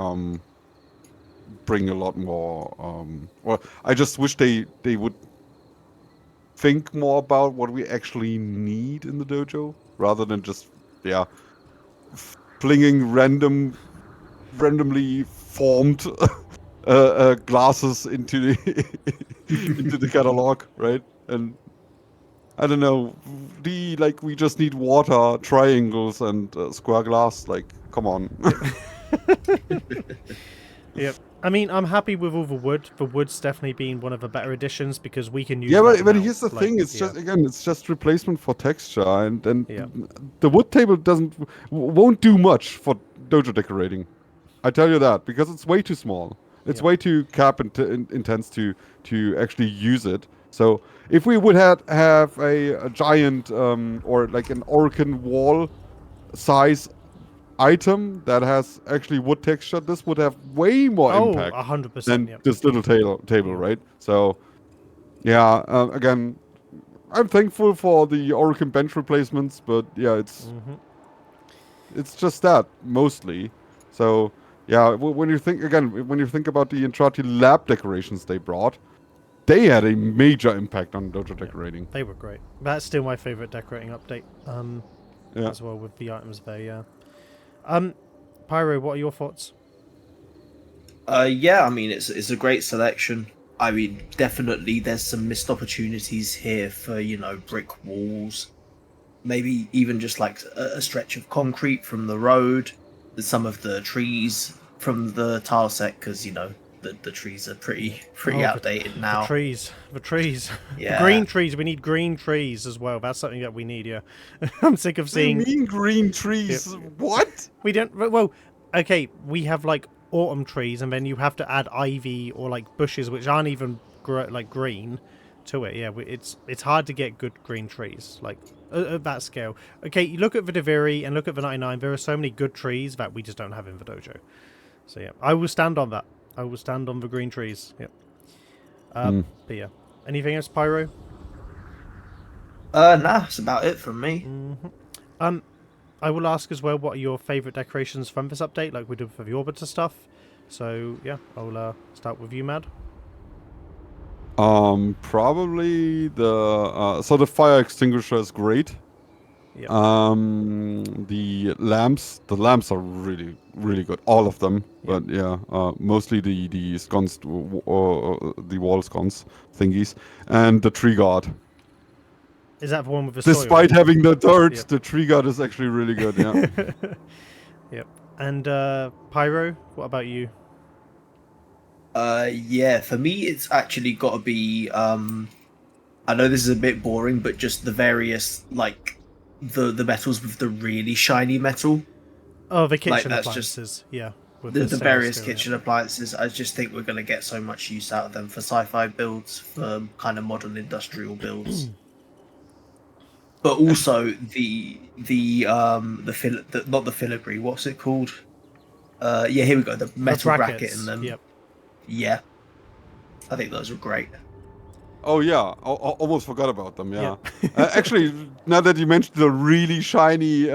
bring a lot more well, I just wish they would think more about what we actually need in the dojo, rather than just flinging randomly formed glasses into the catalog, right? And I don't know, we just need water, triangles, and square glass. Like, come on. Yep. I mean, I'm happy with all the wood. The wood's definitely been one of the better additions, because we can use. Yeah, but here's the thing: it's just replacement for texture, and the wood table won't do much for dojo decorating. I tell you that, because it's way too small. It's way too cap intense to actually use it. So if we would have a giant or like an Orcan wall size item that has actually wood texture, this would have way more impact 100%. than Yep. this little table, right? So yeah, again, I'm thankful for the Orcan bench replacements, but yeah, it's just that mostly. So yeah, when you think about the Entrati lab decorations they brought, they had a major impact on dojo decorating. They were great. That's still my favorite decorating update. Yeah. As well with the items there. Yeah. Pyro, what are your thoughts? Yeah, I mean it's a great selection. I mean, definitely there's some missed opportunities here for, brick walls. Maybe even just like a stretch of concrete from the road, some of the trees from the tile set, because, the trees are pretty outdated now. The trees. Yeah. The green trees. We need green trees as well. That's something that we need, yeah. I'm sick of seeing... What do you mean green trees? Yep. What? We don't... Well, okay, we have, like, autumn trees, and then you have to add ivy or, like, bushes, which aren't even, green to it. Yeah, it's hard to get good green trees, like, at that scale. Okay, you look at the Deviri and look at the 99. There are so many good trees that we just don't have in the dojo. So, yeah, I will stand on that. I will stand on the green trees. Yep. But yeah. Anything else, Pyro? Nah, that's about it from me. I will ask as well, what are your favourite decorations from this update, like we did for the Orbiter stuff? So, yeah, I'll start with you, Mad. Probably the fire extinguisher is great. Yep. The lamps are really, really good. All of them, but yeah, mostly the sconce, the wall sconce thingies, and the tree guard. Is that the one with the Despite soil? having the dirt, Yep. the tree guard is actually really good. Yeah. Yep. And Pyro, what about you? Yeah, for me it's actually got to be. I know this is a bit boring, but just the various the metals with the really shiny metal. Oh, the kitchen that's appliances. Yeah. With The stainless various steel, kitchen appliances. I just think we're going to get so much use out of them for sci-fi builds, for kind of modern industrial builds. But also not the filigree. What's it called? Yeah, here we go. The metal bracket in them. Yep. Yeah, I think those were great. Oh yeah, almost forgot about them. Yeah, actually, now that you mentioned the really shiny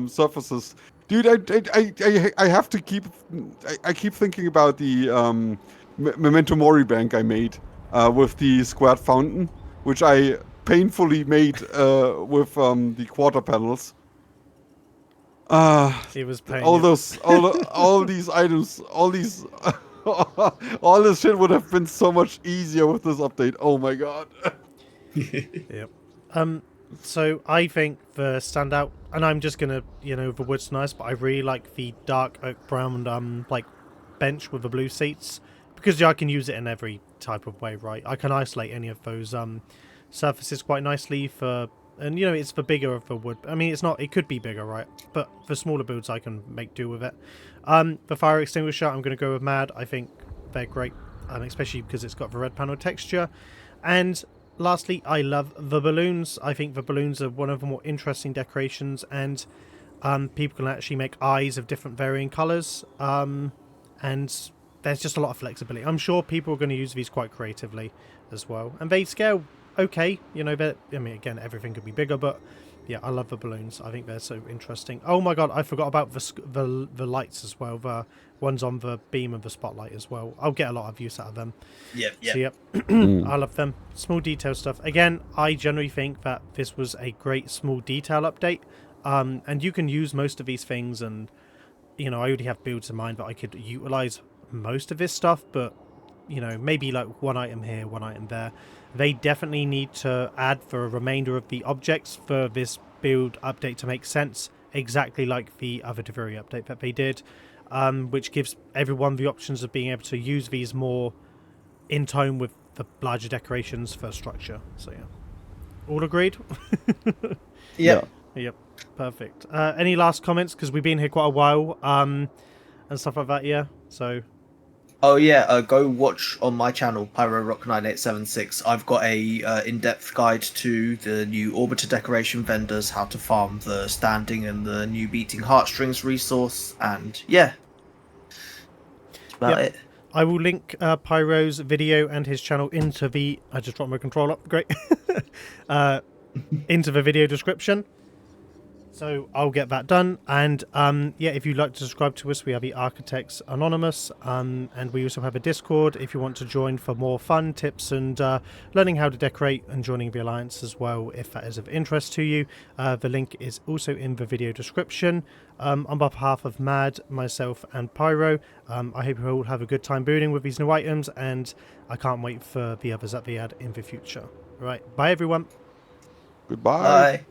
surfaces, dude, I have to keep. I keep thinking about the Memento Mori bank I made with the squared fountain, which I painfully made with the quarter panels. It was pain. All these items, all these. All this shit would have been so much easier with this update. Oh my god. Yep. So I think the standout, and I'm just gonna, the wood's nice, but I really like the dark oak brown, like bench with the blue seats, because I can use it in every type of way, right? I can isolate any of those surfaces quite nicely for, and it's the bigger of the wood. I mean, it could be bigger, right? But for smaller builds, I can make do with it. The fire extinguisher, I'm going to go with Mad. I think they're great, especially because it's got the red panel texture. And lastly, I love the balloons. I think the balloons are one of the more interesting decorations, and people can actually make eyes of different varying colours. And there's just a lot of flexibility. I'm sure people are going to use these quite creatively as well. And they scale okay. Again, everything could be bigger, but yeah, I love the balloons. I think they're so interesting. Oh my god, I forgot about the lights as well. The ones on the beam of the spotlight as well. I'll get a lot of use out of them. Yep. So, yep. I love them. Small detail stuff. Again, I generally think that this was a great small detail update. And you can use most of these things, and I already have builds in mind that I could utilize most of this stuff, but maybe like one item here, one item there. They definitely need to add for a remainder of the objects for this build update to make sense, exactly like the other Deviri update that they did, which gives everyone the options of being able to use these more in tone with the larger decorations for structure. So yeah, all agreed? Yep. Yep, perfect. Any last comments, because we've been here quite a while, and stuff like that, yeah? So Oh yeah, go watch on my channel, Pyrorock9876. I've got a in-depth guide to the new Orbiter decoration vendors, how to farm the standing and the new beating heartstrings resource, and yeah, that's about it. I will link Pyro's video and his channel into the... I just dropped my controller. Great. Into the video description. So I'll get that done. And yeah, if you'd like to subscribe to us, we have the Architects Anonymous. And we also have a Discord if you want to join for more fun tips and learning how to decorate and joining the Alliance as well, if that is of interest to you. The link is also in the video description. On behalf of Mad, myself and Pyro, I hope you all have a good time building with these new items, and I can't wait for the others that they add in the future. Right, bye everyone. Goodbye. Bye.